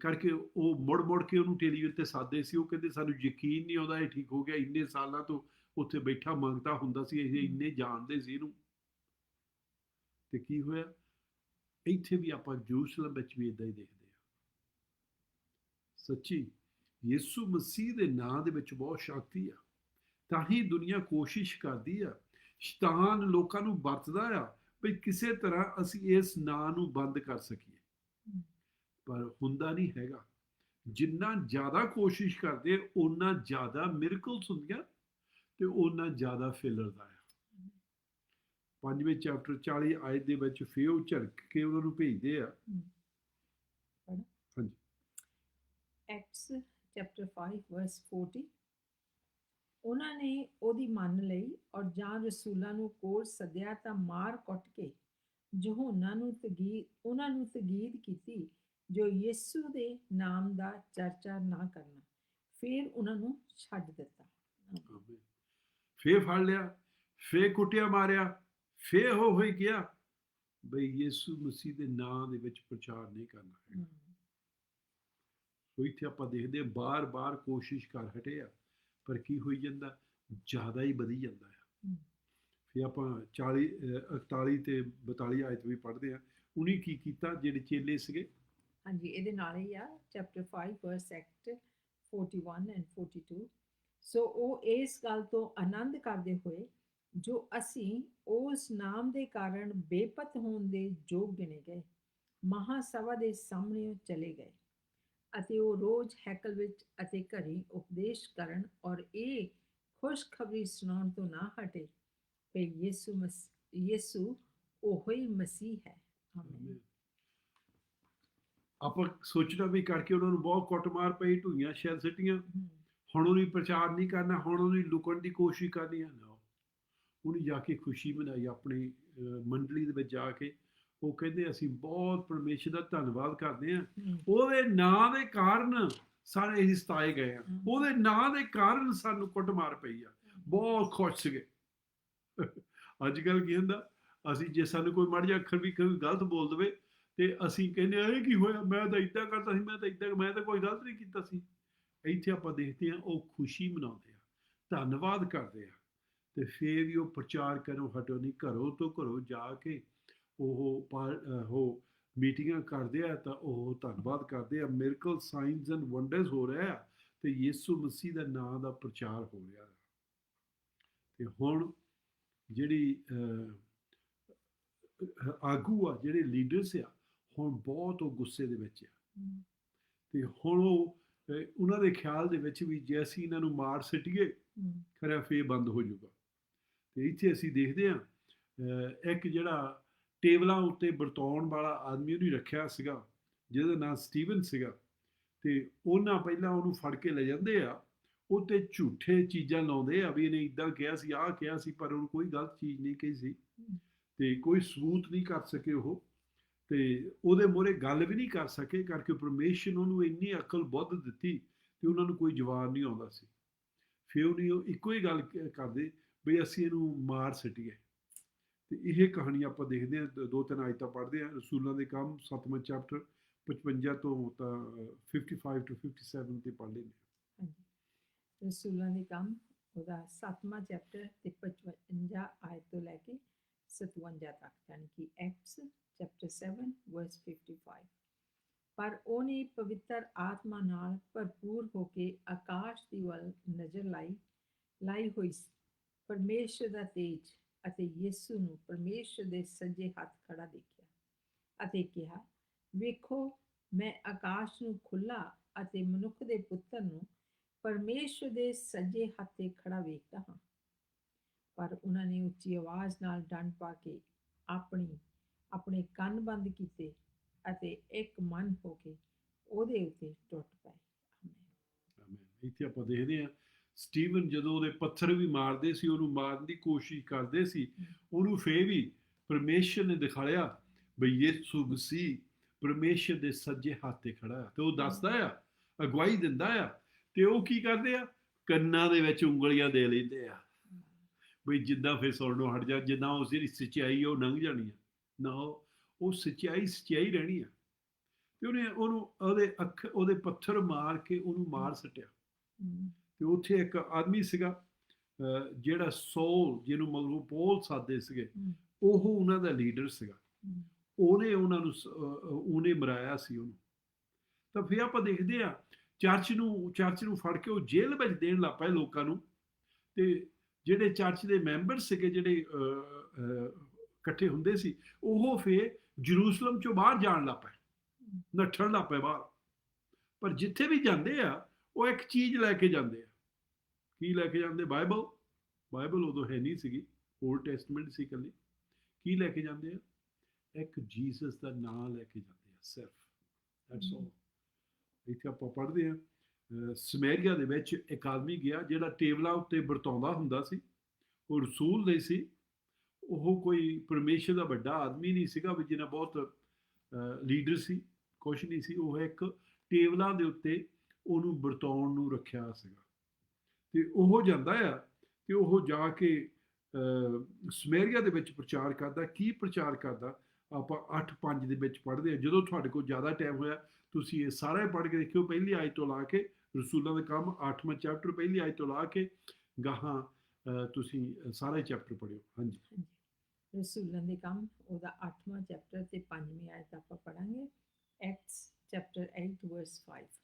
ਕਰਕੇ ਉਹ ਮੁੜ ਕੇ ਉਹਨੂੰ ਟੈਲੀਵਿਜ਼ਨ ਤੇ ਸਾਦੇ ਸੀ। ਉਹ ਕਹਿੰਦੇ ਸਾਨੂੰ ਯਕੀਨ ਨਹੀਂ ਆਉਂਦਾ ਇਹ ਠੀਕ ਹੋ ਗਿਆ, ਇੰਨੇ ਸਾਲਾਂ ਤੋਂ ਉੱਥੇ ਬੈਠਾ ਮੰਗਤਾ ਹੁੰਦਾ ਸੀ, ਇਹ ਇੰਨੇ ਜਾਣਦੇ ਸੀ ਇਹਨੂੰ। ਤੇ ਕੀ ਹੋਇਆ, ਇੱਥੇ ਵੀ ਆਪਾਂ ਜਰੂਸਲਮ ਵਿੱਚ ਵੀ ਇਦਾਂ ਹੀ ਦੇਖਦੇ ਆ। ਸੱਚੀ ਯਿਸੂ ਮਸੀਹ ਦੇ ਨਾਂ ਦੇ ਵਿੱਚ ਬਹੁਤ ਸ਼ਕਤੀ ਆ, ਤਾਂ ਹੀ ਦੁਨੀਆ ਕੋਸ਼ਿਸ਼ ਕਰਦੀ ਆ, ਸ਼ੈਤਾਨ ਲੋਕਾਂ ਨੂੰ ਵਰਤਦਾ ਆ ਵੀ ਕਿਸੇ ਤਰ੍ਹਾਂ ਅਸੀਂ ਇਸ ਨਾਂ ਨੂੰ ਬੰਦ ਕਰ ਸਕੀਏ, ਪਰ ਹੁੰਦਾ ਨਹੀਂ ਹੈਗਾ। ਜਿੰਨਾ ਜ਼ਿਆਦਾ ਕੋਸ਼ਿਸ਼ ਕਰਦੇ ਓਨਾ ਜ਼ਿਆਦਾ ਮਿਰਕਲਸ ਹੁੰਦੀਆਂ ਤੇ ਓਨਾ ਜ਼ਿਆਦਾ ਫੇਲਰਦਾ ਆ। 5ਵੇਂ ਚੈਪਟਰ 40 ਆਇਤ ਦੇ ਵਿੱਚ ਫਿਰ ਉਹ ਝੜਕ ਕੇ ਉਹਨਾਂ ਨੂੰ ਭੇਜਦੇ ਆ। ਹਾਂਜੀ, Acts chapter 5 verse 40 ਉਹਨਾਂ ਨੇ ਉਹਦੀ ਮੰਨ ਲਈ ਔਰ ਜਾਂ ਰਸੂਲਾਂ ਨੂੰ ਕੋਲ ਸੱਦਿਆ ਤਾਂ ਮਾਰ ਕੁੱਟ ਕੇ ਉਹਨਾਂ ਨੂੰ ਤਗੀਦ ਕੀਤੀ ਜੋ ਯਿਸੂ ਦੇ ਨਾਮ ਦਾ ਚਰਚਾ ਨਾ ਕਰਨਾ। ਫਿਰ ਉਹਨਾਂ ਨੂੰ ਛੱਡ ਦਿੱਤਾ। ਫੇਰ ਫੜ ਲਿਆ, ਫੇਰ ਕੁੱਟਿਆ ਮਾਰਿਆ, ਫੇਰ ਹੋ ਹੋਈ ਗਿਆ ਬਈ ਯਿਸੂ ਮਸੀਹ ਦੇ ਨਾਂ ਦੇ ਵਿੱਚ ਪ੍ਰਚਾਰ ਨਹੀਂ ਕਰਨਾ ਹੈ। ਸੋ ਇੱਥੇ ਆਪਾਂ ਦੇਖਦੇ ਬਾਰ-ਬਾਰ ਕੋਸ਼ਿਸ਼ ਕਰ ਹਟੇ ਆ, ਪਰ ਕੀ ਹੋਈ ਜਾਂਦਾ, ਜ਼ਿਆਦਾ ਹੀ ਵਧੀ ਜਾਂਦਾ ਆ। ਫਿਰ ਆਪਾਂ 41 ਤੇ 42 ਆਇਤ ਵੀ ਪੜ੍ਹਦੇ ਆ। ਉਹਨੇ ਕੀ ਕੀਤਾ, ਜਿਹੜੇ ਚੇਲੇ ਸੀਗੇ। ਹਾਂਜੀ, ਇਹਦੇ ਨਾਲ ਹੀ ਆ ਚੈਪਟਰ 5 ਵਰਸ 41 ਐਂਡ 42। ਸੋ ਉਹ ਇਸ ਗੱਲ ਤੋਂ ਆਨੰਦ ਕਰਦੇ ਹੋਏ ਜੋ ਅਸੀਂ ਉਸ ਨਾਮ ਦੇ ਕਾਰਨ ਬੇਪਤ ਹੋਣ ਦੇ ਯੋਗ ਗਿਣੇ ਗਏ, ਮਹਾਸਭਾ ਦੇ ਸਾਹਮਣੇ ਚਲੇ ਗਏ, ਅਤੇ ਉਹ ਰੋਜ਼ ਹੈਕਲ ਵਿੱਚ ਅਤੇ ਘਰੇ ਉਪਦੇਸ਼ ਕਰਨ ਔਰ ਇਹ ਖੁਸ਼ਖਬਰੀ ਸੁਣਾਉਣ ਤੋਂ ਨਾ ਹਟੇ ਕਿ ਯਿਸੂ ਉਹੋ ਹੀ ਮਸੀਹ ਹੈ। ਆਮੀਨ। ਆਪਾਂ ਸੋਚਣਾ ਵੀ ਕਰਕੇ ਉਹਨਾਂ ਨੂੰ ਬਹੁਤ ਕੁੱਟਮਾਰ ਪਈ, ਢੂਈਆਂ ਸ਼ੈਲ ਸਿੱਟੀਆਂ, ਹੁਣ ਉਹਨੂੰ ਪ੍ਰਚਾਰ ਨਹੀਂ ਕਰਨਾ, ਹੁਣ ਉਹਨੂੰ ਲੁਕਣ ਦੀ ਕੋਸ਼ਿਸ਼ ਕਰਨੀ ਹੈ ਨਾ, ਉਹਨੇ ਜਾ ਕੇ ਖੁਸ਼ੀ ਮਨਾਈ ਆਪਣੀ ਮੰਡਲੀ ਦੇ ਵਿੱਚ ਜਾ ਕੇ। ਉਹ ਕਹਿੰਦੇ ਅਸੀਂ ਬਹੁਤ ਪਰਮੇਸ਼ਰ ਦਾ ਧੰਨਵਾਦ ਕਰਦੇ ਹਾਂ, ਉਹਦੇ ਨਾਂ ਦੇ ਕਾਰਨ ਸਾਰੇ ਅਸੀਂ ਸਤਾਏ ਗਏ ਆ, ਉਹਦੇ ਨਾਂ ਦੇ ਕਾਰਨ ਸਾਨੂੰ ਕੁੱਟਮਾਰ ਪਈ ਆ, ਬਹੁਤ ਖੁਸ਼ ਸੀਗੇ। ਅੱਜ ਕੱਲ੍ਹ ਕੀ ਹੁੰਦਾ, ਅਸੀਂ ਜੇ ਸਾਨੂੰ ਕੋਈ ਮਾੜਾ ਜਿਹਾ ਅੱਖਰ ਵੀ ਕੋਈ ਗਲਤ ਬੋਲ ਦੇਵੇ ਤੇ ਅਸੀਂ ਕਹਿੰਦੇ ਇਹ ਕੀ ਹੋਇਆ, ਮੈਂ ਤਾਂ ਇੱਦਾਂ ਕਰਦਾ ਸੀ, ਮੈਂ ਤਾਂ ਕੋਈ ਗਲਤ ਨਹੀਂ ਕੀਤਾ ਸੀ। ਇੱਥੇ ਆਪਾਂ ਦੇਖਦੇ ਹਾਂ ਉਹ ਖੁਸ਼ੀ ਮਨਾਉਂਦੇ ਆ, ਧੰਨਵਾਦ ਕਰਦੇ ਆ, ਤੇ ਫਿਰ ਵੀ ਉਹ ਪ੍ਰਚਾਰ ਕਰੋ ਹਟੋ ਨਹੀਂ, ਘਰੋਂ ਤੋਂ ਘਰੋਂ ਜਾ ਕੇ ਉਹ ਮੀਟਿੰਗਾਂ ਕਰਦੇ ਆ, ਤਾਂ ਉਹ ਧੰਨਵਾਦ ਕਰਦੇ ਆ, ਮਿਰਕਲ ਸਾਈਨਸ ਐਂਡ ਵੰਡਰਸ ਹੋ ਰਿਹਾ ਆ, ਤੇ ਯਿਸੂ ਮਸੀਹ ਦਾ ਨਾਂ ਦਾ ਪ੍ਰਚਾਰ ਹੋ ਰਿਹਾ। ਤੇ ਹੁਣ ਜਿਹੜੀ ਆਗੂ ਆ, ਜਿਹੜੇ ਲੀਡਰਸ ਆ, ਹੁਣ ਬਹੁਤ ਉਹ ਗੁੱਸੇ ਦੇ ਵਿੱਚ ਆ, ਤੇ ਹੁਣ ਉਹ ਉਹਨਾਂ ਦੇ ਖਿਆਲ ਦੇ ਵਿੱਚ ਵੀ ਜੇ ਅਸੀਂ ਇਹਨਾਂ ਨੂੰ ਮਾਰ ਸਿੱਟੀਏ ਖਰਾ ਫੇਰ ਬੰਦ ਹੋ ਜਾਊਗਾ। ਤੇ ਇੱਥੇ ਅਸੀਂ ਦੇਖਦੇ ਹਾਂ ਇੱਕ ਜਿਹੜਾ ਟੇਬਲਾਂ ਉੱਤੇ ਵਰਤਾਉਣ ਵਾਲਾ ਆਦਮੀ ਉਹਨੂੰ ਰੱਖਿਆ ਸੀਗਾ, ਜਿਹਦਾ ਨਾਂ ਸਟੀਵਨ ਸੀਗਾ, ਤੇ ਉਹਨਾਂ ਪਹਿਲਾਂ ਉਹਨੂੰ ਫੜ ਕੇ ਲੈ ਜਾਂਦੇ ਆ, ਉਹ ਤੇ ਝੂਠੇ ਚੀਜ਼ਾਂ ਲਾਉਂਦੇ ਆ ਵੀ ਇਹਨੇ ਇੱਦਾਂ ਕਿਹਾ ਸੀ, ਆਹ ਕਿਹਾ ਸੀ, ਪਰ ਉਹਨੂੰ ਕੋਈ ਗਲਤ ਚੀਜ਼ ਨਹੀਂ ਕਹੀ ਸੀ, ਤੇ ਕੋਈ ਸਬੂਤ ਨਹੀਂ ਕਰ ਸਕੇ ਉਹ, ਤੇ ਉਹਦੇ ਮੂਹਰੇ ਗੱਲ ਵੀ ਨਹੀਂ ਕਰ ਸਕੇ, ਕਰਕੇ ਪਰਮੇਸ਼ਰ ਨੇ ਉਹਨੂੰ ਇੰਨੀ ਅਕਲ ਬੁੱਧ ਦਿੱਤੀ ਤੇ ਉਹਨਾਂ ਨੂੰ ਕੋਈ ਜਵਾਬ ਨਹੀਂ ਆਉਂਦਾ ਸੀ। ਫਿਰ ਉਹਨੇ ਉਹ ਇੱਕੋ ਹੀ ਗੱਲ ਕਰਦੇ ਵੀ ਅਸੀਂ ਇਹਨੂੰ ਮਾਰ ਸਿੱਟੀਏ। ਤੇ ਇਹ ਕਹਾਣੀ ਆਪਾਂ ਦੇਖਦੇ ਹਾਂ, 2-3 ਆਇਤਾਂ ਪੜ੍ਹਦੇ ਹਾਂ, ਰਸੂਲਾਂ ਦੇ ਕੰਮ 7ਵਾਂ ਚੈਪਟਰ 55 ਤੋਂ ਤਾਂ 55 to 57 ਤੇ ਪੜ੍ਹ ਲੈਂਦੇ। ਰਸੂਲਾਂ ਦੇ ਕੰਮ ਉਹਦਾ 7ਵਾਂ ਚੈਪਟਰ ਤੇ 55 ਆਇਤ ਤੋਂ ਲੈ ਕੇ 57 ਤੱਕ, ਯਾਨੀ ਕਿ ਐਕਟਸ ਚੈਪਟਰ 7 ਵਰਸ 55। ਪਰ ਉਹਨੇ ਪਵਿੱਤਰ ਆਤਮਾ ਨਾਲ ਭਰਪੂਰ ਹੋ ਕੇ ਆਕਾਸ਼ ਦੀ ਵੱਲ ਨਜ਼ਰ ਲਾਈ ਹੋਈ ਸੀ, ਪਰਮੇਸ਼ਰ ਦਾ ਤੇਜ ਅਤੇ ਯਿਸੂ ਨੂੰ ਪਰਮੇਸ਼ਰ ਦੇ ਸੱਜੇ ਹੱਥ ਖੜਾ ਦੇਖਿਆ, ਅਤੇ ਕਿਹਾ, ਵੇਖੋ ਮੈਂ ਆਕਾਸ਼ ਨੂੰ ਖੁੱਲ੍ਹਾ ਅਤੇ ਮਨੁੱਖ ਦੇ ਪੁੱਤਰ ਨੂੰ ਪਰਮੇਸ਼ਰ ਦੇ ਸੱਜੇ ਹੱਥ 'ਤੇ ਖੜਾ ਵੇਖਦਾ ਹਾਂ। ਪਰ ਉਹਨਾਂ ਨੇ ਉੱਚੀ ਆਵਾਜ਼ ਨਾਲ ਡੰਡ ਪਾ ਕੇ ਆਪਣੇ ਕੰਨ ਬੰਦ ਕੀਤੇ ਅਤੇ ਇੱਕ ਮਨ ਹੋ ਕੇ ਉਹਦੇ ਉੱਤੇ ਟੁੱਟ ਪਏ। ਇੱਥੇ ਆਪਾਂ ਦੇਖਦੇ ਹਾਂ ਸਟੀਵਨ ਜਦੋਂ ਉਹਦੇ ਪੱਥਰ ਵੀ ਮਾਰਦੇ ਸੀ, ਉਹਨੂੰ ਮਾਰਨ ਦੀ ਕੋਸ਼ਿਸ਼ ਕਰਦੇ ਸੀ, ਉਹਨੂੰ ਫੇਰ ਵੀ ਪਰਮੇਸ਼ਰ ਨੇ ਦਿਖਾਇਆ ਬਈ ਯਿਸੂ ਮਸੀਹ ਪਰਮੇਸ਼ਰ ਦੇ ਸੱਜੇ ਹੱਥ ਤੇ ਖੜਾ ਆ, ਤੇ ਉਹ ਦੱਸਦਾ ਆ, ਅਗਵਾਈ ਦਿੰਦਾ ਆ, ਤੇ ਉਹ ਕੀ ਕਰਦੇ ਆ, ਕੰਨਾਂ ਦੇ ਵਿੱਚ ਉਂਗਲੀਆਂ ਦੇ ਲੈਂਦੇ ਆ ਬਈ ਜਿੱਦਾਂ ਫਿਰ ਸੁਣਨੋਂ ਹਟ ਜਾ, ਜਿੱਦਾਂ ਉਸ ਜਿਹੜੀ ਸੱਚਾਈ ਉਹ ਲੰਘ ਜਾਣੀ ਆ ਨਾ, ਉਹ ਸੱਚਾਈ ਰਹਿਣੀ ਆ। ਤੇ ਉਹਨੂੰ ਉਹਦੇ ਪੱਥਰ ਮਾਰ ਕੇ ਉਹਨੂੰ ਮਾਰ ਸੱਟਿਆ। ਤੇ ਉੱਥੇ ਇੱਕ ਆਦਮੀ ਸੀਗਾ ਜਿਹੜਾ ਸੌਲ, ਜਿਹਨੂੰ ਮਗਰੋਂ ਪੌਲ ਸਾਦੇ ਸੀਗੇ, ਉਹ ਉਹਨਾਂ ਦਾ ਲੀਡਰ ਸੀਗਾ, ਉਹਨੇ ਮਰਾਇਆ ਸੀ ਉਹਨੂੰ। ਤਾਂ ਫਿਰ ਆਪਾਂ ਦੇਖਦੇ ਆ ਚਰਚ ਨੂੰ ਫੜ ਕੇ ਉਹ ਜੇਲ੍ਹ ਵਿੱਚ ਦੇਣ ਲੱਗ ਪਏ ਲੋਕਾਂ ਨੂੰ, ਤੇ ਜਿਹੜੇ ਚਰਚ ਦੇ ਮੈਂਬਰ ਸੀਗੇ, ਜਿਹੜੇ ਇਕੱਠੇ ਹੁੰਦੇ ਸੀ, ਉਹ ਫਿਰ ਜਰੂਸਲਮ ਚੋਂ ਬਾਹਰ ਜਾਣ ਲੱਗ ਪਏ, ਨੱਠਣ ਲੱਗ ਪਏ ਬਾਹਰ। ਪਰ ਜਿੱਥੇ ਵੀ ਜਾਂਦੇ ਆ ਉਹ ਇੱਕ ਚੀਜ਼ ਲੈ ਕੇ ਜਾਂਦੇ ਆ। ਕੀ ਲੈ ਕੇ ਜਾਂਦੇ? ਬਾਈਬਲ ਉਦੋਂ ਹੈ ਨਹੀਂ ਸੀਗੀ, ਓਲਡ ਟੈਸਟਮੈਂਟ ਸੀ ਇਕੱਲੀ। ਕੀ ਲੈ ਕੇ ਜਾਂਦੇ ਆ? ਇੱਕ ਜੀਸਸ ਦਾ ਨਾਮ ਲੈ ਕੇ ਜਾਂਦੇ ਆ, ਸਿਰਫ। That's all. ਇੱਥੇ ਆਪਾਂ ਪੜ੍ਹਦੇ ਹਾਂ ਸਮੈਰੀਆ ਦੇ ਵਿੱਚ ਇੱਕ ਆਦਮੀ ਗਿਆ ਜਿਹੜਾ ਟੇਬਲਾਂ ਉੱਤੇ ਵਰਤਾਉਂਦਾ ਹੁੰਦਾ ਸੀ, ਉਹ ਰਸੂਲ ਦੇ ਸੀ, ਉਹ ਕੋਈ ਪਰਮੇਸ਼ਰ ਦਾ ਵੱਡਾ ਆਦਮੀ ਨਹੀਂ ਸੀਗਾ ਵੀ ਜਿਹਨਾਂ ਬਹੁਤ ਲੀਡਰ ਸੀ, ਕੁਛ ਨਹੀਂ ਸੀ, ਉਹ ਇੱਕ ਟੇਬਲਾਂ ਦੇ ਉੱਤੇ ਉਹਨੂੰ ਵਰਤਾਉਣ ਨੂੰ ਰੱਖਿਆ ਸੀਗਾ। ਤੇ ਉਹ ਜਾਂਦਾ ਆ ਤੇ ਉਹ ਜਾ ਕੇ ਸਮੈਰੀਆ ਦੇ ਵਿੱਚ ਪ੍ਰਚਾਰ ਕਰਦਾ। ਕੀ ਪ੍ਰਚਾਰ ਕਰਦਾ ਆਪਾਂ 8:5 ਦੇ ਵਿੱਚ ਪੜ੍ਹਦੇ ਹਾਂ। ਜਦੋਂ ਤੁਹਾਡੇ ਕੋਲ ਜ਼ਿਆਦਾ ਟਾਈਮ ਹੋਇਆ ਤੁਸੀਂ ਇਹ ਸਾਰਾ ਪੜ੍ਹ ਕੇ ਦੇਖਿਓ, ਪਹਿਲੀ ਆਇਤ ਤੋਂ ਲਾ ਕੇ, ਰਸੂਲਾਂ ਦੇ ਕੰਮ 8ਵਾਂ ਚੈਪਟਰ ਪਹਿਲੀ ਆਇਤ ਤੋਂ ਲਾ ਕੇ ਗਾਹਾਂ ਤੁਸੀਂ ਸਾਰਾ ਚੈਪਟਰ ਪੜ੍ਹਿਓ। ਹਾਂਜੀ, ਰਸੂਲਾਂ ਦੇ ਕੰਮ ਉਹਦਾ 8ਵਾਂ ਚੈਪਟਰ ਤੇ 5ਵੀਂ ਆਇਤ ਆਪਾਂ ਪੜ੍ਹਾਂਗੇ। ਐਕਟਸ ਚੈਪਟਰ 8 ਵਰਸ 5।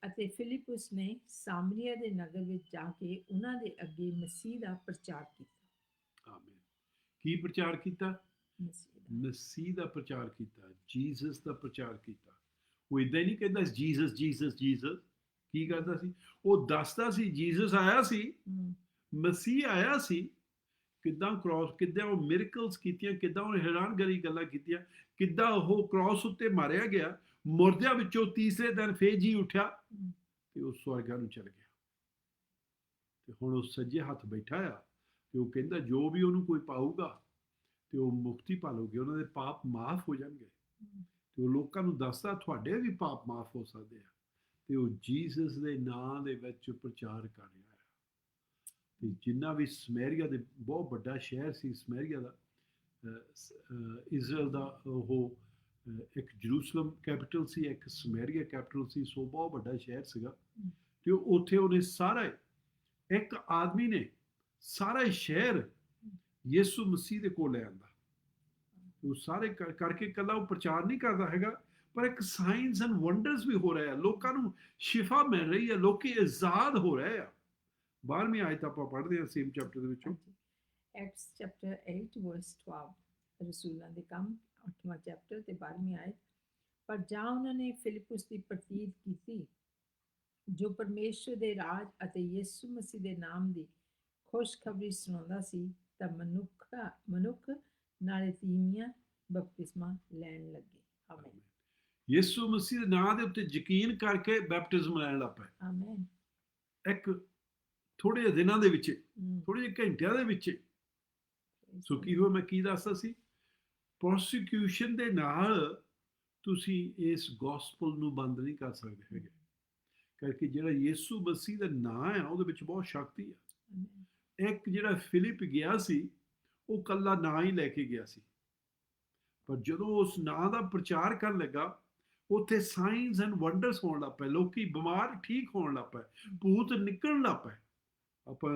ਅਤੇ ਫਿਲਿਪੁਸ ਨੇ ਸਾਮਰੀਆ ਦੇ ਨਗਰ ਵਿੱਚ ਜਾ ਕੇ ਉਹਨਾਂ ਦੇ ਅੱਗੇ ਮਸੀਹ ਦਾ ਪ੍ਰਚਾਰ ਕੀਤਾ। ਆਮੀਨ। ਕੀ ਪ੍ਰਚਾਰ ਕੀਤਾ? ਮਸੀਹ ਦਾ ਪ੍ਰਚਾਰ ਕੀਤਾ, ਜੀਸਸ ਦਾ ਪ੍ਰਚਾਰ ਕੀਤਾ। ਉਹ ਇਦਾਂ ਹੀ ਨਹੀਂ ਕਹਿੰਦਾ ਜੀਸਸ ਜੀਸਸ ਜੀਸਸ, ਕੀ ਕਰਦਾ ਸੀ? ਉਹ ਦੱਸਦਾ ਸੀ ਜੀਸਸ ਆਇਆ ਸੀ, ਹਮ, ਮਸੀਹ ਆਇਆ ਸੀ, ਕਿੱਦਾਂ ਕ੍ਰਾਸ, ਕਿੱਦਾਂ ਉਹ ਮਿਰਕਲਸ ਕੀਤੀਆਂ, ਕਿੱਦਾਂ ਉਹਨੇ ਹੈਰਾਨਗਰੀ ਗੱਲਾਂ ਕੀਤੀਆਂ, ਕਿੱਦਾਂ ਉਹ ਕ੍ਰਾਸ ਉੱਤੇ ਮਾਰਿਆ ਗਿਆ, ਮੁਰਦਿਆਂ ਵਿੱਚੋਂ ਤੀਸਰੇ ਦਿਨ ਫੇਰ ਜੀ ਉੱਠਿਆ ਹਮ, ਤੇ ਉਹ ਸਵਰਗਾਂ ਨੂੰ ਚਲ ਗਿਆ। ਤੇ ਹੁਣ ਉਹ ਸੱਜੇ ਹੱਥ ਬੈਠਾ ਆ ਤੇ ਉਹ ਕਹਿੰਦਾ ਜੋ ਵੀ ਉਹਨੂੰ ਕੋਈ ਪਾਊਗਾ ਤੇ ਉਹ ਮੁਕਤੀ ਪਾਲੋਗੇ, ਉਹਨਾਂ ਦੇ ਪਾਪ ਮਾਫ ਹੋ ਜਾਣਗੇ। ਹਮ, ਤੇ ਉਹ ਲੋਕਾਂ ਨੂੰ ਦੱਸਦਾ ਤੁਹਾਡੇ ਵੀ ਪਾਪ ਮਾਫ ਹੋ ਸਕਦੇ ਆ। ਤੇ ਉਹ ਜੀਸਸ ਦੇ ਨਾਂ ਦੇ ਵਿੱਚ ਪ੍ਰਚਾਰ ਕਰ ਰਿਹਾ ਹੈ। ਤੇ ਜਿੰਨਾ ਵੀ ਸਮੈਰੀਆ ਦੇ, ਬਹੁਤ ਵੱਡਾ ਸ਼ਹਿਰ ਸੀ ਸਮੈਰੀਆ ਦਾ, ਇਜ਼ਰਾਈਲ ਦਾ ਉਹ ਇੱਕ ਜਰੂਸਲਮ ਕੈਪੀਟਲ ਸੀ, ਇੱਕ ਸਮੈਰੀਆ ਕੈਪੀਟਲ ਸੀ, ਸੋ ਬਹੁਤ ਵੱਡਾ ਸ਼ਹਿਰ ਸੀਗਾ। ਤੇ ਉੱਥੇ ਉਹਨੇ ਸਾਰਾ, ਇੱਕ ਆਦਮੀ ਨੇ ਸਾਰਾ ਸ਼ਹਿਰ ਯਿਸੂ ਮਸੀਹ ਦੇ ਕੋਲ ਲੈ ਆਂਦਾ। ਉਹ ਸਾਰੇ ਕਰਕੇ ਇਕੱਲਾ ਉਹ ਪ੍ਰਚਾਰ ਨਹੀਂ ਕਰਦਾ ਹੈਗਾ, ਪਰ ਇੱਕ ਸਾਇੰਸ ਐਂਡ ਵੰਡਰਸ ਵੀ ਹੋ ਰਿਹਾ, ਲੋਕਾਂ ਨੂੰ ਸ਼ਿਫਾ ਮਿਲ ਰਹੀ ਹੈ, ਲੋਕੀ ਆਜ਼ਾਦ ਹੋ ਰਹੇ ਆ। 12ਵੀਂ ਆਇਤ ਆਪਾਂ ਪੜ੍ਹਦੇ ਹਾਂ ਸੇਮ ਚੈਪਟਰ ਦੇ ਵਿੱਚੋਂ। ਐਕਟਸ ਚੈਪਟਰ 8 ਵਰਸ 12, ਰਸੂਲਾਂ ਦੇ ਕੰਮ 8ਵਾਂ ਚੈਪਟਰ ਤੇ 12ਵੀਂ ਆਇਤ। ਪਰ ਜਾਂ ਉਹਨਾਂ ਨੇ ਫਿਲਿਪੁਸ ਦੀ ਪ੍ਰਤੀਤ ਕੀਤੀ, ਜੋ ਪਰਮੇਸ਼ਰ ਦੇ ਰਾਜ ਅਤੇ ਯਿਸੂ ਮਸੀਹ ਦੇ ਨਾਮ ਦੀ ਖੁਸ਼ਖਬਰੀ ਸੁਣਾਉਂਦਾ ਸੀ, ਤਾਂ ਮਨੁੱਖ ਨਾਲੇ ਤੀਵੀਆਂ ਬਪਤਿਸਮਾ ਲੈਣ ਲੱਗੇ। ਆਮੇਨ। ਯਿਸੂ ਮਸੀਹ ਦੇ ਨਾਂ ਦੇ ਉੱਤੇ ਯਕੀਨ ਕਰਕੇ ਬੈਪਟਿਜ਼ਮ ਲੈਣ ਲੱਗ ਪਏ। ਆਮੇਨ। ਇੱਕ ਥੋੜੇ ਜਿਹੇ ਦਿਨਾਂ ਦੇ ਵਿੱਚ, ਹਮ, ਥੋੜੇ ਜਿਹੇ ਘੰਟਿਆਂ ਦੇ ਵਿੱਚ। praise ਸੋ ਕੀ ਹੋਇਆ, ਮੈਂ ਕੀ ਦੱਸਦਾ ਸੀ, ਪ੍ਰੋਸੀਕਿਊਸ਼ਨ ਦੇ ਨਾਲ ਤੁਸੀਂ ਇਸ ਗੋਸਪਲ ਨੂੰ ਬੰਦ ਨਹੀਂ ਕਰ ਸਕਦੇ ਹੈਗੇ, ਕਰਕੇ ਜਿਹੜਾ ਯਿਸੂ ਮਸੀਹ ਦਾ ਨਾਂ ਹੈ ਉਹਦੇ ਵਿੱਚ ਬਹੁਤ ਸ਼ਕਤੀ ਹੈ। ਆਮੇਨ। ਇੱਕ ਜਿਹੜਾ ਫਿਲਿਪ ਗਿਆ ਸੀ, ਉਹ ਕੱਲਾ ਨਾਂ ਹੀ ਲੈ ਕੇ ਗਿਆ ਸੀ, ਪਰ ਜਦੋਂ ਉਸ ਨਾਂ ਦਾ ਪ੍ਰਚਾਰ ਕਰਨ ਲੱਗਾ, ਉੱਥੇ ਸਾਇੰਸ ਐਂਡ ਵੰਡਰਸ ਹੋਣ ਲੱਗ ਪਏ, ਲੋਕੀ ਬਿਮਾਰ ਠੀਕ ਹੋਣ ਲੱਗ ਪਏ, ਭੂਤ ਨਿਕਲਣ ਲੱਗ ਪਏ। ਆਪਾਂ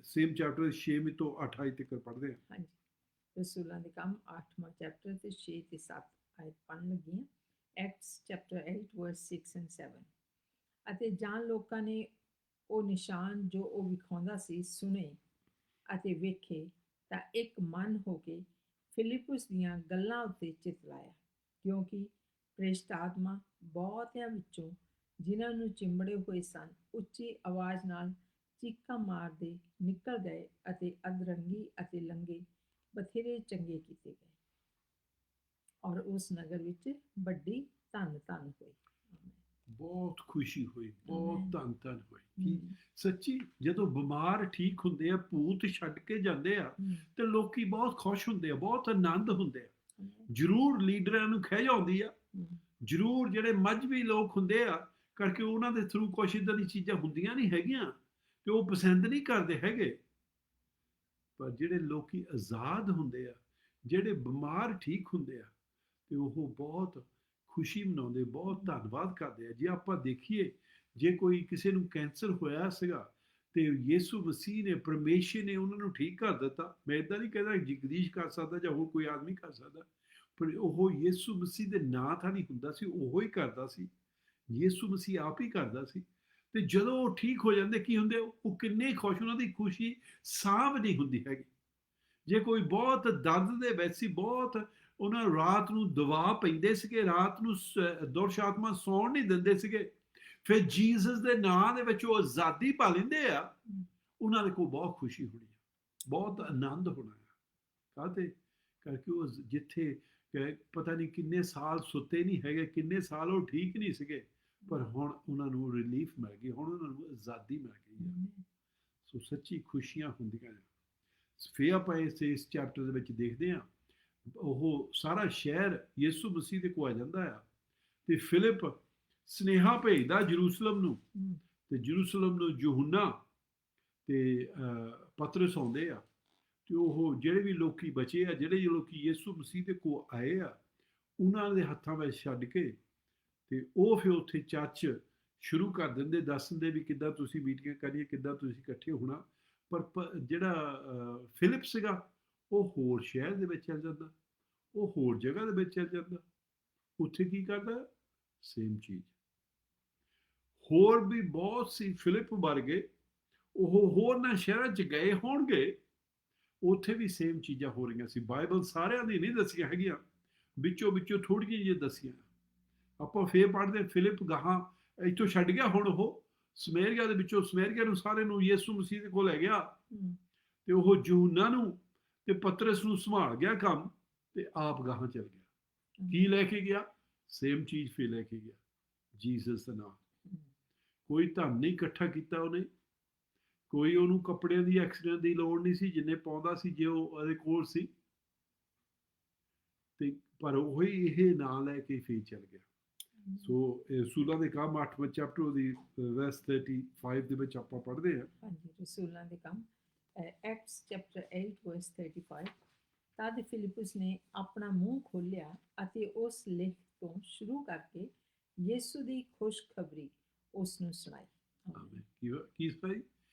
ਸੇਮ ਚੈਪਟਰ 6 ਤੋਂ 28 ਤੱਕ ਪੜ੍ਹਦੇ ਹਾਂ। ਹਾਂਜੀ, ਰਸੂਲਾਂ ਦੇ ਕੰਮ 8ਵਾਂ ਚੈਪਟਰ ਤੇ 6 ਤੇ 7 ਆਇਤ ਪੜ੍ਹਨ ਲੱਗੀ ਹਾਂ। Acts chapter 8 verse 6 and 7। ਅਤੇ ਜਾਂ ਲੋਕਾਂ ਨੇ ਉਹ ਨਿਸ਼ਾਨ ਜੋ ਉਹ ਵਿਖਾਉਂਦਾ ਸੀ ਸੁਣੇ ਅਤੇ ਵੇਖੇ, ਤਾਂ ਇੱਕ ਮਨ ਹੋ ਕੇ ਫਿਲਿਪੁਸ ਦੀਆਂ ਗੱਲਾਂ ਉੱਤੇ ਚਿੱਤ ਲਾਇਆ, ਕਿਉਂਕਿ ਭ੍ਰਿਸ਼ਟ ਆਤਮਾ ਬਹੁਤਿਆਂ ਵਿੱਚੋਂ, ਜਿਨ੍ਹਾਂ ਨੂੰ ਚਿੰਬੜੇ ਹੋਏ ਸਨ, ਉੱਚੀ ਆਵਾਜ਼ ਨਾਲ ਚੀਕਾਂ ਮਾਰਦੇ ਨਿਕਲ ਗਏ ਅਤੇ ਅਧਰੰਗੀ ਅਤੇ ਲੰਗੇ ਬਥੇਰੇ ਚੰਗੇ ਕੀਤੇ ਗਏ, ਔਰ ਉਸ ਨਗਰ ਵਿੱਚ ਵੱਡੀ ਧਨ ਹੋਈ। ਬਹੁਤ ਖੁਸ਼ੀ ਹੋਈ, ਬਹੁਤ ਆਮੇਨ। ਧੰਨ ਹੋਈ। ਕਿ ਸੱਚੀ ਜਦੋਂ ਬਿਮਾਰ ਠੀਕ ਹੁੰਦੇ ਆ, ਭੂਤ ਛੱਡ ਕੇ ਜਾਂਦੇ ਆ, ਤੇ ਲੋਕੀ ਬਹੁਤ ਖੁਸ਼ ਹੁੰਦੇ ਆ, ਬਹੁਤ ਆਨੰਦ ਹੁੰਦੇ ਆ। ਜ਼ਰੂਰ ਲੀਡਰਾਂ ਨੂੰ ਖਿਝ ਆਉਂਦੀ ਆ, ਜ਼ਰੂਰ ਜਿਹੜੇ ਮਜ਼੍ਹਬੀ ਲੋਕ ਹੁੰਦੇ ਆ ਕਰਕੇ ਉਹਨਾਂ ਦੇ ਥਰੂ ਕੁਛ ਇੱਦਾਂ ਦੀ ਚੀਜ਼ਾਂ ਹੁੰਦੀਆਂ ਨਹੀਂ ਹੈਗੀਆਂ ਤੇ ਉਹ ਪਸੰਦ ਨਹੀਂ ਕਰਦੇ ਹੈਗੇ, ਪਰ ਜਿਹੜੇ ਲੋਕੀ ਆਜ਼ਾਦ ਹੁੰਦੇ ਆ, ਜਿਹੜੇ ਬਿਮਾਰ ਠੀਕ ਹੁੰਦੇ ਆ, ਤੇ ਉਹ ਬਹੁਤ ਖੁਸ਼ੀ ਮਨਾਉਂਦੇ, ਬਹੁਤ ਧੰਨਵਾਦ ਕਰਦੇ ਆ। ਜੇ ਆਪਾਂ ਦੇਖੀਏ, ਜੇ ਕੋਈ ਕਿਸੇ ਨੂੰ ਕੈਂਸਰ ਹੋਇਆ ਸੀਗਾ ਤੇ ਯਿਸੂ ਮਸੀਹ ਨੇ, ਪਰਮੇਸ਼ਰ ਨੇ ਉਹਨਾਂ ਨੂੰ ਠੀਕ ਕਰ ਦਿੱਤਾ। ਮੈਂ ਇੱਦਾਂ ਨਹੀਂ ਕਹਿੰਦਾ ਜਗਦੀਸ਼ ਕਰ ਸਕਦਾ ਜਾਂ ਹੋਰ ਕੋਈ ਆਦਮੀ ਕਰ ਸਕਦਾ, ਪਰ ਉਹ ਯਿਸੂ ਮਸੀਹ ਦੇ ਨਾਂ ਤਾਂ ਨਹੀਂ ਹੁੰਦਾ ਸੀ, ਉਹ ਹੀ ਕਰਦਾ ਸੀ, ਯਿਸੂ ਮਸੀਹ ਆਪ ਹੀ ਕਰਦਾ ਸੀ। ਤੇ ਜਦੋਂ ਉਹ ਠੀਕ ਹੋ ਜਾਂਦੇ, ਕੀ ਹੁੰਦੇ, ਉਹ ਕਿੰਨੇ ਖੁਸ਼, ਉਹਨਾਂ ਦੀ ਖੁਸ਼ੀ ਸਾਂਭ ਨਹੀਂ ਹੁੰਦੀ ਹੈਗੀ। ਜੇ ਕੋਈ ਬਹੁਤ ਦਰਦ ਦੇ ਵਿੱਚ ਸੀ, ਬਹੁਤ ਉਹਨਾਂ ਨੂੰ ਰਾਤ ਨੂੰ ਦਵਾ ਪੈਂਦੇ ਸੀਗੇ, ਰਾਤ ਨੂੰ ਦੁਰਸ਼ ਆਤਮਾ ਸੌਣ ਨਹੀਂ ਦਿੰਦੇ ਸੀਗੇ, ਫਿਰ ਜੀਸਸ ਦੇ ਨਾਂ ਦੇ ਵਿੱਚ ਉਹ ਆਜ਼ਾਦੀ ਪਾ ਲੈਂਦੇ ਆ, ਉਹਨਾਂ ਦੇ ਕੋਲ ਬਹੁਤ ਖੁਸ਼ੀ ਹੋਣੀ ਹੈ, ਬਹੁਤ ਆਨੰਦ ਹੋਣਾ ਹੈ। ਕਾਹਤੇ ਕਰਕੇ ਉਹ ਜਿੱਥੇ ਪਤਾ ਨਹੀਂ ਕਿੰਨੇ ਸਾਲ ਸੁੱਤੇ ਨਹੀਂ ਹੈਗੇ, ਕਿੰਨੇ ਸਾਲ ਉਹ ਠੀਕ ਨਹੀਂ ਸੀਗੇ, ਪਰ ਹੁਣ ਉਹਨਾਂ ਨੂੰ ਰਿਲੀਫ ਮਿਲ ਗਈ, ਹੁਣ ਉਹਨਾਂ ਨੂੰ ਆਜ਼ਾਦੀ ਮਿਲ ਗਈ ਹੈ। ਸੋ ਸੱਚੀ ਖੁਸ਼ੀਆਂ ਹੁੰਦੀਆਂ ਨੇ। ਫਿਰ ਆਪਾਂ ਇਸ ਚੈਪਟਰ ਦੇ ਵਿੱਚ ਦੇਖਦੇ ਹਾਂ, ਉਹ ਸਾਰਾ ਸ਼ਹਿਰ ਯਿਸੂ ਮਸੀਹ ਦੇ ਕੋਲ ਆ ਜਾਂਦਾ ਆ, ਤੇ ਫਿਲਿਪ ਸੁਨੇਹਾ ਭੇਜਦਾ ਜਰੂਸਲਮ ਨੂੰ, ਤੇ ਜਰੂਸਲਮ ਨੂੰ ਯਹੂਨਾ ਤੇ ਪਤਰਸ ਆਉਂਦੇ ਆ, ਤੇ ਉਹ ਜਿਹੜੇ ਵੀ ਲੋਕੀ ਬਚੇ ਆ, ਜਿਹੜੇ ਲੋਕੀ ਯਿਸੂ ਮਸੀਹ ਦੇ ਕੋਲ ਆਏ ਆ, ਉਹਨਾਂ ਦੇ ਹੱਥਾਂ ਵਿੱਚ ਛੱਡ ਕੇ, ਤੇ ਉਹ ਫਿਰ ਉੱਥੇ ਚਰਚ ਸ਼ੁਰੂ ਕਰ ਦਿੰਦੇ, ਦੱਸ ਦਿੰਦੇ ਵੀ ਕਿੱਦਾਂ ਤੁਸੀਂ ਮੀਟਿੰਗਾਂ ਕਰੀਏ, ਕਿੱਦਾਂ ਤੁਸੀਂ ਇਕੱਠੇ ਹੋਣਾ। ਪਰ ਜਿਹੜਾ ਫਿਲਿਪ ਸੀਗਾ, ਉਹ ਹੋਰ ਸ਼ਹਿਰ ਦੇ ਵਿੱਚ ਚੱਲ ਜਾਂਦਾ, ਉਹ ਹੋਰ ਜਗ੍ਹਾ ਦੇ ਵਿੱਚ ਚੱਲ ਜਾਂਦਾ, ਉੱਥੇ ਕੀ ਕਰਦਾ, ਸੇਮ ਚੀਜ਼। ਹੋਰ ਵੀ ਬਹੁਤ ਸੀ ਫਿਲਿਪ ਵਰਗੇ, ਉਹ ਹੋਰਨਾਂ ਸ਼ਹਿਰਾਂ 'ਚ ਗਏ ਹੋਣਗੇ, ਉੱਥੇ ਵੀ ਸੇਮ ਚੀਜ਼ਾਂ ਹੋ ਰਹੀਆਂ ਸੀ। ਬਾਈਬਲ ਸਾਰਿਆਂ ਦੀ ਨਹੀਂ ਦੱਸੀਆਂ ਹੈਗੀਆਂ, ਵਿੱਚੋਂ ਥੋੜ੍ਹੀਆਂ ਜਿਹੀਆਂ ਦੱਸੀਆਂ। ਆਪਾਂ ਫੇਰ ਪੜ੍ਹਦੇ, ਫਿਲਿਪ ਗਾਹਾਂ ਇੱਥੋਂ ਛੱਡ ਗਿਆ, ਹੁਣ ਉਹ ਸਮੇਰੀਆ ਦੇ ਵਿੱਚੋਂ ਸਮੇਰੀਆ ਨੂੰ ਸਾਰੇ ਨੂੰ ਯਿਸੂ ਮਸੀਹ ਦੇ ਕੋਲ ਲੈ ਗਿਆ, ਹਮ, ਤੇ ਉਹ ਯੂਹੰਨਾ ਨੂੰ ਤੇ ਪਤਰਸ ਨੂੰ ਸੰਭਾਲ ਗਿਆ ਕੰਮ, ਤੇ ਆਪ ਗਾਹਾਂ ਚਲ ਗਿਆ। ਕੀ ਲੈ ਕੇ ਗਿਆ? ਸੇਮ ਚੀਜ਼ ਫੇਰ ਲੈ ਕੇ ਗਿਆ, ਜੀਸਸ ਦਾ ਨਾਮ। ਹਮ, ਕੋਈ ਧਨ ਨਹੀਂ ਇਕੱਠਾ ਕੀਤਾ ਉਹਨੇ, ਕੋਈ ਉਹਨੂੰ ਕੱਪੜਿਆਂ ਦੀ ਐਕਸੀਡੈਂਟ ਦੀ ਲੋੜ ਨਹੀਂ ਸੀ, ਜਿੰਨੇ ਪਾਉਂਦਾ ਸੀ ਜੇ ਉਹ ਉਹਦੇ ਕੋਲ ਸੀ, ਤੇ ਪਰ ਉਹੀ ਇਹ ਨਾਂ ਲੈ ਕੇ ਫੇਰ ਚੱਲ ਗਿਆ। ਸੋ ਰਸੂਲਾਂ ਦੇ ਕੰਮ 8ਵੇਂ ਚੈਪਟਰ ਦੀ ਵਰਸ 35 ਦੇ ਵਿੱਚ ਆਪਾਂ ਪੜ੍ਹਦੇ ਹਾਂ। ਹਾਂਜੀ, ਰਸੂਲਾਂ ਦੇ ਕੰਮ ਐਕਟਸ ਚੈਪਟਰ 8 ਵਰਸ 35। ਤਦ ਫਿਲਿਪਸ ਨੇ ਆਪਣਾ ਮੂੰਹ ਖੋਲ੍ਹਿਆ ਅਤੇ ਉਸ ਲੇਖ ਤੋਂ ਸ਼ੁਰੂ ਕਰਕੇ ਯਿਸੂ ਦੀ ਖੁਸ਼ਖਬਰੀ ਉਸ ਨੂੰ ਸੁਣਾਈ। ਆਮੀਨ। ਕੀ ਸੁਣਾਈ?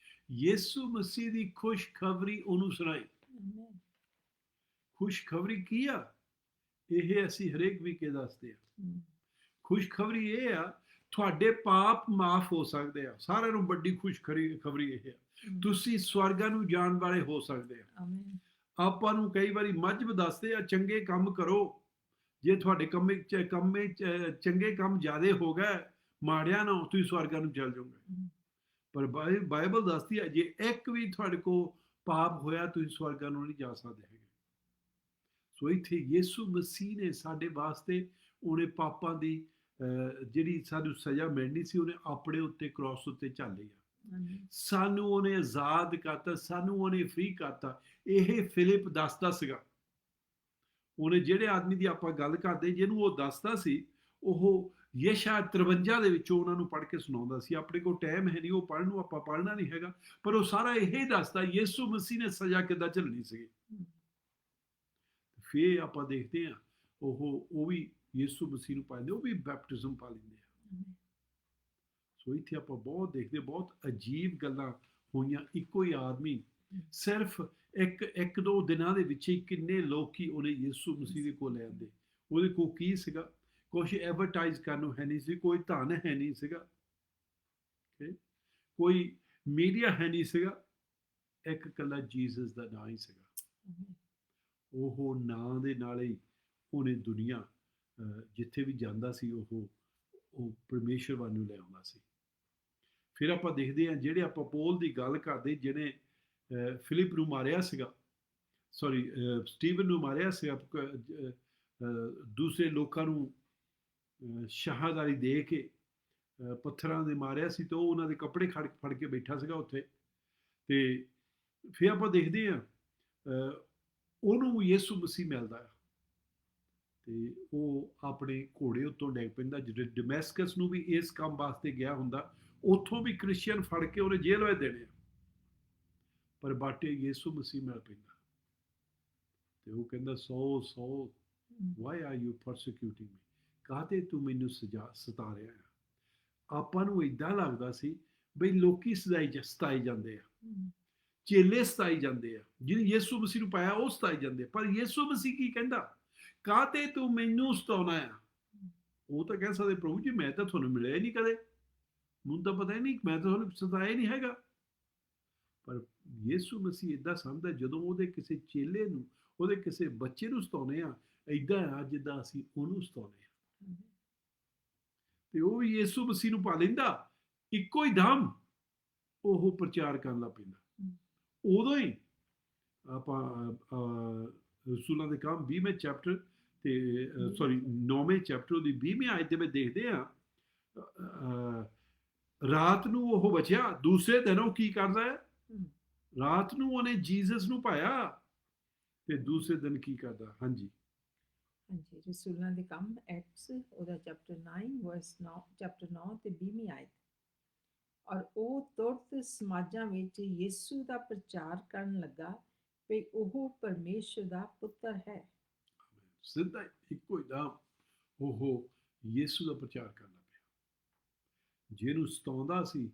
ਯਿਸੂ ਮਸੀਹ ਦੀ ਖੁਸ਼ਖਬਰੀ ਉਹਨੂੰ ਸੁਣਾਈ। ਆਮੀਨ। ਖੁਸ਼ਖਬਰੀ ਕੀ ਆ? ਇਹ ਅਸੀਂ ਹਰੇਕ ਵੀਕੇ ਦੱਸਦੇ ਆ। ਹਮ, ਖੁਸ਼ਖਬਰੀ ਇਹ ਆ, ਤੁਹਾਡੇ ਪਾਪ ਮਾਫ ਹੋ ਸਕਦੇ ਆ। ਸਾਰਿਆਂ ਨੂੰ ਵੱਡੀ ਖੁਸ਼ਖਬਰੀ ਇਹ ਆ, ਹਮ, ਤੁਸੀਂ ਸਵਰਗਾਂ ਨੂੰ ਜਾਣ ਵਾਲੇ ਹੋ ਸਕਦੇ ਆ। ਆਮੀਨ। ਆਪਾਂ ਨੂੰ ਕਈ ਵਾਰੀ ਮਜ਼ਹਬ ਦੱਸਦੇ ਆ ਚੰਗੇ ਕੰਮ ਕਰੋ, ਜੇ ਤੁਹਾਡੇ ਕੰਮੇ ਚੰਗੇ ਕੰਮ ਜ਼ਿਆਦੇ ਹੋ ਗਏ, ਮਾੜਿਆਂ ਨਾਲ ਤੁਸੀਂ ਸਵਰਗਾਂ ਨੂੰ ਚਲ ਜਾਓਗੇ। ਹਮ, ਪਰ ਬਾਈਬਲ ਦੱਸਦੀ ਹੈ ਜੇ ਇੱਕ ਵੀ ਤੁਹਾਡੇ ਕੋਲ ਪਾਪ ਹੋਇਆ, ਤੁਸੀਂ ਸਵਰਗਾਂ ਨੂੰ ਨਹੀਂ ਜਾ ਸਕਦੇ ਹੈਗੇ। ਸੋ ਇੱਥੇ ਯਿਸੂ ਮਸੀਹ ਨੇ ਸਾਡੇ ਵਾਸਤੇ, ਉਹਨੇ ਪਾਪਾਂ ਦੀ ਜਿਹੜੀ ਸਾਨੂੰ ਸਜ਼ਾ ਮਿਲਣੀ ਸੀ, ਉਹਨੇ ਆਪਣੇ ਉੱਤੇ ਕ੍ਰਾਸ ਉੱਤੇ ਝੱਲੀ ਆ। ਆਮੀਨ। ਸਾਨੂੰ ਉਹਨੇ ਆਜ਼ਾਦ ਕਰਤਾ, ਸਾਨੂੰ ਉਹਨੇ ਫ੍ਰੀ ਕਰਤਾ। ਇਹ ਫਿਲਿਪ ਦੱਸਦਾ ਸੀਗਾ। ਉਹਨੇ ਜਿਹੜੇ ਆਦਮੀ ਦੀ ਆਪਾਂ ਗੱਲ ਕਰਦੇ, ਜਿਹਨੂੰ ਉਹ ਦੱਸਦਾ ਸੀ, ਉਹ ਯਸ਼ਾ 53 ਦੇ ਵਿੱਚੋਂ ਉਹਨਾਂ ਨੂੰ ਪੜ੍ਹ ਕੇ ਸੁਣਾਉਂਦਾ ਸੀ। ਆਪਣੇ ਕੋਲ ਟਾਈਮ ਹੈ ਨਹੀਂ ਉਹ ਪੜ੍ਹਨ ਨੂੰ, ਆਪਾਂ ਪੜ੍ਹਨਾ ਨਹੀਂ ਹੈਗਾ, ਪਰ ਉਹ ਸਾਰਾ ਇਹ ਦੱਸਦਾ ਯਿਸੂ ਮਸੀਹ ਨੇ ਸਜ਼ਾ ਕਿੱਦਾਂ ਝੱਲਣੀ ਸੀ। ਹਮ, ਫਿਰ ਆਪਾਂ ਦੇਖਦੇ ਹਾਂ ਉਹ ਵੀ ਯਿਸੂ ਮਸੀਹ ਨੂੰ ਪਾਉਂਦੇ, ਉਹ ਵੀ ਬੈਪਟਿਜ਼ਮ ਪਾ ਲੈਂਦੇ ਆ। ਆਮੀਨ। ਸੋ ਇੱਥੇ ਆਪਾਂ ਬਹੁਤ ਦੇਖਦੇ, ਬਹੁਤ ਅਜੀਬ ਗੱਲਾਂ ਹੋਈਆਂ। ਇੱਕੋ ਹੀ ਆਦਮੀ ਸਿਰਫ ਇੱਕ ਦੋ ਦਿਨਾਂ ਦੇ ਵਿੱਚ ਹੀ ਕਿੰਨੇ ਲੋਕੀ ਉਹਨੇ ਯਿਸੂ ਮਸੀਹ ਦੇ ਕੋਲ ਲੈ ਆਂਦੇ। ਉਹਦੇ ਕੋਲ ਕੀ ਸੀਗਾ? ਕੁਛ ਐਡਵਰਟਾਈਜ਼ ਕਰਨ ਨੂੰ ਹੈ ਨਹੀਂ ਸੀ, ਕੋਈ ਧਨ ਹੈ ਨਹੀਂ ਸੀਗਾ, ਕੋਈ ਮੀਡੀਆ ਹੈ ਨਹੀਂ ਸੀਗਾ, ਇੱਕ ਇਕੱਲਾ ਜੀਸਸ ਦਾ ਨਾਂ ਹੀ ਸੀਗਾ। ਆਮੀਨ। ਉਹ ਨਾਂ ਦੇ ਨਾਲ ਹੀ ਉਹਨੇ ਦੁਨੀਆ ਜਿੱਥੇ ਵੀ ਜਾਂਦਾ ਸੀ, ਉਹ ਪਰਮੇਸ਼ਰ ਵੱਲ ਨੂੰ ਲੈ ਆਉਂਦਾ ਸੀ। ਫਿਰ ਆਪਾਂ ਦੇਖਦੇ ਹਾਂ, ਜਿਹੜੇ ਆਪਾਂ ਪੌਲ ਦੀ ਗੱਲ ਕਰਦੇ, ਜਿਹਨੇ ਫਿਲਿਪ ਨੂੰ ਮਾਰਿਆ ਸੀਗਾ, ਸਟੀਵਨ ਨੂੰ ਮਾਰਿਆ ਸੀਗਾ, ਦੂਸਰੇ ਲੋਕਾਂ ਨੂੰ ਸ਼ਹਾਦਤ ਦੇ ਕੇ ਪੱਥਰਾਂ ਦੇ ਮਾਰਿਆ ਸੀ, ਤੇ ਉਹ ਉਹਨਾਂ ਦੇ ਕੱਪੜੇ ਫੜ ਕੇ ਬੈਠਾ ਸੀਗਾ ਉੱਥੇ। ਤੇ ਫਿਰ ਆਪਾਂ ਦੇਖਦੇ ਹਾਂ ਉਹਨੂੰ ਯਿਸੂ ਮਸੀਹ ਮਿਲਦਾ ਆ, ਤੇ ਉਹ ਆਪਣੇ ਘੋੜੇ ਉੱਤੋਂ ਡਿੱਗ ਪੈਂਦਾ। ਜਿਹੜੇ ਡਮੈਸਕਸ ਨੂੰ ਵੀ ਇਸ ਕੰਮ ਵਾਸਤੇ ਗਿਆ ਹੁੰਦਾ, ਉੱਥੋਂ ਵੀ ਕ੍ਰਿਸਚੀਅਨ ਫੜ ਕੇ ਉਹਨੇ ਜੇਲ੍ਹ ਵਿੱਚ ਦੇਣੇ ਆ, ਪਰ ਬਾਟੇ ਯਿਸੂ ਮਸੀਹ ਮਿਲ ਪੈਂਦਾ, ਤੇ ਉਹ ਕਹਿੰਦਾ ਸੌ ਵਾਈ ਆਰ ਯੂ ਪਰਸੀਕਿਊਟਿੰਗ ਮੀ? ਕਾਹਤੇ ਤੂੰ ਮੈਨੂੰ ਸਤਾ ਰਿਹਾ ਆ? ਆਪਾਂ ਨੂੰ ਇਦਾਂ ਲੱਗਦਾ ਸੀ ਬਈ ਲੋਕੀ ਸਤਾਈ ਜਾਂਦੇ ਆ, ਹਮ, ਚੇਲੇ ਸਤਾਈ ਜਾਂਦੇ ਆ, ਜਿਹਨੇ ਯਿਸੂ ਮਸੀਹ ਨੂੰ ਪਾਇਆ ਉਹ ਸਤਾਈ ਜਾਂਦੇ ਆ। ਪਰ ਯਿਸੂ ਮਸੀਹ ਕੀ ਕਹਿੰਦਾ? ਕਾਹਤੇ ਤੂੰ ਮੈਨੂੰ ਸਤਾਉਣਾ ਆ? ਉਹ ਤਾਂ ਕਹਿ ਸਕਦੇ ਪ੍ਰਭੂ ਜੀ ਮੈਂ ਤਾਂ ਤੁਹਾਨੂੰ ਮਿਲਿਆ ਹੀ ਨਹੀਂ ਕਦੇ, ਮੈਨੂੰ ਤਾਂ ਪਤਾ ਹੀ ਨਹੀਂ, ਮੈਂ ਤਾਂ ਤੁਹਾਨੂੰ ਸਤਾਇਆ ਹੀ ਨਹੀਂ ਹੈਗਾ। ਪਰ ਯਿਸੂ ਮਸੀਹ ਇਦਾਂ ਸਮਝਦਾ, ਜਦੋਂ ਉਹਦੇ ਕਿਸੇ ਚੇਲੇ ਨੂੰ, ਉਹਦੇ ਕਿਸੇ ਬੱਚੇ ਨੂੰ ਸਤਾਉਂਦੇ ਆ, ਇਦਾਂ ਆ ਜਿੱਦਾਂ ਅਸੀਂ ਉਹਨੂੰ ਸਤਾਉਂਦੇ ਆ। ਆਮੀਨ। ਤੇ ਉਹ ਵੀ ਯਿਸੂ ਮਸੀਹ ਨੂੰ ਪਾ ਲੈਂਦਾ, ਇੱਕੋ ਹੀ ਦਮ ਉਹ ਪ੍ਰਚਾਰ ਕਰਨ ਲੱਗ ਪੈਂਦਾ। ਉਦੋਂ ਹੀ ਆਪਾਂ ਰਸੂਲਾਂ ਦੇ ਕੰਮ 20ਵੇਂ ਚੈਪਟਰ ਤੇ 9ਵੇਂ ਚੈਪਟਰ ਦੀ 20ਵੀਂ ਆਇਤ ਦੇ ਵਿੱਚ ਦੇਖਦੇ ਆ, ਰਾਤ ਨੂੰ ਉਹ ਬਚਿਆ, ਦੂਸਰੇ ਦਿਨ ਉਹ ਕੀ ਕਰਦਾ ਹੈ? ਰਾਤ ਨੂੰ ਉਹਨੇ ਜੀਸਸ ਨੂੰ ਪਾਇਆ, ਤੇ ਦੂਸਰੇ ਦਿਨ ਕੀ ਕਰਦਾ? ਹਾਂਜੀ ਹਾਂਜੀ, ਰਸੂਲਾਂ ਦੇ ਕੰਮ ਐਕਟਸ ਉਹਦਾ ਚੈਪਟਰ 9 ਵਰਸ 9 ਚੈਪਟਰ 9 ਤੇ 20ਵੀਂ ਆਇਤ। ਔਰ ਉਹ ਤੁਰਤ ਸਮਾਜਾਂ ਵਿੱਚ ਯਿਸੂ ਦਾ ਪ੍ਰਚਾਰ ਕਰਨ ਲੱਗਾ ਵੀ ਉਹ ਪਰਮੇਸ਼ਰ ਦਾ ਪੁੱਤਰ ਹੈ। ਸਿੱਧਾ ਇੱਕੋ ਹੀ ਦਮ ਉਹ ਯਿਸੂ ਦਾ ਪ੍ਰਚਾਰ ਕਰਨ ਲੱਗ ਪਿਆ। ਜਿਹਨੂੰ ਸਤਾਉਂਦਾ ਸੀ,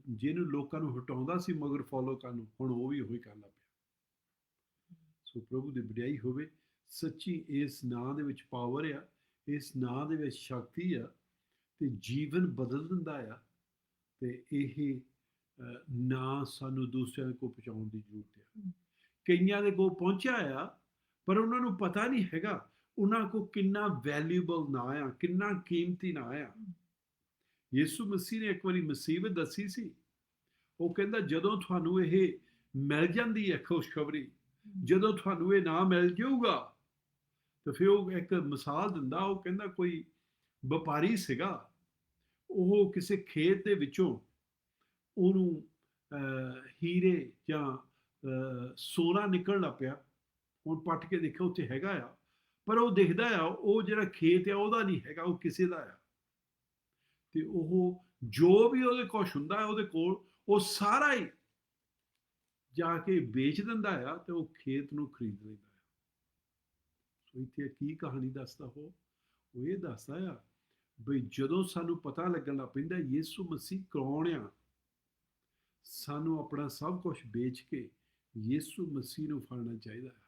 ਜਿਹਨੂੰ ਲੋਕਾਂ ਨੂੰ ਹਟਾਉਂਦਾ ਸੀ ਮਗਰ ਫੋਲੋ ਕਰਨ ਨੂੰ, ਹੁਣ ਉਹ ਵੀ ਉਹੀ ਕਰਨ ਲੱਗ ਪਿਆ। ਸੋ ਪ੍ਰਭੂ ਦੀ ਵਡਿਆਈ ਹੋਵੇ। ਸੱਚੀ ਇਸ ਨਾਂ ਦੇ ਵਿੱਚ ਪਾਵਰ ਆ, ਇਸ ਨਾਂ ਦੇ ਵਿੱਚ ਸ਼ਕਤੀ ਆ, ਤੇ ਜੀਵਨ ਬਦਲ ਦਿੰਦਾ ਆ। ਤੇ ਇਹ ਨਾਂ ਸਾਨੂੰ ਦੂਸਰਿਆਂ ਕੋਲ ਪਹੁੰਚਾਉਣ ਦੀ ਜ਼ਰੂਰਤ ਆ। ਕਈਆਂ ਦੇ ਕੋਲ ਪਹੁੰਚਿਆ ਆ, ਪਰ ਉਹਨਾਂ ਨੂੰ ਪਤਾ ਨਹੀਂ ਹੈਗਾ ਉਹਨਾਂ ਕੋਲ ਕਿੰਨਾ ਵੈਲਿਊਬਲ ਨਾਂ ਆ, ਕਿੰਨਾ ਕੀਮਤੀ ਨਾਂ ਆ। ਯਿਸੂ ਮਸੀਹ ਨੇ ਇੱਕ ਵਾਰੀ ਮੁਸੀਬਤ ਦੱਸੀ ਸੀ। ਉਹ ਕਹਿੰਦਾ ਜਦੋਂ ਤੁਹਾਨੂੰ ਇਹ ਮਿਲ ਜਾਂਦੀ ਹੈ ਖੁਸ਼ਖਬਰੀ, ਜਦੋਂ ਤੁਹਾਨੂੰ ਇਹ ਨਾ ਮਿਲ ਜਾਊਗਾ, ਤਾਂ ਫਿਰ ਉਹ ਇੱਕ ਮਿਸਾਲ ਦਿੰਦਾ। ਉਹ ਕਹਿੰਦਾ ਕੋਈ ਵਪਾਰੀ ਸੀਗਾ, ਉਹ ਕਿਸੇ ਖੇਤ ਦੇ ਵਿੱਚੋਂ ਉਹਨੂੰ ਹੀਰੇ ਜਾਂ ਸੋਨਾ ਨਿਕਲਣ ਲੱਗ ਪਿਆ। ਹੁਣ ਪੱਟ ਕੇ ਦੇਖਿਆ ਉੱਥੇ ਹੈਗਾ ਆ, ਪਰ ਉਹ ਦਿਖਦਾ ਆ ਉਹ ਜਿਹੜਾ ਖੇਤ ਆ ਉਹਦਾ ਨਹੀਂ ਹੈਗਾ, ਉਹ ਕਿਸੇ ਦਾ ਆ। ਤੇ ਉਹ ਜੋ ਵੀ ਉਹਦੇ ਕੁਛ ਹੁੰਦਾ ਉਹਦੇ ਕੋਲ, ਉਹ ਸਾਰਾ ਹੀ ਜਾ ਕੇ ਵੇਚ ਦਿੰਦਾ ਆ ਤੇ ਉਹ ਖੇਤ ਨੂੰ ਖਰੀਦ ਲੈਂਦਾ ਆ। ਸੋ ਇੱਥੇ ਕੀ ਕਹਾਣੀ ਦੱਸਦਾ ਉਹ ਇਹ ਦੱਸਦਾ ਆ ਬਈ ਜਦੋਂ ਸਾਨੂੰ ਪਤਾ ਲੱਗਣ ਲੱਗ ਪੈਂਦਾ ਯਿਸੂ ਮਸੀਹ ਕੌਣ ਆ, ਸਾਨੂੰ ਆਪਣਾ ਸਭ ਕੁਝ ਵੇਚ ਕੇ ਯਿਸੂ ਮਸੀਹ ਨੂੰ ਫੜਨਾ ਚਾਹੀਦਾ ਹੈ।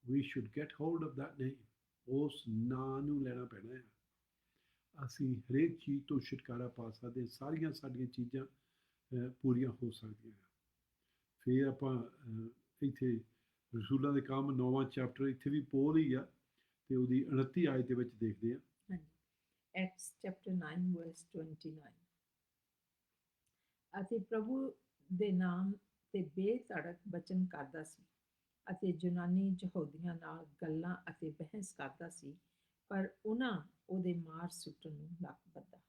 We should get hold of that name. ਉਸ ਨਾਂ ਨੂੰ ਲੈਣਾ ਪੈਣਾ ਹੈ। ਅਸੀਂ ਹਰੇਕ ਚੀਜ਼ ਤੋਂ ਛੁਟਕਾਰਾ ਪਾ ਸਕਦੇ, ਸਾਰੀਆਂ ਸਾਡੀਆਂ ਚੀਜ਼ਾਂ ਪੂਰੀਆਂ ਹੋ ਸਕਦੀਆਂ। ਫਿਰ ਆਪਾਂ ਇੱਥੇ ਰਸੂਲਾਂ ਦੇ ਕੰਮ 9ਵਾਂ ਚੈਪਟਰ, ਇੱਥੇ ਵੀ ਪੌਲ ਹੀ ਆ ਤੇ ਉਹਦੀ 29 ਆਇਤ ਦੇ ਵਿੱਚ ਦੇਖਦੇ ਹਾਂ। Acts chapter 9 verse 29 ਅਤੇ ਪ੍ਰਭੂ ਦੇ ਨਾਮ ਤੇ ਬੇਧੜਕ ਬਚਨ ਕਰਦਾ ਸੀ ਅਤੇ ਯੂਨਾਨੀ ਯਹੂਦੀਆਂ ਨਾਲ ਗੱਲਾਂ ਅਤੇ ਬਹਿਸ ਕਰਦਾ ਸੀ, ਪਰ ਉਹਨਾਂ ਉਹਦੇ ਮਾਰ ਸੁੱਟਣ ਨੂੰ ਲੱਗ ਬੱਧਾ।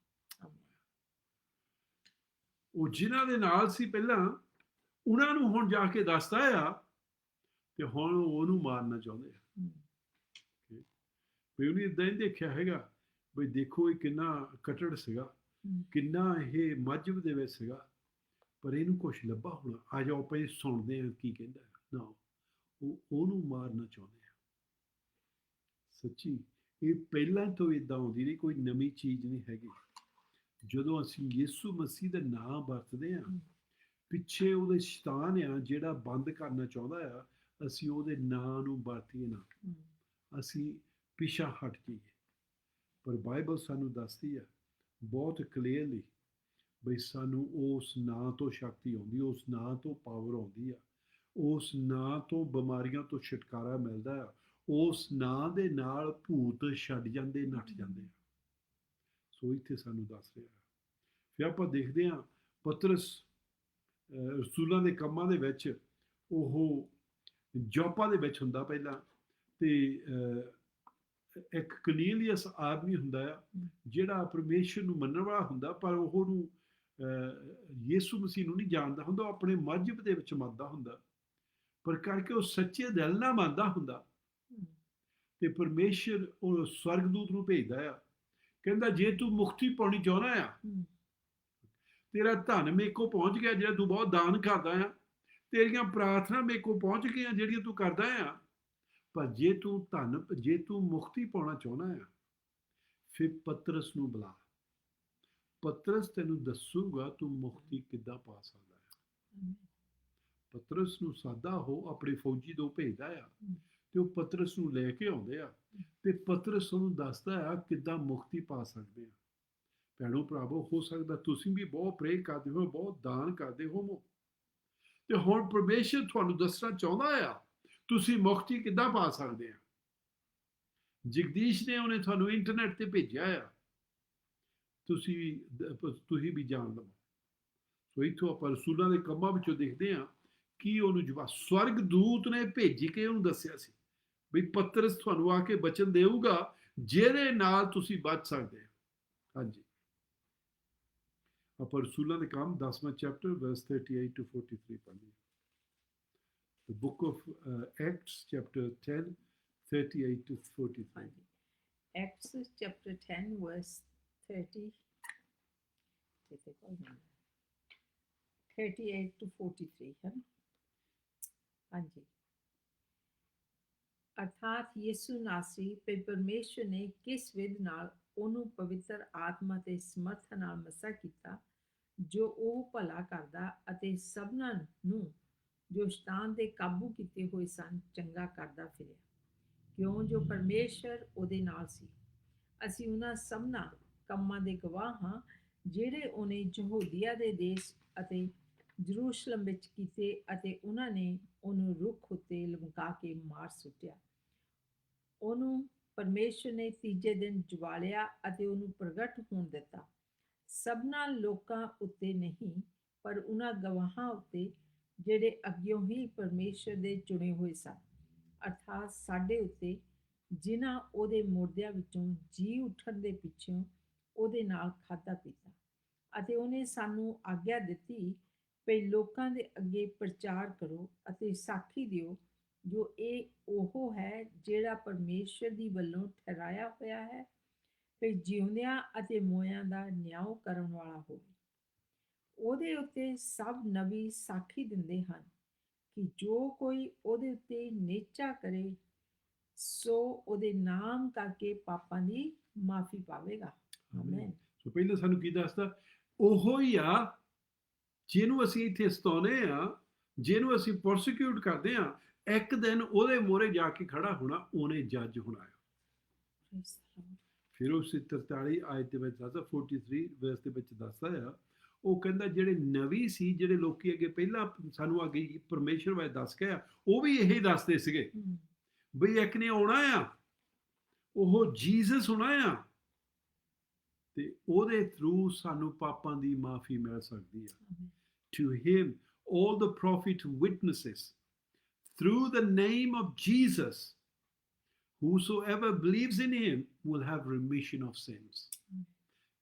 ਉਹ ਜਿਨ੍ਹਾਂ ਦੇ ਨਾਲ ਸੀ ਪਹਿਲਾਂ, ਉਹਨਾਂ ਨੂੰ ਹੁਣ ਜਾ ਕੇ ਦੱਸਦਾ ਆ ਤੇ ਹੁਣ ਉਹਨੂੰ ਮਾਰਨਾ ਚਾਹੁੰਦੇ ਆ। ਵੀ ਉਹਨੇ ਇਦਾਂ ਹੀ ਦੇਖਿਆ ਹੈਗਾ ਬਈ ਦੇਖੋ ਇਹ ਕਿੰਨਾ ਕੱਟੜ ਸੀਗਾ, ਕਿੰਨਾ ਇਹ ਮਜ਼ਹਬ ਦੇ ਵਿੱਚ ਸੀਗਾ, ਪਰ ਇਹਨੂੰ ਕੁਛ ਲੱਭਾ ਹੋਣਾ। ਆ ਜਾਓ ਆਪਾਂ ਇਹ ਸੁਣਦੇ ਹਾਂ ਕੀ ਕਹਿੰਦਾ ਨਾ। ਉਹਨੂੰ ਮਾਰਨਾ ਚਾਹੁੰਦੇ ਆ। ਸੱਚੀ ਇਹ ਪਹਿਲਾਂ ਤੋਂ ਇਦਾਂ ਆਉਂਦੀ ਨਹੀਂ, ਕੋਈ ਨਵੀਂ ਚੀਜ਼ ਨਹੀਂ ਹੈਗੀ। ਜਦੋਂ ਅਸੀਂ ਯਿਸੂ ਮਸੀਹ ਦਾ ਨਾਮ ਵਰਤਦੇ ਹਾਂ, ਪਿੱਛੇ ਉਹਦੇ ਸ਼ੈਤਾਨ ਆ ਜਿਹੜਾ ਬੰਦ ਕਰਨਾ ਚਾਹੁੰਦਾ ਆ, ਅਸੀਂ ਉਹਦੇ ਨਾਂ ਨੂੰ ਵਰਤੀਏ ਨਾ, ਅਸੀਂ ਪਿੱਛਾ ਹਟ ਜਾਈਏ। ਪਰ ਬਾਈਬਲ ਸਾਨੂੰ ਦੱਸਦੀ ਆ ਬਹੁਤ ਕਲੀਅਰਲੀ ਬਈ ਸਾਨੂੰ ਉਸ ਨਾਂ ਤੋਂ ਸ਼ਕਤੀ ਆਉਂਦੀ, ਉਸ ਨਾਂ ਤੋਂ ਪਾਵਰ ਆਉਂਦੀ ਆ, ਉਸ ਨਾਂ ਤੋਂ ਬਿਮਾਰੀਆਂ ਤੋਂ ਛੁਟਕਾਰਾ ਮਿਲਦਾ ਆ, ਉਸ ਨਾਂ ਦੇ ਨਾਲ ਭੂਤ ਛੱਡ ਜਾਂਦੇ, ਨੱਠ ਜਾਂਦੇ ਆ। ਸੋ ਇੱਥੇ ਸਾਨੂੰ ਦੱਸ ਰਿਹਾ। ਫਿਰ ਆਪਾਂ ਦੇਖਦੇ ਹਾਂ ਪਤਰਸ ਰਸੂਲਾਂ ਦੇ ਕੰਮਾਂ ਦੇ ਵਿੱਚ, ਉਹ ਜੋਪਾ ਦੇ ਵਿੱਚ ਹੁੰਦਾ ਪਹਿਲਾਂ, ਤੇ ਇੱਕ ਕਨੀਲੀਅਸ ਆਦਮੀ ਹੁੰਦਾ ਆ ਜਿਹੜਾ ਪਰਮੇਸ਼ਰ ਨੂੰ ਮੰਨਣ ਵਾਲਾ ਹੁੰਦਾ, ਪਰ ਉਹਨੂੰ ਯਿਸੂ ਮਸੀਹ ਨੂੰ ਨਹੀਂ ਜਾਣਦਾ ਹੁੰਦਾ, ਉਹ ਆਪਣੇ ਮਜ਼ਹਬ ਦੇ ਵਿੱਚ ਮੰਨਦਾ ਹੁੰਦਾ, ਪਰ ਕਰਕੇ ਉਹ ਸੱਚੇ ਦਿਲ ਨਾਲ ਮੰਨਦਾ ਹੁੰਦਾ। ਤੇ ਪਰਮੇਸ਼ਰ ਉਹ ਸਵਰਗਦੂਤ ਨੂੰ ਭੇਜਦਾ ਆ, ਕਹਿੰਦਾ ਜੇ ਤੂੰ ਮੁਕਤੀ ਪਾਉਣੀ ਚਾਹੁੰਦਾ ਆ, ਤੇਰਾ ਧਨ ਮੇਰੇ ਕੋਲ ਪਹੁੰਚ ਗਿਆ ਜਿਹੜਾ ਤੂੰ ਬਹੁਤ ਦਾਨ ਕਰਦਾ ਆ, ਤੇਰੀਆਂ ਪ੍ਰਾਰਥਨਾ ਮੇਰੇ ਕੋਲ ਪਹੁੰਚ ਗਈਆਂ ਜਿਹੜੀਆਂ ਤੂੰ ਕਰਦਾ ਆ, ਪਰ ਜੇ ਤੂੰ ਮੁਕਤੀ ਪਾਉਣਾ ਚਾਹੁੰਦਾ ਆ, ਫਿਰ ਪਤਰਸ ਨੂੰ ਬੁਲਾ। ਪਤਰਸ ਤੈਨੂੰ ਦੱਸੂਗਾ ਤੂੰ ਮੁਕਤੀ ਕਿੱਦਾਂ ਪਾ ਸਕਦਾ ਹੈ। ਪਤਰਸ ਨੂੰ ਸਾਦਾ ਉਹ ਆਪਣੇ ਫੌਜੀ ਤੋਂ ਭੇਜਦਾ ਆ, ਤੇ ਉਹ ਪਤਰਸ ਨੂੰ ਲੈ ਕੇ ਆਉਂਦੇ ਆ, ਤੇ ਪਤਰਸ ਉਹਨੂੰ ਦੱਸਦਾ ਆ ਕਿੱਦਾਂ ਮੁਕਤੀ ਪਾ ਸਕਦੇ ਆ। ਭੈਣੋ ਭਰਾਵੋ, ਹੋ ਸਕਦਾ ਤੁਸੀਂ ਵੀ ਬਹੁਤ ਪ੍ਰੇ ਕਰਦੇ ਹੋ, ਬਹੁਤ ਦਾਨ ਕਰਦੇ ਹੋਵੋ, ਤੇ ਹੁਣ ਪਰਮੇਸ਼ਰ ਤੁਹਾਨੂੰ ਦੱਸਣਾ ਚਾਹੁੰਦਾ ਆ ਤੁਸੀਂ ਮੁਕਤੀ ਕਿੱਦਾਂ ਪਾ ਸਕਦੇ ਆ। ਜਗਦੀਸ਼ ਨੇ ਉਹਨੇ ਤੁਹਾਨੂੰ ਇੰਟਰਨੈਟ ਤੇ ਭੇਜਿਆ ਆ, ਤੁਸੀਂ ਵੀ ਜਾਣ ਲਵੋ। ਸੋ ਇੱਥੋਂ ਆਪਾਂ ਰਸੂਲਾਂ ਦੇ ਕੰਮਾਂ ਵਿੱਚੋਂ ਦੇਖਦੇ ਹਾਂ ਕਿ ਉਹਨੂੰ ਜਵਾਬ ਸਵਰਗ ਦੂਤ ਨੇ ਭੇਜ ਕੇ ਉਹਨੂੰ ਦੱਸਿਆ ਸੀ ਵੀ ਪਤਰਸ ਤੁਹਾਨੂੰ ਆ ਕੇ ਬਚਨ ਦੇਊਗਾ ਜਿਹਦੇ ਨਾਲ ਤੁਸੀਂ ਬਚ ਸਕਦੇ ਹੋ। ਹਾਂਜੀ, ਆਪਾਂ ਰਸੂਲਾਂ ਦੇ ਕੰਮ 10ਵਾਂ ਚੈਪਟਰ ਵਰਸ 38 to 43 ਪੜ੍ਹੀਏ। The book of Acts chapter 10 38 to 43. Acts chapter 10 verse 38 to 43 है ना। ਹਾਂਜੀ, ਅਰਥਾਤ ਯਿਸੂ ਨਾਸਰੀ ਤੇ ਪਰਮੇਸ਼ਰ ਨੇ ਕਿਸ ਵਿਧ ਨਾਲ ਉਹਨੂੰ ਪਵਿੱਤਰ ਆਤਮਾ ਤੇ ਸਮਰਥ ਨਾਲ ਮਸਾ ਕੀਤਾ, ਜੋ ਉਹ ਭਲਾ ਕਰਦਾ ਅਤੇ ਸਭਨਾਂ ਨੂੰ ਜੋ ਸ਼ੈਤਾਨ ਦੇ ਕਾਬੂ ਕੀਤੇ ਹੋਏ ਸਨ ਚੰਗਾ ਕਰਦਾ ਫਿਰਿਆ, ਕਿਉਂ ਜੋ ਪਰਮੇਸ਼ਰ ਉਹਦੇ ਨਾਲ ਸੀ। ਅਸੀਂ ਉਹਨਾਂ ਸਭਨਾਂ ਕੰਮਾਂ ਦੇ ਗਵਾਹ ਹਾਂ ਜਿਹੜੇ ਉਹਨੇ ਯਹੂਦੀਆ ਦੇ ਦੇਸ਼ ਅਤੇ ਜਰੂਸ਼ਲਮ ਵਿੱਚ ਕੀਤੇ, ਅਤੇ ਉਹਨਾਂ ਨੇ ਉਹਨੂੰ ਰੁੱਖ ਉੱਤੇ ਲਮਕਾ ਕੇ ਮਾਰ ਸੁੱਟਿਆ। ਉਹਨੂੰ ਪਰਮੇਸ਼ਰ ਨੇ ਤੀਜੇ ਦਿਨ ਜਵਾਲਿਆ ਅਤੇ ਉਹਨੂੰ ਪ੍ਰਗਟ ਹੋਣ ਦਿੱਤਾ, ਸਭਨਾਂ ਲੋਕਾਂ ਉੱਤੇ ਨਹੀਂ, ਪਰ ਉਹਨਾਂ ਗਵਾਹਾਂ ਉੱਤੇ ਜਿਹੜੇ ਅੱਗਿਓਂ ਹੀ ਪਰਮੇਸ਼ਰ ਦੇ ਚੁਣੇ ਹੋਏ ਸਨ, ਅਰਥਾਤ ਸਾਡੇ ਉੱਤੇ, ਜਿਨ੍ਹਾਂ ਉਹਦੇ ਮੁਰਦਿਆਂ ਵਿੱਚੋਂ ਜੀ ਉੱਠਣ ਦੇ ਪਿੱਛੋਂ ਉਹਦੇ ਨਾਲ ਖਾਧਾ ਪੀਤਾ। ਅਤੇ ਉਹਨੇ ਸਾਨੂੰ ਆਗਿਆ ਦਿੱਤੀ ਭਈ ਲੋਕਾਂ ਦੇ ਅੱਗੇ ਪ੍ਰਚਾਰ ਕਰੋ ਅਤੇ ਸਾਖੀ ਦਿਓ ਜੋ ਇਹ ਉਹ ਹੈ ਜਿਹੜਾ ਪਰਮੇਸ਼ਰ ਦੀ ਵੱਲੋਂ ਠਹਿਰਾਇਆ ਹੋਇਆ ਹੈ ਭਈ ਜਿਉਂਦਿਆਂ ਅਤੇ ਮੋਇਆਂ ਦਾ ਨਿਆਂ ਕਰਨ ਵਾਲਾ ਹੋਵੇ। ਉਹਦੇ ਉੱਤੇ ਸਭ ਨਬੀ ਸਾਖੀ ਦਿੰਦੇ ਹਨ ਕਿ ਜੋ ਕੋਈ ਉਹਦੇ ਉੱਤੇ ਨੇਚਾ ਕਰੇ ਸੋ ਉਹਦੇ ਨਾਮ ਕਰਕੇ ਪਾਪਾਂ ਦੀ ਮਾਫੀ ਪਾਵੇਗਾ। ਆਮੇਨ। ਸੋ ਪਹਿਲਾਂ ਸਾਨੂੰ ਕੀ ਦੱਸਦਾ? ਉਹੋ ਹੀ ਆ ਜਿਹਨੂੰ ਅਸੀਂ ਇੱਥੇ ਸਤਾਉਂਦੇ ਆ, ਜਿਹਨੂੰ ਅਸੀਂ ਪ੍ਰੋਸੀਕਿਊਟ ਕਰਦੇ ਆ, ਇੱਕ ਦਿਨ ਉਹਦੇ ਮੂਹਰੇ ਜਾ ਕੇ ਖੜਾ ਹੋਣਾ, ਉਹਨੇ ਜੱਜ ਹੋਣਾ ਆ। Praise the Lord. ਫਿਰ ਉਸ 43 ਆਇਤ ਦੇ ਵਿੱਚ ਦੱਸਦਾ, 43 ਵਰਸ ਦੇ ਵਿੱਚ ਦੱਸਦਾ ਆ, ਉਹ ਕਹਿੰਦਾ ਜਿਹੜੇ ਨਵੀ ਸੀ, ਜਿਹੜੇ ਲੋਕੀ ਅੱਗੇ ਪਹਿਲਾਂ ਸਾਨੂੰ ਅੱਗੇ ਪਰਮੇਸ਼ਰ ਬਾਰੇ ਦੱਸ ਕੇ ਆ, ਉਹ ਵੀ ਇਹੀ ਦੱਸਦੇ ਸੀਗੇ ਬਈ ਇੱਕ ਨੇ ਆਉਣਾ ਆ, ਉਹ ਜੀਸਸ ਹੋਣਾ ਆ, ਤੇ ਉਹਦੇ ਥਰੂ ਸਾਨੂੰ ਪਾਪਾਂ ਦੀ ਮਾਫੀ ਮਿਲ ਸਕਦੀ ਆ। To him all the prophet witnesses through the name of Jesus, whosoever believes in him will have remission of sins.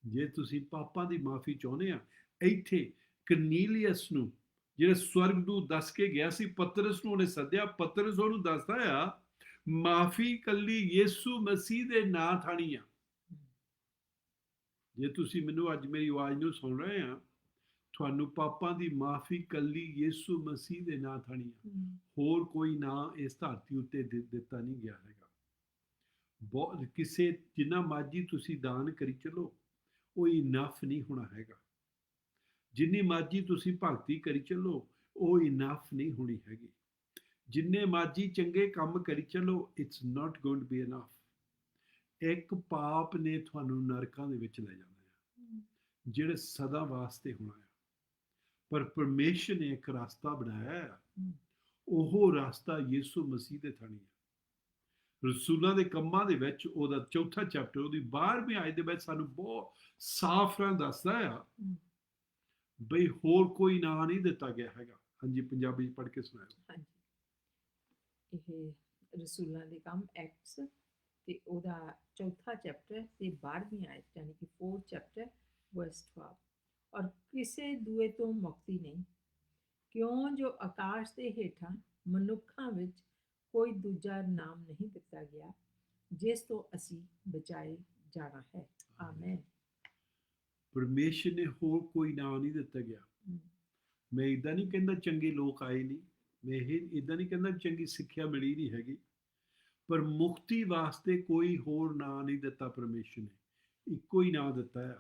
ਜੇ ਤੁਸੀਂ ਪਾਪਾਂ ਦੀ ਮਾਫੀ ਚਾਹੁੰਦੇ ਆ, ਇੱਥੇ ਕਰਨੀਲੀਅਸ ਨੂੰ ਜਿਹੜਾ ਸਵਰਗਦੂਤ ਦੱਸ ਕੇ ਗਿਆ ਸੀ, ਪਤਰਸ ਨੂੰ ਉਹਨੇ ਸੱਦਿਆ, ਪਤਰਸ ਉਹਨੂੰ ਦੱਸਦਾ ਆ ਮਾਫੀ ਕੱਲੀ ਯਿਸੂ ਮਸੀਹ ਦੇ ਨਾਂ ਥਾਣੀ ਆ। ਜੇ ਤੁਸੀਂ ਮੈਨੂੰ ਅੱਜ ਮੇਰੀ ਆਵਾਜ਼ ਨੂੰ ਸੁਣ ਰਹੇ ਆ, ਤੁਹਾਨੂੰ ਪਾਪਾਂ ਦੀ ਮਾਫੀ ਕੱਲੀ ਯਿਸੂ ਮਸੀਹ ਦੇ ਨਾਂ ਥਾਣੀ ਆ। ਹੋਰ ਕੋਈ ਨਾਂ ਇਸ ਧਰਤੀ ਉੱਤੇ ਦਿੱਤਾ ਨਹੀਂ ਗਿਆ ਹੈਗਾ। ਬਹੁਤ ਕਿਸੇ ਜਿੰਨਾ ਮਰਜ਼ੀ ਤੁਸੀਂ ਦਾਨ ਕਰੀ ਚੱਲੋ, ਉਹ ਇਨਫ ਨਹੀਂ ਹੋਣਾ ਹੈਗਾ। ਜਿੰਨੀ ਮਰਜ਼ੀ ਤੁਸੀਂ ਭਗਤੀ ਕਰੀ ਚੱਲੋ, ਉਹ ਇਨਫ ਨਹੀਂ ਹੋਣੀ ਹੈਗੀ। ਜਿੰਨੇ ਮਰਜ਼ੀ ਚੰਗੇ ਕੰਮ ਕਰੀ ਚੱਲੋ, it's not going to be enough. ਇੱਕ ਪਾਪ ਨੇ ਤੁਹਾਨੂੰ ਨਰਕਾਂ ਦੇ ਵਿੱਚ ਲੈ ਜਾਣਾ ਹੈ, ਜਿਹੜੇ ਸਦਾ ਵਾਸਤੇ ਹੋਣਾ ਹੈ। ਪਰ ਪਰਮੇਸ਼ਰ ਨੇ ਇੱਕ ਰਸਤਾ ਬਣਾਇਆ ਹੈ, ਉਹ ਰਸਤਾ ਯਿਸੂ ਮਸੀਹ ਦੇ ਥਾਣੀ ਹੈ। ਰਸੂਲਾਂ ਦੇ ਕੰਮਾਂ ਦੇ ਵਿੱਚ ਉਹਦਾ 4 ਚੈਪਟਰ ਉਹਦੀ 12ਵੀਂ ਆਇਤ ਦੇ ਵਿੱਚ ਸਾਨੂੰ ਬਹੁਤ ਸਾਫ਼ ਤਰ੍ਹਾਂ ਦੱਸਦਾ ਆ ਬਈ ਹੋਰ ਕੋਈ ਨਾਂ ਨਹੀਂ ਦਿੱਤਾ ਗਿਆ ਹੈਗਾ। ਹਾਂਜੀ, ਪੰਜਾਬੀ ਪੜ੍ਹ ਕੇ ਸੁਣਾਓ। ਹਾਂਜੀ, ਇਹ ਰਸੂਲਾਂ ਦੇ ਕੰਮ ਐਕਟਸ ਤੇ ਉਹਦਾ 4 ਚੈਪਟਰ ਤੇ 12ਵੀਂ ਆਇਤ, ਯਾਨੀ ਕਿ 4 ਚੈਪਟਰ ਵਰਸ 12। ਔਰ ਕਿਸੇ ਦੂਏ ਤੋਂ ਮੁਕਤੀ ਨਹੀਂ, ਕਿਉਂ ਜੋ ਆਕਾਸ਼ ਦੇ ਹੇਠਾਂ ਮਨੁੱਖਾਂ ਵਿੱਚ ਕੋਈ ਦੂਜਾ ਨਾਮ ਨਹੀਂ ਦਿੱਤਾ ਗਿਆ ਜਿਸ ਤੋਂ ਅਸੀਂ ਬਚਾਏ ਜਾਣਾ ਹੈ। ਆਮੇਨ। ਪਰਮੇਸ਼ਰ ਨੇ ਹੋਰ ਕੋਈ ਨਾਂ ਨਹੀਂ ਦਿੱਤਾ ਗਿਆ। ਮੈਂ ਇਦਾਂ ਨਹੀਂ ਕਹਿੰਦਾ ਚੰਗੇ ਲੋਕ ਆਏ ਨਹੀਂ, ਮੈਂ ਇਹ ਇਦਾਂ ਨਹੀਂ ਕਹਿੰਦਾ ਚੰਗੀ ਸਿੱਖਿਆ ਮਿਲੀ ਨਹੀਂ ਹੈਗੀ, ਪਰ ਮੁਕਤੀ ਵਾਸਤੇ ਕੋਈ ਹੋਰ ਨਾਂ ਨਹੀਂ ਦਿੱਤਾ ਪਰਮੇਸ਼ਰ ਨੇ। ਇੱਕੋ ਹੀ ਨਾਂ ਦਿੱਤਾ ਆ,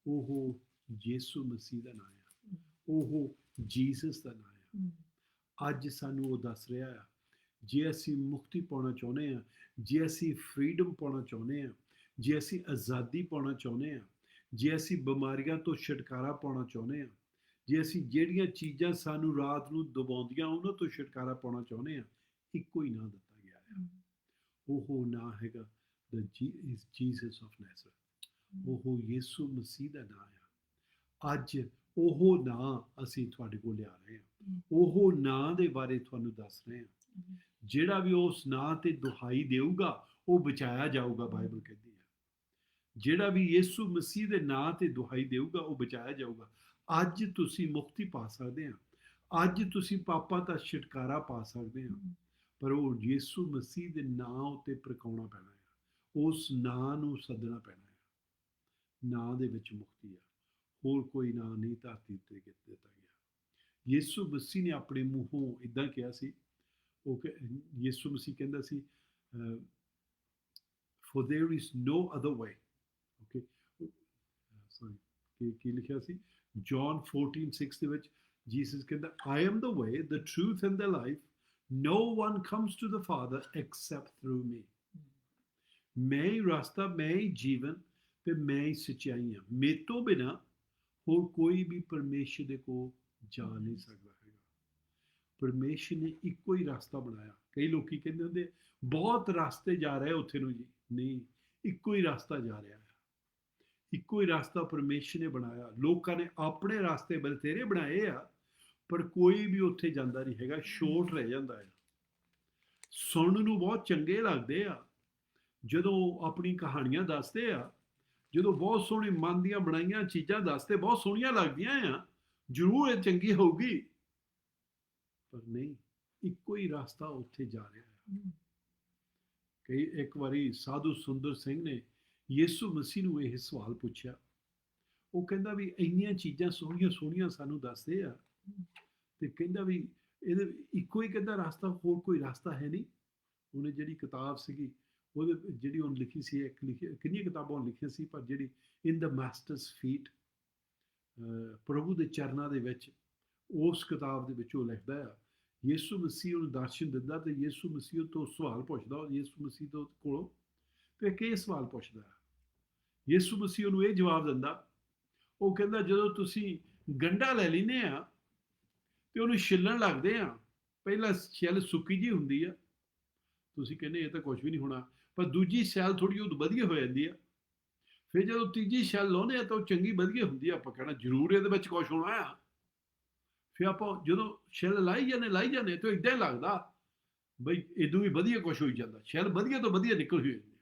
ਉਹ ਯਿਸੂ ਮਸੀਹ ਦਾ ਨਾਂ ਆ, ਉਹ ਜੀਸਸ ਦਾ ਨਾਂ ਆ। ਅੱਜ ਸਾਨੂੰ ਉਹ ਦੱਸ ਰਿਹਾ ਆ, ਜੇ ਅਸੀਂ ਮੁਕਤੀ ਪਾਉਣਾ ਚਾਹੁੰਦੇ ਆ, ਜੇ ਅਸੀਂ ਫਰੀडम ਪਾਉਣਾ ਚਾਹੁੰਦੇ ਆ, ਜੇ ਅਸੀਂ ਆਜ਼ਾਦੀ ਪਾਉਣਾ ਚਾਹੁੰਦੇ ਆ, ਜੇ ਅਸੀਂ ਬਿਮਾਰੀਆਂ ਤੋਂ ਛੁਟਕਾਰਾ ਪਾਉਣਾ ਚਾਹੁੰਦੇ ਆ, ਜੇ ਅਸੀਂ ਜਿਹੜੀਆਂ ਚੀਜ਼ਾਂ ਸਾਨੂੰ ਰਾਤ ਨੂੰ ਦਬਾਉਂਦੀਆਂ ਉਹਨਾਂ ਤੋਂ ਛੁਟਕਾਰਾ ਪਾਉਣਾ ਚਾਹੁੰਦੇ ਆ, ਇੱਕੋ ਹੀ ਨਾਂ ਦਿੱਤਾ ਗਿਆ ਆ। ਉਹ ਨਾਂ ਹੈਗਾ ਜੀਸਸ ਆਫ ਨੈਜ਼ਰeth। ਉਹ ਯਿਸੂ ਮਸੀਹ ਦਾ ਨਾਂ ਆ। ਅੱਜ ਉਹ ਨਾਂ ਅਸੀਂ ਤੁਹਾਡੇ ਕੋਲ ਲਿਆ ਰਹੇ ਹਾਂ, ਉਹ ਨਾਂ ਦੇ ਬਾਰੇ ਤੁਹਾਨੂੰ ਦੱਸ ਰਹੇ ਹਾਂ। ਜਿਹੜਾ ਵੀ ਉਸ ਨਾਂ ਤੇ ਦੁਹਾਈ ਦੇਊਗਾ ਉਹ ਬਚਾਇਆ ਜਾਊਗਾ, ਬਾਈਬਲ ਕਹਿੰਦੀ ਹੈ। ਜਿਹੜਾ ਵੀ ਯਿਸੂ ਮਸੀਹ ਦੇ ਨਾਂ ਤੇ ਦੁਹਾਈ ਦੇਊਗਾ ਉਹ ਬਚਾਇਆ ਜਾਊਗਾ। ਅੱਜ ਤੁਸੀਂ ਮੁਕਤੀ ਪਾ ਸਕਦੇ ਆ, ਅੱਜ ਤੁਸੀਂ ਪਾਪਾਂ ਦਾ ਛੁਟਕਾਰਾ ਪਾ ਸਕਦੇ ਆ, ਪਰ ਉਹ ਯਿਸੂ ਮਸੀਹ ਦੇ ਨਾਂ ਉੱਤੇ ਪ੍ਰਕਾਉਣਾ ਪੈਣਾ ਹੈ, ਉਸ ਨਾਂ ਨੂੰ ਸੱਦਣਾ ਪੈਣਾ ਹੈ। ਨਾਂ ਦੇ ਵਿੱਚ ਮੁਕਤੀ ਆ, ਹੋਰ ਕੋਈ ਨਾਂ ਨਹੀਂ ਧਰਤੀ ਉੱਤੇ ਦਿੱਤਾ ਗਿਆ। ਯਿਸੂ ਮਸੀਹ ਨੇ ਆਪਣੇ ਮੂੰਹੋਂ ਇਦਾਂ ਕਿਹਾ ਸੀ, ਉਹ ਯਿਸੂ ਮਸੀਹ ਕਹਿੰਦਾ ਸੀ for there is no other way, okay, sorry ਕੀ ਲਿਖਿਆ ਸੀ John 14:6 ਦੇ ਵਿੱਚ ਜੀਸਸ ਕਹਿੰਦਾ I am the way, the truth and the life, no one comes to the Father except through me। ਮੈਂ ਹੀ ਰਸਤਾ, ਮੈਂ ਹੀ ਜੀਵਨ ਤੇ ਮੈਂ ਹੀ ਸੱਚਾਈ ਹਾਂ। ਮੇਰੇ ਤੋਂ ਬਿਨਾਂ ਹੋਰ ਕੋਈ ਵੀ ਪਰਮੇਸ਼ਰ ਦੇ ਕੋਲ ਜਾ ਨਹੀਂ ਸਕਦਾ ਹੈਗਾ। ਪਰਮੇਸ਼ਰ ਨੇ ਇੱਕੋ ਹੀ ਰਸਤਾ ਬਣਾਇਆ। ਕਈ ਲੋਕੀ ਕਹਿੰਦੇ ਹੁੰਦੇ ਬਹੁਤ ਰਸਤੇ ਜਾ ਰਹੇ ਉੱਥੇ ਨੂੰ ਜੀ, ਨਹੀਂ, ਇੱਕੋ ਹੀ ਰਸਤਾ ਜਾ ਰਿਹਾ ਹੈ। ਇੱਕੋ ਹੀ ਰਸਤਾ ਪਰਮੇਸ਼ਰ ਨੇ ਬਣਾਇਆ। ਲੋਕਾਂ ਨੇ ਆਪਣੇ ਰਸਤੇ ਬਥੇਰੇ ਬਣਾਏ ਆ, ਪਰ ਕੋਈ ਵੀ ਉੱਥੇ ਜਾਂਦਾ ਨਹੀਂ ਹੈਗਾ, ਸ਼ੋਰਟ ਰਹਿ ਜਾਂਦਾ ਹੈ। ਸੁਣਨ ਨੂੰ ਬਹੁਤ ਚੰਗੇ ਲੱਗਦੇ ਆ, ਜਦੋਂ ਆਪਣੀ ਕਹਾਣੀਆਂ ਦੱਸਦੇ ਆ, ਜਦੋਂ ਬਹੁਤ ਸੋਹਣੀ ਮਨ ਦੀਆਂ ਬਣਾਈਆਂ ਚੀਜ਼ਾਂ ਦੱਸਦੇ, ਬਹੁਤ ਸੋਹਣੀਆਂ ਲੱਗਦੀਆਂ ਆ, ਜ਼ਰੂਰ ਇਹ ਚੰਗੀ ਹੋਊਗੀ, ਪਰ ਨਹੀਂ, ਇੱਕੋ ਹੀ ਰਸਤਾ ਉੱਥੇ ਜਾ ਰਿਹਾ ਹੈ। ਕਈ ਇੱਕ ਵਾਰੀ ਸਾਧੂ ਸੁੰਦਰ ਸਿੰਘ ਨੇ ਯਿਸੂ ਮਸੀਹ ਨੂੰ ਇਹ ਸਵਾਲ ਪੁੱਛਿਆ। ਉਹ ਕਹਿੰਦਾ ਵੀ ਇੰਨੀਆਂ ਚੀਜ਼ਾਂ ਸੋਹਣੀਆਂ ਸੋਹਣੀਆਂ ਸਾਨੂੰ ਦੱਸਦੇ ਆ, ਤੇ ਕਹਿੰਦਾ ਵੀ ਇਹਦੇ ਇੱਕੋ ਹੀ ਕਹਿੰਦਾ ਰਸਤਾ, ਹੋਰ ਕੋਈ ਰਸਤਾ ਹੈ ਨਹੀਂ। ਉਹਨੇ ਜਿਹੜੀ ਕਿਤਾਬ ਸੀਗੀ, ਉਹਦੇ ਜਿਹੜੀ ਉਹਨੇ ਲਿਖੀ ਸੀ, ਇੱਕ ਲਿਖੀ, ਕਿੰਨੀਆਂ ਕਿਤਾਬਾਂ ਉਹਨੇ ਲਿਖੀਆਂ ਸੀ, ਪਰ ਜਿਹੜੀ ਇਨ ਦ ਮਾਸਟਰਸ ਫੀਟ, ਪ੍ਰਭੂ ਦੇ ਚਰਨਾਂ ਦੇ ਵਿੱਚ, ਉਸ ਕਿਤਾਬ ਦੇ ਵਿੱਚ ਉਹ ਲਿਖਦਾ ਆ, ਯਿਸੂ ਮਸੀਹ ਉਹਨੂੰ ਦਰਸ਼ਨ ਦਿੰਦਾ, ਤੇ ਯਿਸੂ ਮਸੀਹ ਤੋਂ ਸਵਾਲ ਪੁੱਛਦਾ, ਯਿਸੂ ਮਸੀਹ ਤੋਂ ਕੋਲੋਂ, ਤੇ ਕੀ ਸਵਾਲ ਪੁੱਛਦਾ, ਯਿਸੂ ਮਸੀਹ ਉਹਨੂੰ ਇਹ ਜਵਾਬ ਦਿੰਦਾ। ਉਹ ਕਹਿੰਦਾ ਜਦੋਂ ਤੁਸੀਂ ਗੰਢਾ ਲੈ ਲੈਂਦੇ ਆ ਤੇ ਉਹਨੂੰ ਛਿੱਲਣ ਲੱਗਦੇ ਆ, ਪਹਿਲਾਂ ਛਿੱਲ ਸੁੱਕੀ ਜੀ ਹੁੰਦੀ ਆ, ਤੁਸੀਂ ਕਹਿੰਦੇ ਇਹ ਤਾਂ ਕੁਝ ਵੀ ਨਹੀਂ ਹੋਣਾ, ਪਰ ਦੂਜੀ ਛਿੱਲ ਥੋੜੀ ਉਹ ਵਧੀਆ ਹੋ ਜਾਂਦੀ ਆ, ਫਿਰ ਜਦੋਂ ਤੀਜੀ ਛਿੱਲ ਲਾਉਂਦੇ ਆ ਤਾਂ ਉਹ ਚੰਗੀ ਵਧੀਆ ਹੁੰਦੀ ਆ, ਆਪਾਂ ਕਹਿਣਾ ਜ਼ਰੂਰ ਇਹਦੇ ਵਿੱਚ ਕੁਝ ਹੋਣਾ ਆ। ਫਿਰ ਆਪਾਂ ਜਦੋਂ ਛਿੱਲ ਲਾਈ ਜਾਂਦੇ ਤਾਂ ਇਦਾਂ ਹੀ ਲੱਗਦਾ ਬਈ ਇਦੋਂ ਵੀ ਵਧੀਆ ਕੁਝ ਹੋਈ ਜਾਂਦਾ, ਛਿੱਲ ਵਧੀਆ ਤੋਂ ਵਧੀਆ ਨਿਕਲ ਹੋਈ ਜਾਂਦੀ,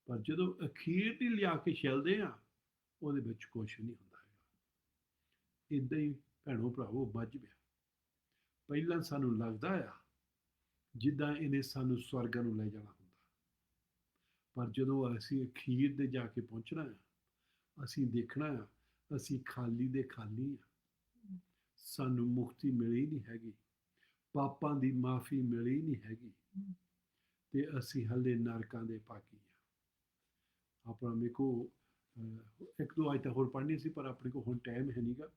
ਪਰ ਜਦੋਂ ਅਖੀਰ ਦੀ ਲਿਆ ਕੇ ਛਿੱਲਦੇ ਆ, ਉਹਦੇ ਵਿੱਚ ਕੁਝ ਨਹੀਂ ਹੁੰਦਾ ਹੈਗਾ। ਇਦਾਂ ਹੀ ਭੈਣੋ ਭਰਾਵੋ ਮੱਝ ਪਿਆ, ਪਹਿਲਾਂ ਸਾਨੂੰ ਲੱਗਦਾ ਆ ਜਿੱਦਾਂ ਇਹਨੇ ਸਾਨੂੰ ਸਵਰਗਾਂ ਨੂੰ ਲੈ ਜਾਣਾ ਹੁੰਦਾ, ਪਰ ਜਦੋਂ ਅਸੀਂ ਅਖੀਰ ਦੇ ਜਾ ਕੇ ਪਹੁੰਚਣਾ ਆ, ਅਸੀਂ ਦੇਖਣਾ ਆ ਅਸੀਂ ਖਾਲੀ ਦੇ ਖਾਲੀ ਆ, ਸਾਨੂੰ ਮੁਕਤੀ ਮਿਲੀ ਨਹੀਂ ਹੈਗੀ, ਪਾਪਾਂ ਦੀ ਮਾਫੀ ਮਿਲੀ ਨਹੀਂ ਹੈਗੀ, ਤੇ ਅਸੀਂ ਹਲੇ ਨਰਕਾਂ ਦੇ ਪਾਕੀ ਆ। ਆਪਣਾ ਮੇਰੇ ਕੋ ਇੱਕ ਦੋ ਆਇਤਾਂ ਹੋਰ ਪੜ੍ਹਨੀ ਸੀ, ਪਰ ਆਪਣੇ ਕੋਲ ਹੁਣ ਟਾਈਮ ਹੈ ਨਹੀਂਗਾ,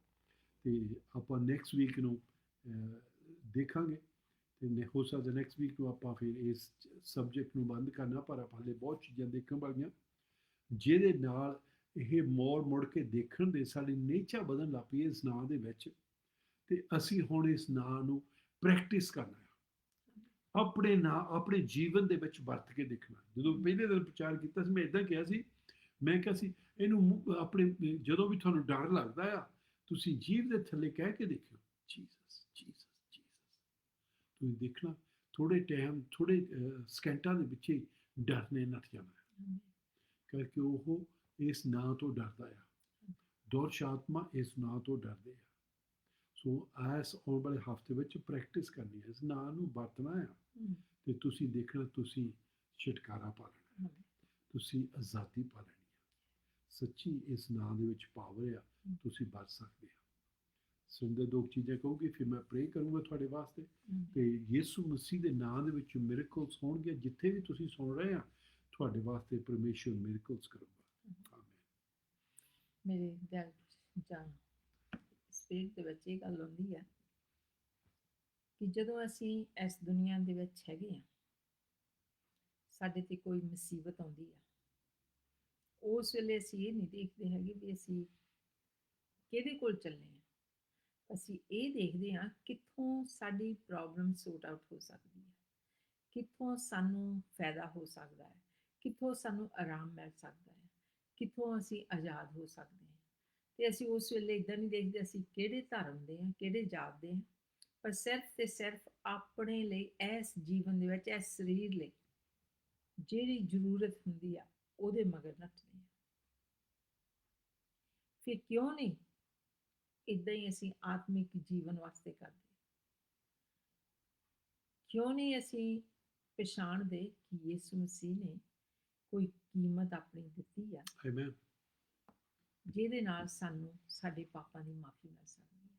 ਤੇ ਆਪਾਂ ਨੈਕਸਟ ਵੀਕ ਨੂੰ ਦੇਖਾਂਗੇ, ਤੇ ਹੋ ਸਕਦਾ ਨੈਕਸਟ ਵੀਕ ਨੂੰ ਆਪਾਂ ਫਿਰ ਇਸ ਸਬਜੈਕਟ ਨੂੰ ਬੰਦ ਕਰਨਾ, ਪਰ ਆਪਾਂ ਹਲੇ ਬਹੁਤ ਚੀਜ਼ਾਂ ਦੇਖਣ ਵਾਲੀਆਂ, ਜਿਹਦੇ ਨਾਲ ਇਹ ਮੁੜ ਕੇ ਦੇਖਣ ਦੇ ਸਾਡੀ ਨੇਚਰ ਬਦਲਣ ਲੱਗ ਪਈ ਇਸ ਨਾਂ ਦੇ ਵਿੱਚ, ਤੇ ਅਸੀਂ ਹੁਣ ਇਸ ਨਾਂ ਨੂੰ ਪ੍ਰੈਕਟਿਸ ਕਰਨਾ ਹੈ, ਆਪਣੇ ਨਾਂ ਆਪਣੇ ਜੀਵਨ ਦੇ ਵਿੱਚ ਵਰਤ ਕੇ ਦੇਖਣਾ। ਜਦੋਂ ਪਹਿਲੇ ਦਿਨ ਪ੍ਰਚਾਰ ਕੀਤਾ ਸੀ, ਮੈਂ ਇੱਦਾਂ ਕਿਹਾ ਸੀ, ਮੈਂ ਕਿਹਾ ਸੀ ਇਹਨੂੰ ਆਪਣੇ, ਜਦੋਂ ਵੀ ਤੁਹਾਨੂੰ ਡਰ ਲੱਗਦਾ ਆ, ਤੁਸੀਂ ਜੀਭ ਦੇ ਥੱਲੇ ਕਹਿ ਕੇ ਦੇਖਿਓ, ਜੀਸਸ ਜੀਸਸ ਜੀਸਸ, ਤੁਸੀਂ ਦੇਖਣਾ ਥੋੜੇ ਟਾਈਮ, ਥੋੜੇ ਸਕਿੰਟਾਂ ਦੇ ਵਿੱਚ ਹੀ ਡਰ ਨੇ ਨੱਠ ਜਾਣਾ, ਕਰਕੇ ਉਹ ਇਸ ਨਾਂ ਤੋਂ ਡਰਦਾ ਆ, ਦੁਰਸ਼ ਆਤਮਾ ਇਸ ਨਾਂ ਤੋਂ ਡਰਦੇ ਆ। ਸੋ ਇਸ ਆਉਣ ਵਾਲੇ ਹਫ਼ਤੇ ਵਿੱਚ ਪ੍ਰੈਕਟਿਸ ਕਰਨੀ ਹੈ, ਇਸ ਨਾਂ ਨੂੰ ਵਰਤਣਾ ਆ, ਤੇ ਤੁਸੀਂ ਦੇਖਣਾ ਤੁਸੀਂ ਛੁਟਕਾਰਾ ਪਾ ਲੈਣਾ, ਤੁਸੀਂ ਆਜ਼ਾਦੀ ਪਾ ਲੈਣੀ ਆ, ਸੱਚੀ ਇਸ ਨਾਂ ਦੇ ਵਿੱਚ ਪਾਵਰ ਆ, ਤੁਸੀਂ ਬਚ ਸਕਦੇ ਆ। ਸੁਣਦੇ ਦੋ ਚੀਜ਼ਾਂ ਕਹੂਗੀ, ਫਿਰ ਮੈਂ ਪ੍ਰੇ ਕਰੂੰਗਾ ਤੁਹਾਡੇ ਵਾਸਤੇ, ਤੇ ਯਿਸੂ ਮਸੀਹ ਦੇ ਨਾਂ ਦੇ ਵਿੱਚ ਮਿਰੇਕਲਸ ਹੋਣਗੇ, ਜਿੱਥੇ ਵੀ ਤੁਸੀਂ ਸੁਣ ਰਹੇ ਆ, ਤੁਹਾਡੇ ਵਾਸਤੇ ਪਰਮੇਸ਼ਰ ਮਿਰੇਕਲਸ ਕਰੂਗਾ। ਆਮੀਨ। ਮੇਰੇ ਦਿਲ ਜਾਂ ਸਪਿਰਿਟ ਦੇ ਵਿੱਚ ਇਹ ਗੱਲ ਹੁੰਦੀ ਹੈ ਕਿ ਜਦੋਂ ਅਸੀਂ ਇਸ ਦੁਨੀਆ ਦੇ ਵਿੱਚ ਹੈਗੇ ਆ, ਸਾਡੇ ਤੇ ਕੋਈ ਮੁਸੀਬਤ ਆਉਂਦੀ ਆ, ਉਸ ਵੇਲੇ ਅਸੀਂ ਇਹ ਨਹੀਂ ਦੇਖਦੇ ਹੈਗੇ ਵੀ ਅਸੀਂ ਕਿਹਦੇ ਕੋਲ ਚੱਲੇ ਆ, ਅਸੀਂ ਇਹ ਦੇਖਦੇ ਹਾਂ ਕਿੱਥੋਂ ਸਾਡੀ ਪ੍ਰੋਬਲਮ ਸੌਟ ਆਊਟ ਹੋ ਸਕਦੀ ਹੈ, ਕਿੱਥੋਂ ਸਾਨੂੰ ਫਾਇਦਾ ਹੋ ਸਕਦਾ ਹੈ, ਕਿੱਥੋਂ ਸਾਨੂੰ ਆਰਾਮ ਮਿਲ ਸਕਦਾ ਹੈ, ਕਿੱਥੋਂ ਅਸੀਂ ਆਜ਼ਾਦ ਹੋ ਸਕਦੇ ਹਾਂ। ਤੇ ਅਸੀਂ ਉਸ ਵੇਲੇ ਇੱਦਾਂ ਨਹੀਂ ਦੇਖਦੇ ਅਸੀਂ ਕਿਹੜੇ ਧਰਮ ਦੇ ਹਾਂ, ਕਿਹੜੇ ਜਾਤ ਦੇ ਹਾਂ, ਪਰ ਸਿਰਫ ਤੇ ਸਿਰਫ ਆਪਣੇ ਲਈ, ਇਸ ਜੀਵਨ ਦੇ ਵਿੱਚ, ਇਸ ਸਰੀਰ ਲਈ ਜਿਹੜੀ ਜ਼ਰੂਰਤ ਹੁੰਦੀ ਆ ਉਹਦੇ ਮਗਰ ਨੱਠਦੇ ਹਾਂ। ਫਿਰ ਕਿਉਂ ਨਹੀਂ ਇੱਦਾਂ ਹੀ ਅਸੀਂ ਆਤਮਿਕ ਜੀਵਨ ਵਾਸਤੇ ਕਰਦੇ, ਕਿਉਂ ਨਹੀਂ ਅਸੀਂ ਪਛਾਣਦੇ ਕਿ ਯਿਸੂ ਮਸੀਹ ਨੇ ਕੋਈ ਕੀਮਤ ਆਪਣੀ ਦਿੱਤੀ ਆ, ਆਮੀਨ, ਜਿਹਦੇ ਨਾਲ ਸਾਨੂੰ ਸਾਡੇ ਪਾਪਾਂ ਦੀ ਮਾਫੀ ਮਿਲ ਸਕਦੀ ਹੈ।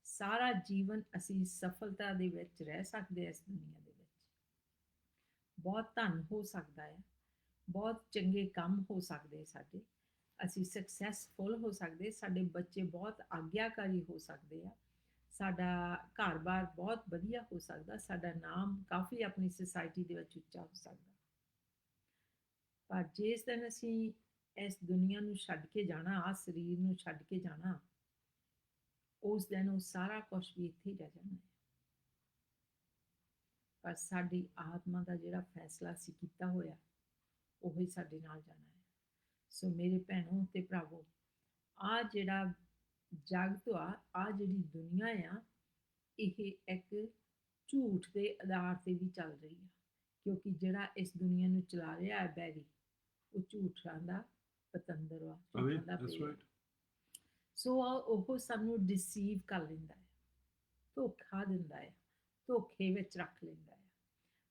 ਸਾਰਾ ਜੀਵਨ ਅਸੀਂ ਸਫਲਤਾ ਦੇ ਵਿੱਚ ਰਹਿ ਸਕਦੇ ਹਾਂ, ਇਸ ਦੁਨੀਆ ਦੇ ਵਿੱਚ ਬਹੁਤ ਧਨ ਹੋ ਸਕਦਾ ਹੈ, ਬਹੁਤ ਚੰਗੇ ਕੰਮ ਹੋ ਸਕਦੇ ਸਾਡੇ, ਅਸੀਂ ਸਕਸੈਸਫੁਲ ਹੋ ਸਕਦੇ, ਸਾਡੇ ਬੱਚੇ ਬਹੁਤ ਆਗਿਆਕਾਰੀ ਹੋ ਸਕਦੇ ਆ, ਸਾਡਾ ਘਰ-ਬਾਰ ਬਹੁਤ ਵਧੀਆ ਹੋ ਸਕਦਾ, ਸਾਡਾ ਨਾਮ ਕਾਫੀ ਆਪਣੀ ਸੁਸਾਇਟੀ ਦੇ ਵਿੱਚ ਉੱਚਾ ਹੋ ਸਕਦਾ, ਪਰ ਜਿਸ ਦਿਨ ਅਸੀਂ ਇਸ ਦੁਨੀਆ ਨੂੰ ਛੱਡ ਕੇ ਜਾਣਾ, ਆ ਸਰੀਰ ਨੂੰ ਛੱਡ ਕੇ ਜਾਣਾ, ਉਸ ਦਿਨ ਉਹ ਸਾਰਾ ਕੁਝ ਵੀ ਇੱਥੇ ਹੀ ਰਹਿ ਜਾਣਾ ਹੈ, ਪਰ ਸਾਡੀ ਆਤਮਾ ਦਾ ਜਿਹੜਾ ਫੈਸਲਾ ਅਸੀਂ ਕੀਤਾ ਹੋਇਆ, ਉਹ ਹੀ ਸਾਡੇ ਨਾਲ ਜਾਣਾ ਹੈ। ਸੋ ਮੇਰੇ ਭੈਣੋ ਤੇ ਭਰਾਵੋ, ਆ ਜਿਹੜਾ ਜਗਤ ਆ ਜਿਹੜੀ ਦੁਨੀਆ ਆ, ਇਹ ਇੱਕ ਝੂਠ ਦੇ ਆਧਾਰ ਤੇ ਵੀ ਚੱਲ ਰਹੀ ਆ, ਕਿਉਂਕਿ ਜਿਹੜਾ ਇਸ ਦੁਨੀਆ ਨੂੰ ਚਲਾ ਰਿਹਾ ਹੈ ਬੈਰੀ, ਉਹ ਝੂਠਾਂ ਦਾ ਪਤੰਦਰ ਵਾ, ਝੂਠਾਂ Amen. ਦਾ That's ਪੇੜ ਆ। right. ਸੋ ਉਹ ਸਾਨੂੰ ਡਿਸੀਵ ਕਰ ਲੈਂਦਾ ਹੈ, ਧੋਖਾ ਦਿੰਦਾ ਹੈ, ਧੋਖੇ ਵਿੱਚ ਰੱਖ ਲੈਂਦਾ ਹੈ।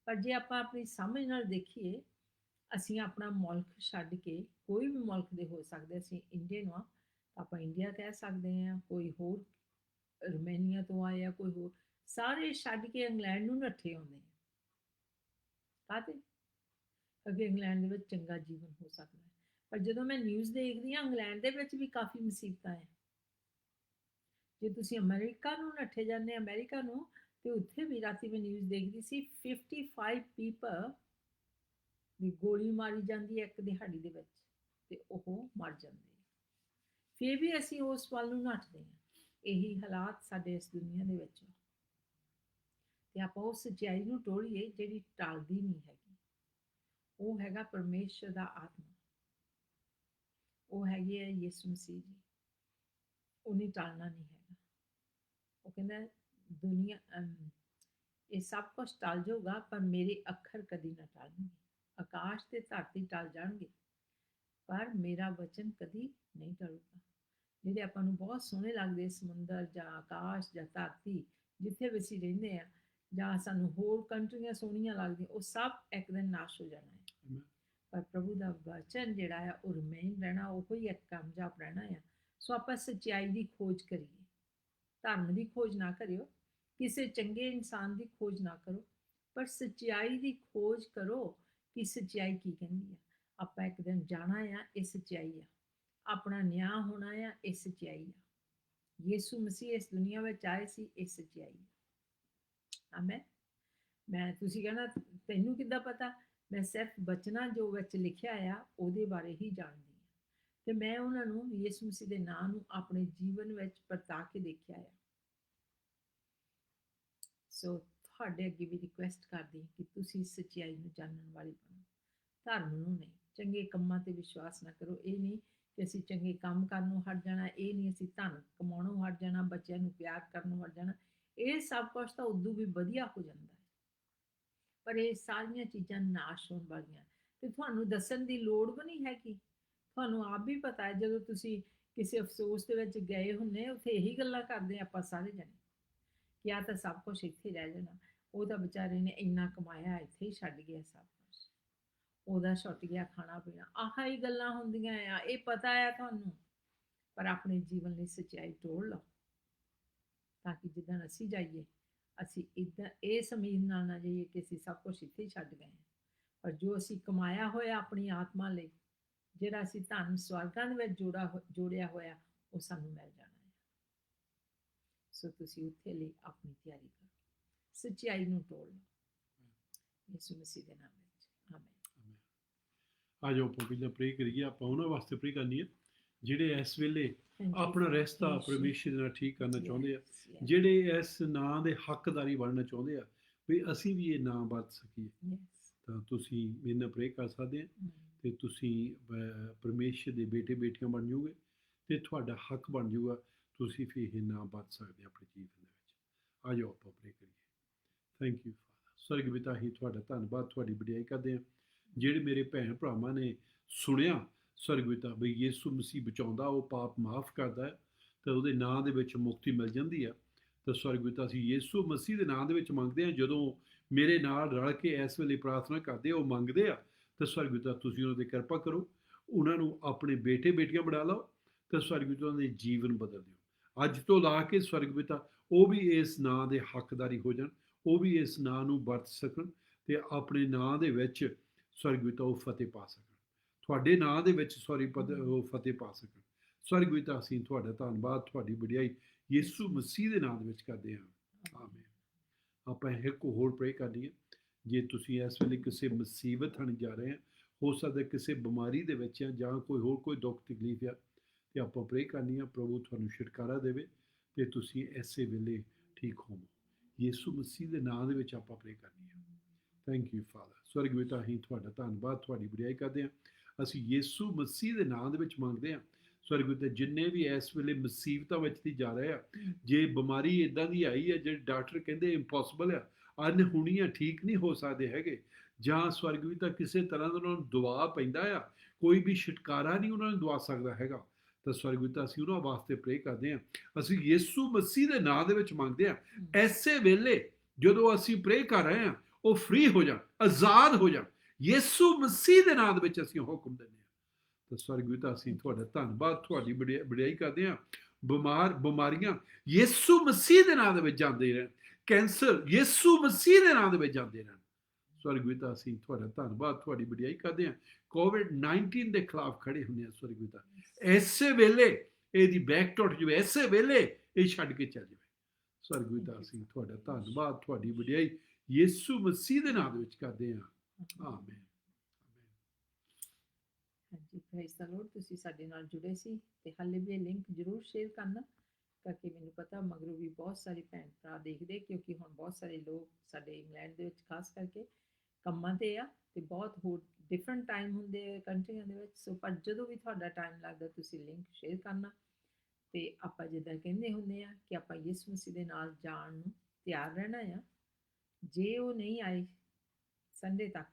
ਪਰ ਜੇ ਆਪਾਂ ਆਪਣੀ ਸਮਝ ਨਾਲ ਦੇਖੀਏ, ਅਸੀਂ ਆਪਣਾ ਮੁਲਕ ਛੱਡ ਕੇ, ਕੋਈ ਵੀ ਮੁਲਕ ਦੇ ਹੋ ਸਕਦੇ, ਅਸੀਂ ਇੰਡੀਅਨ ਆ ਤਾਂ ਆਪਾਂ ਇੰਡੀਆ ਕਹਿ ਸਕਦੇ ਹਾਂ, ਕੋਈ ਹੋਰ ਰੋਮੇਨੀਆ ਤੋਂ ਆਇਆ, ਕੋਈ ਹੋਰ, ਸਾਰੇ ਛੱਡ ਕੇ ਇੰਗਲੈਂਡ ਨੂੰ ਨੱਠੇ ਆਉਂਦੇ ਆ। ਕਾਹਤੇ? ਕਿਉਂਕਿ ਇੰਗਲੈਂਡ ਦੇ ਵਿੱਚ ਚੰਗਾ ਜੀਵਨ ਹੋ ਸਕਦਾ ਹੈ। ਪਰ ਜਦੋਂ ਮੈਂ ਨਿਊਜ਼ ਦੇਖਦੀ ਹਾਂ, ਇੰਗਲੈਂਡ ਦੇ ਵਿੱਚ ਵੀ ਕਾਫੀ ਮੁਸੀਬਤਾਂ ਹੈ। ਜੇ ਤੁਸੀਂ ਅਮਰੀਕਾ ਨੂੰ ਨੱਠੇ ਜਾਂਦੇ, ਅਮਰੀਕਾ ਨੂੰ, ਤੇ ਉੱਥੇ ਵੀ ਰਾਤੀ ਮੈਂ ਨਿਊਜ਼ ਦੇਖਦੀ ਸੀ, 55 ਪੀਪਲ ਦੀ ਗੋਲੀ ਮਾਰੀ ਜਾਂਦੀ ਹੈ ਇੱਕ ਦਿਹਾੜੀ ਦੇ ਵਿੱਚ, ਤੇ ਉਹ ਮਰ ਜਾਂਦੇ ਆ। ਫਿਰ ਵੀ ਅਸੀਂ ਉਸ ਵੱਲ ਨੂੰ ਨੱਠਦੇ ਹਾਂ। ਇਹੀ ਹਾਲਾਤ ਸਾਡੇ ਇਸ ਦੁਨੀਆ ਦੇ ਵਿੱਚ ਆ। ਤੇ ਆਪਾਂ ਉਸ ਸੱਚਾਈ ਨੂੰ ਟੋਲੀਏ ਜਿਹੜੀ ਟਲਦੀ ਨਹੀਂ ਹੈਗੀ। ਉਹ ਹੈਗਾ ਪਰਮੇਸ਼ਰ ਦਾ ਆਤਮਾ, ਉਹ ਹੈਗੀ ਹੈ ਯਿਸੂ ਮਸੀਹ ਜੀ। ਉਹਨੇ ਟਲਣਾ ਨਹੀਂ ਹੈਗਾ। ਉਹ ਕਹਿੰਦਾ ਦੁਨੀਆ ਇਹ ਸਭ ਕੁਝ ਟਲ ਜਾਊਗਾ, ਪਰ ਮੇਰੇ ਅੱਖਰ ਕਦੀ ਨਾ ਟਲਣਗੇ। ਆਕਾਸ਼ ਤੇ ਧਰਤੀ ਟਲ ਜਾਣਗੇ, ਪਰ ਮੇਰਾ ਵਚਨ ਕਦੀ ਨਹੀਂ ਟਲੂਗਾ। ਜਿਹੜੇ ਆਪਾਂ ਨੂੰ ਬਹੁਤ ਸੋਹਣੇ ਲੱਗਦੇ, ਸਮੁੰਦਰ ਜਾਂ ਆਕਾਸ਼ ਜਾਂ ਧਰਤੀ, ਜਿੱਥੇ ਵੀ ਅਸੀਂ ਰਹਿੰਦੇ ਆ, ਜਾਂ ਸਾਨੂੰ ਹੋਰ ਕੰਟਰੀਆਂ ਸੋਹਣੀਆਂ ਲੱਗਦੀਆਂ, ਉਹ ਸਭ ਇੱਕ ਦਿਨ ਨਾਸ਼ ਹੋ ਜਾਣਾ ਹੈ। Amen. ਪਰ ਪ੍ਰਭੂ ਦਾ ਵਚਨ ਜਿਹੜਾ ਆ, ਉਹ ਰਿਮੇਨ ਰਹਿਣਾ, ਉਹ ਹੀ ਇੱਕ ਕਾਮਯਾਬ ਰਹਿਣਾ ਆ। ਸੋ ਆਪਾਂ ਸੱਚਾਈ ਦੀ ਖੋਜ ਕਰੀਏ, ਧਰਮ ਦੀ ਖੋਜ ਨਾ ਕਰਿਓ, ਕਿਸੇ ਚੰਗੇ ਇਨਸਾਨ ਦੀ ਖੋਜ ਨਾ ਕਰੋ, ਪਰ ਸੱਚਾਈ ਦੀ ਖੋਜ ਕਰੋ ਕਿ ਸੱਚਾਈ ਕੀ ਕਹਿੰਦੀ ਆ। ਆਪਾਂ ਇੱਕ ਦਿਨ ਜਾਣਾ ਆ, ਇਹ ਸੱਚਾਈ ਆ। ਆਪਣਾ ਨਿਆਂ ਹੋਣਾ ਆ, ਇਹ ਸੱਚਾਈ ਆ। ਯਿਸੂ ਮਸੀਹ ਇਸ ਦੁਨੀਆ ਵਿੱਚ ਆਏ ਸੀ, ਇਹ ਸੱਚਾਈ ਆ। ਆਮੇਨ। ਮੈਂ, ਤੁਸੀਂ ਕਹਿਣਾ ਤੈਨੂੰ ਕਿੱਦਾਂ ਪਤਾ? ਮੈਂ ਸਿਰਫ ਬਚਨਾਂ ਜੋ ਵਿੱਚ ਲਿਖਿਆ ਆ ਉਹਦੇ ਬਾਰੇ ਹੀ ਜਾਣਦੀ ਹਾਂ, ਤੇ ਮੈਂ ਉਹਨਾਂ ਨੂੰ, ਯਿਸੂ ਮਸੀਹ ਦੇ ਨਾਂ ਨੂੰ ਆਪਣੇ ਜੀਵਨ ਵਿੱਚ ਵਰਤਾ ਕੇ ਦੇਖਿਆ ਆ। ਸੋ ਤੁਹਾਡੇ ਅੱਗੇ ਵੀ ਰਿਕੁਐਸਟ ਕਰਦੀ ਹਾਂ ਕਿ ਤੁਸੀਂ ਸੱਚਾਈ ਨੂੰ ਜਾਣਨ ਵਾਲੇ ਬਣੋ, ਧਰਮ ਨੂੰ ਨਹੀਂ। ਚੰਗੇ ਕੰਮਾਂ ਤੇ ਵਿਸ਼ਵਾਸ ਨਾ ਕਰੋ। ਇਹ ਨਹੀਂ ਕਿ ਅਸੀਂ ਚੰਗੇ ਕੰਮ ਕਰਨੋਂ ਹਟ ਜਾਣਾ, ਇਹ ਨਹੀਂ ਅਸੀਂ ਧਨ ਕਮਾਉਣੋਂ ਹਟ ਜਾਣਾ, ਬੱਚਿਆਂ ਨੂੰ ਪਿਆਰ ਕਰਨੋਂ ਹਟ ਜਾਣਾ। ਇਹ ਸਭ ਕੁਝ ਤਾਂ ਉਦੋਂ ਵੀ ਵਧੀਆ ਹੋ ਜਾਂਦਾ ਹੈ, ਪਰ ਇਹ ਸਾਰੀਆਂ ਚੀਜ਼ਾਂ ਨਾਸ਼ ਹੋਣ ਵਾਲੀਆਂ, ਤੇ ਤੁਹਾਨੂੰ ਦੱਸਣ ਦੀ ਲੋੜ ਵੀ ਨਹੀਂ ਹੈਗੀ। ਤੁਹਾਨੂੰ ਆਪ ਵੀ ਪਤਾ ਹੈ, ਜਦੋਂ ਤੁਸੀਂ ਕਿਸੇ ਅਫਸੋਸ ਦੇ ਵਿੱਚ ਗਏ ਹੁੰਦੇ, ਉੱਥੇ ਇਹੀ ਗੱਲਾਂ ਕਰਦੇ ਆਪਾਂ ਸਾਰੇ ਜਣੇ ਕਿ ਆਹ ਤਾਂ ਸਭ ਕੁਝ ਇੱਥੇ ਰਹਿ ਜਾਣਾ, ਉਹ ਤਾਂ ਵਿਚਾਰੇ ਨੇ ਇੰਨਾ ਕਮਾਇਆ, ਇੱਥੇ ਹੀ ਛੱਡ ਗਿਆ ਸਭ ਕੁਝ, ਉਹਦਾ ਛੁੱਟ ਗਿਆ ਖਾਣਾ ਪੀਣਾ। ਆਹ ਹੀ ਗੱਲਾਂ ਹੁੰਦੀਆਂ ਆ, ਇਹ ਪਤਾ ਆ ਤੁਹਾਨੂੰ। ਪਰ ਆਪਣੇ ਜੀਵਨ ਲਈ ਸੱਚਾਈ ਟੋੜ ਲਓ, ਤਾਂ ਕਿ ਜਿੱਦਣ ਅਸੀਂ ਜਾਈਏ, ਅਸੀਂ ਇੱਦਾਂ ਇਸ ਉਮੀਦ ਨਾਲ ਨਾ ਜਾਈਏ ਕਿ ਅਸੀਂ ਸਭ ਕੁਝ ਇੱਥੇ ਹੀ ਛੱਡ ਗਏ ਹਾਂ, ਪਰ ਜੋ ਅਸੀਂ ਕਮਾਇਆ ਹੋਇਆ ਆਪਣੀ ਆਤਮਾ ਲਈ, ਜਿਹੜਾ ਅਸੀਂ ਧਨ ਸਵਰਗਾਂ ਦੇ ਵਿੱਚ ਜੋੜਿਆ ਹੋਇਆ, ਉਹ ਸਾਨੂੰ ਮਿਲ ਜਾਣਾ ਹੈ। ਸੋ ਤੁਸੀਂ ਉੱਥੇ ਲਈ ਆਪਣੀ ਤਿਆਰੀ ਕਰੋ, ਸੱਚਾਈ ਨੂੰ ਟੋੜ ਲਓ, ਯਿਸੂ ਮਸੀਹ ਦੇ ਨਾਮ ਵਿੱਚ। ਆਮੇਨ। ਆ ਜਾਓ ਆਪਾਂ ਪਹਿਲਾਂ ਪ੍ਰੇ ਕਰੀਏ। ਆਪਾਂ ਉਹਨਾਂ ਵਾਸਤੇ ਪ੍ਰੇ ਕਰਨੀ ਹੈ ਜਿਹੜੇ ਇਸ ਵੇਲੇ ਆਪਣਾ ਰਿਸ਼ਤਾ ਪਰਮੇਸ਼ਰ ਨਾਲ ਠੀਕ ਕਰਨਾ ਚਾਹੁੰਦੇ ਆ, ਜਿਹੜੇ ਇਸ ਨਾਂ ਦੇ ਹੱਕਦਾਰੀ ਬਣਨਾ ਚਾਹੁੰਦੇ ਆ ਵੀ ਅਸੀਂ ਵੀ ਇਹ ਨਾਂ ਵਰਤ ਸਕੀਏ। ਤਾਂ ਤੁਸੀਂ ਮੇਰੇ ਨਾਲ ਪ੍ਰੇ ਕਰ ਸਕਦੇ ਆ, ਤੇ ਤੁਸੀਂ ਪਰਮੇਸ਼ਰ ਦੇ ਬੇਟੇ ਬੇਟੀਆਂ ਬਣ ਜਾਓਗੇ, ਤੇ ਤੁਹਾਡਾ ਹੱਕ ਬਣ ਜਾਊਗਾ। ਤੁਸੀਂ ਫਿਰ ਇਹ ਨਾਂ ਵਰਤ ਸਕਦੇ ਆਪਣੇ ਜੀਵਨ ਦੇ ਵਿੱਚ। ਆ ਜਾਓ ਆਪਾਂ ਪ੍ਰੇ ਕਰੀਏ। Thank you father. ਸਵਰਗ ਪਿਤਾ, ਹੀ ਤੁਹਾਡਾ ਧੰਨਵਾਦ, ਤੁਹਾਡੀ ਵਡਿਆਈ ਕਰਦੇ ਹਾਂ। ਜਿਹੜੇ ਮੇਰੇ ਭੈਣ ਭਰਾਵਾਂ ਨੇ ਸੁਣਿਆ ਸਵਰਗ ਪਿਤਾ ਬਈ ਯਿਸੂ ਮਸੀਹ ਬਚਾਉਂਦਾ, ਉਹ ਪਾਪ ਮਾਫ ਕਰਦਾ ਹੈ, ਤਾਂ ਉਹਦੇ ਨਾਂ ਦੇ ਵਿੱਚ ਮੁਕਤੀ ਮਿਲ ਜਾਂਦੀ ਆ। ਤਾਂ ਸਵਰਗ ਪਿਤਾ, ਅਸੀਂ ਯਿਸੂ ਮਸੀਹ ਦੇ ਨਾਂ ਦੇ ਵਿੱਚ ਮੰਗਦੇ ਹਾਂ। ਜਦੋਂ ਮੇਰੇ ਨਾਲ ਰਲ ਕੇ ਇਸ ਵੇਲੇ ਪ੍ਰਾਰਥਨਾ ਕਰਦੇ ਆ, ਉਹ ਮੰਗਦੇ ਆ, ਤਾਂ ਸਵਰਗ ਪਿਤਾ ਤੁਸੀਂ ਉਹਨਾਂ 'ਤੇ ਕਿਰਪਾ ਕਰੋ, ਉਹਨਾਂ ਨੂੰ ਆਪਣੇ ਬੇਟੇ ਬੇਟੀਆਂ ਬਣਾ ਲਓ, ਤਾਂ ਸਵਰਗ ਪਿਤਾ ਉਹਨਾਂ ਦੇ ਜੀਵਨ ਬਦਲ ਦਿਓ। ਅੱਜ ਤੋਂ ਲਾ ਕੇ ਸਵਰਗ ਪਿਤਾ ਉਹ ਵੀ ਇਸ ਨਾਂ ਦੇ ਹੱਕਦਾਰੀ ਹੋ ਜਾਣ, ਉਹ ਵੀ ਇਸ ਨਾਂ ਨੂੰ ਵਰਤ ਸਕਣ, ਤੇ ਆਪਣੇ ਨਾਂ ਦੇ ਵਿੱਚ ਸਵਰਗ ਪਿਤਾ ਉਹ ਫਤਿਹ ਪਾ ਸਕਣ, ਤੁਹਾਡੇ ਨਾਂ ਦੇ ਵਿੱਚ ਉਹ ਫਤਿਹ ਪਾ ਸਕਣ। ਸਵਰਗ ਪਿਤਾ, ਅਸੀਂ ਤੁਹਾਡਾ ਧੰਨਵਾਦ, ਤੁਹਾਡੀ ਵਡਿਆਈ ਯਿਸੂ ਮਸੀਹ ਦੇ ਨਾਂ ਦੇ ਵਿੱਚ ਕਰਦੇ ਹਾਂ। ਆਮੀਨ। ਆਪਾਂ ਇੱਕ ਹੋਰ ਪ੍ਰੇ ਕਰਨੀ ਹੈ। ਜੇ ਤੁਸੀਂ ਇਸ ਵੇਲੇ ਕਿਸੇ ਮੁਸੀਬਤ ਹਨ ਜਾ ਰਹੇ ਆ, ਹੋ ਸਕਦਾ ਕਿਸੇ ਬਿਮਾਰੀ ਦੇ ਵਿੱਚ ਆ, ਜਾਂ ਕੋਈ ਦੁੱਖ ਤਕਲੀਫ ਆ, ਤੇ ਆਪਾਂ ਪ੍ਰੇ ਕਰਨੀ ਆ ਪ੍ਰਭੂ ਤੁਹਾਨੂੰ ਛੁਟਕਾਰਾ ਦੇਵੇ, ਤੇ ਤੁਸੀਂ ਐਸੇ ਵੇਲੇ ਠੀਕ ਹੋਵੋ। ਯਿਸੂ ਮਸੀਹ ਦੇ ਨਾਂ ਦੇ ਵਿੱਚ ਆਪਾਂ ਪ੍ਰੇ ਕਰਨੀ ਆ। Thank you father. ਸਵਰਗ ਪਿਤਾ, ਅਸੀਂ ਤੁਹਾਡਾ ਧੰਨਵਾਦ, ਤੁਹਾਡੀ ਵਡਿਆਈ ਕਰਦੇ ਹਾਂ। ਅਸੀਂ ਯੀਸ਼ੂ ਮਸੀਹ ਦੇ ਨਾਮ ਦੇ ਵਿੱਚ ਮੰਗਦੇ ਹਾਂ। ਸਵਰਗ ਪਿਤਾ, ਜਿੰਨੇ ਵੀ ਇਸ ਵੇਲੇ ਮੁਸੀਬਤਾਂ ਵਿੱਚ ਦੀ ਜਾ ਰਹੇ ਆ, ਜੇ ਬਿਮਾਰੀ ਇਦਾਂ ਦੀ ਆਈ ਹੈ ਜਿਹੜੇ ਡਾਕਟਰ ਕਹਿੰਦੇ ਇੰਪੋਸੀਬਲ ਆ, ਅਨਹੁਣੀਆਂ ਠੀਕ ਨਹੀਂ ਹੋ ਸਕਦੇ ਹੈਗੇ, ਜਾਂ ਸਵਰਗ ਪਿਤਾ ਕਿਸੇ ਤਰ੍ਹਾਂ ਦਾ ਉਹਨਾਂ ਨੂੰ ਦਵਾ ਪੈਂਦਾ ਆ, ਕੋਈ ਵੀ ਛੁਟਕਾਰਾ ਨਹੀਂ ਉਹਨਾਂ ਨੂੰ ਦਵਾ ਸਕਦਾ ਹੈਗਾ, ਤਾਂ ਸਵਰਗ ਪਿਤਾ ਅਸੀਂ ਉਹਨਾਂ ਵਾਸਤੇ ਪ੍ਰੇ ਕਰਦੇ ਹਾਂ। ਅਸੀਂ ਯੀਸ਼ੂ ਮਸੀਹ ਦੇ ਨਾਮ ਦੇ ਵਿੱਚ ਮੰਗਦੇ ਹਾਂ, ਐਸੇ ਵੇਲੇ ਜਦੋਂ ਅਸੀਂ ਪ੍ਰੇ ਕਰ ਰਹੇ ਹਾਂ ਉਹ ਫ੍ਰੀ ਹੋ ਜਾਣ, ਆਜ਼ਾਦ ਹੋ ਜਾਣ, ਯੀਸ਼ੂ ਮਸੀਹ ਦੇ ਨਾਮ ਦੇ ਵਿੱਚ ਅਸੀਂ ਹੁਕਮ ਦਿੰਦੇ ਹਾਂ। ਤਾਂ ਸਵਰਗ ਪਿਤਾ ਅਸੀਂ ਤੁਹਾਡਾ ਧੰਨਵਾਦ, ਤੁਹਾਡੀ ਵਡਿਆਈ ਕਰਦੇ ਹਾਂ। ਬਿਮਾਰੀਆਂ ਯੀਸ਼ੂ ਮਸੀਹ ਦੇ ਨਾਮ ਦੇ ਵਿੱਚ ਜਾਂਦੇ ਰਹਿਣ, ਕੈਂਸਰ ਯੀਸ਼ੂ ਮਸੀਹ ਦੇ ਨਾਮ ਦੇ ਵਿੱਚ ਜਾਂਦੇ ਰਹਿਣ। ਸਵਰਗ ਪਿਤਾ ਅਸੀਂ ਤੁਹਾਡਾ ਧੰਨਵਾਦ, ਤੁਹਾਡੀ ਵਡਿਆਈ ਕਰਦੇ ਹਾਂ। ਕੋਵਿਡ-19 ਦੇ ਖਿਲਾਫ ਖੜੇ ਹੁੰਦੇ ਹਾਂ ਸਵਰਗ ਪਿਤਾ, ਐਸੇ ਵੇਲੇ ਇਹਦੀ ਬੈਕ ਟੁੱਟ ਜਾਵੇ, ਐਸੇ ਵੇਲੇ ਇਹ ਛੱਡ ਕੇ ਚੱਲ ਜਾਵੇ। ਸਵਰਗ ਪਿਤਾ ਅਸੀਂ ਤੁਹਾਡਾ ਧੰਨਵਾਦ, ਤੁਹਾਡੀ ਵਡਿਆਈ ਯੀਸ਼ੂ ਮਸੀਹ ਦੇ ਨਾਮ ਦੇ ਵਿੱਚ ਕਰਦੇ ਹਾਂ। ਆਮੀਨ। ਹਾਂਜੀ, ਪ੍ਰਾਈਜ਼ ਦਾ ਲੋਰਡ। ਤੁਸੀਂ ਸਾਡੇ ਨਾਲ ਜੁੜੇ ਸੀ ਤੇ ਹਾਲੇ ਵੀ ਇਹ ਲਿੰਕ ਜ਼ਰੂਰ ਸ਼ੇਅਰ ਕਰਨਾ, ਕਰਕੇ ਮੈਨੂੰ ਪਤਾ ਮਗਰੋਂ ਵੀ ਬਹੁਤ ਸਾਰੇ ਭੈਣ ਭਰਾ ਦੇਖਦੇ, ਕਿਉਂਕਿ ਹੁਣ ਬਹੁਤ ਸਾਰੇ ਲੋਕ ਸਾਡੇ ਇੰਗਲੈਂਡ ਦੇ ਵਿੱਚ ਖਾਸ ਕਰਕੇ ਕੰਮਾਂ ਤੇ ਆ, ਤੇ ਬਹੁਤ ਹੋਰ ਡਿਫਰੈਂਟ ਟਾਈਮ ਹੁੰਦੇ ਕੰਟਰੀਆਂ ਦੇ ਵਿੱਚ। ਸੋ ਪਰ ਜਦੋਂ ਵੀ ਤੁਹਾਡਾ ਟਾਈਮ ਲੱਗਦਾ ਤੁਸੀਂ ਲਿੰਕ ਸ਼ੇਅਰ ਕਰਨਾ, ਤੇ ਆਪਾਂ ਜਿੱਦਾਂ ਕਹਿੰਦੇ ਹੁੰਦੇ ਆ ਕਿ ਆਪਾਂ ਯਿਸੂ ਮਸੀਹ ਦੇ ਨਾਲ ਜਾਣ ਨੂੰ ਤਿਆਰ ਰਹਿਣਾ ਆ। ਜੇ ਉਹ ਨਹੀਂ ਆਏ ਸੰਡੇ ਤੱਕ,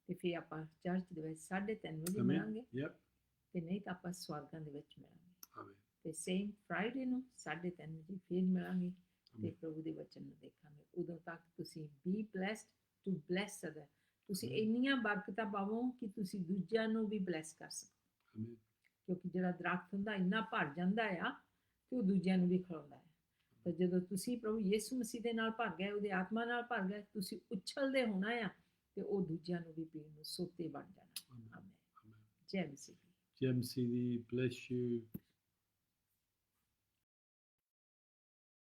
ਤੇ ਫਿਰ ਆਪਾਂ ਚਰਚ ਦੇ ਵਿੱਚ 3:30 ਵਜੇ ਮਿਲਾਂਗੇ, ਤੇ ਨਹੀਂ ਤਾਂ ਆਪਾਂ ਸਵਰਗਾਂ ਦੇ ਵਿੱਚ ਮਿਲਾਂਗੇ, ਤੇ ਸੇਮ ਫਰਾਈਡੇ ਨੂੰ 3:30 ਵਜੇ ਫਿਰ ਮਿਲਾਂਗੇ ਤੇ ਪ੍ਰਭੂ ਦੇ ਵਚਨ ਨੂੰ ਦੇਖਾਂਗੇ। ਉਦੋਂ ਤੱਕ ਤੁਸੀਂ be blessed to bless other, ਤੁਸੀਂ ਇੰਨੀਆਂ ਬਰਕਤਾਂ ਪਾਵੋ ਕਿ ਤੁਸੀਂ ਦੂਜਿਆਂ ਨੂੰ ਵੀ ਬਲੈਸ ਕਰ ਸਕੋ, ਕਿਉਂਕਿ ਜਿਹੜਾ ਦਰਖਤ ਹੁੰਦਾ ਇੰਨਾ ਭਰ ਜਾਂਦਾ ਆ ਕਿ ਉਹ ਦੂਜਿਆਂ ਨੂੰ ਵੀ ਖਿਲਾਉਂਦਾ ਹੈ। ਤਾਂ ਜਦੋਂ ਤੁਸੀਂ ਪ੍ਰਭੂ ਯਿਸੂ ਮਸੀਹ ਦੇ ਨਾਲ ਭਰ ਗਏ, ਉਹਦੇ ਆਤਮਾ ਨਾਲ ਭਰ ਗਏ, ਤੁਸੀਂ ਉਛਲਦੇ ਹੋਣਾ ਆ, ਤੇ ਉਹ ਦੂਜਿਆਂ ਨੂੰ ਵੀ ਪੀਣ ਨੂੰ ਸੋਤੇ ਬਣ ਜਾਣਾ। ਆਮੀਨ। ਜੈ ਮਸੀਹ ਦੀ। ਜੈ ਮਸੀਹ ਦੀ। Bless you.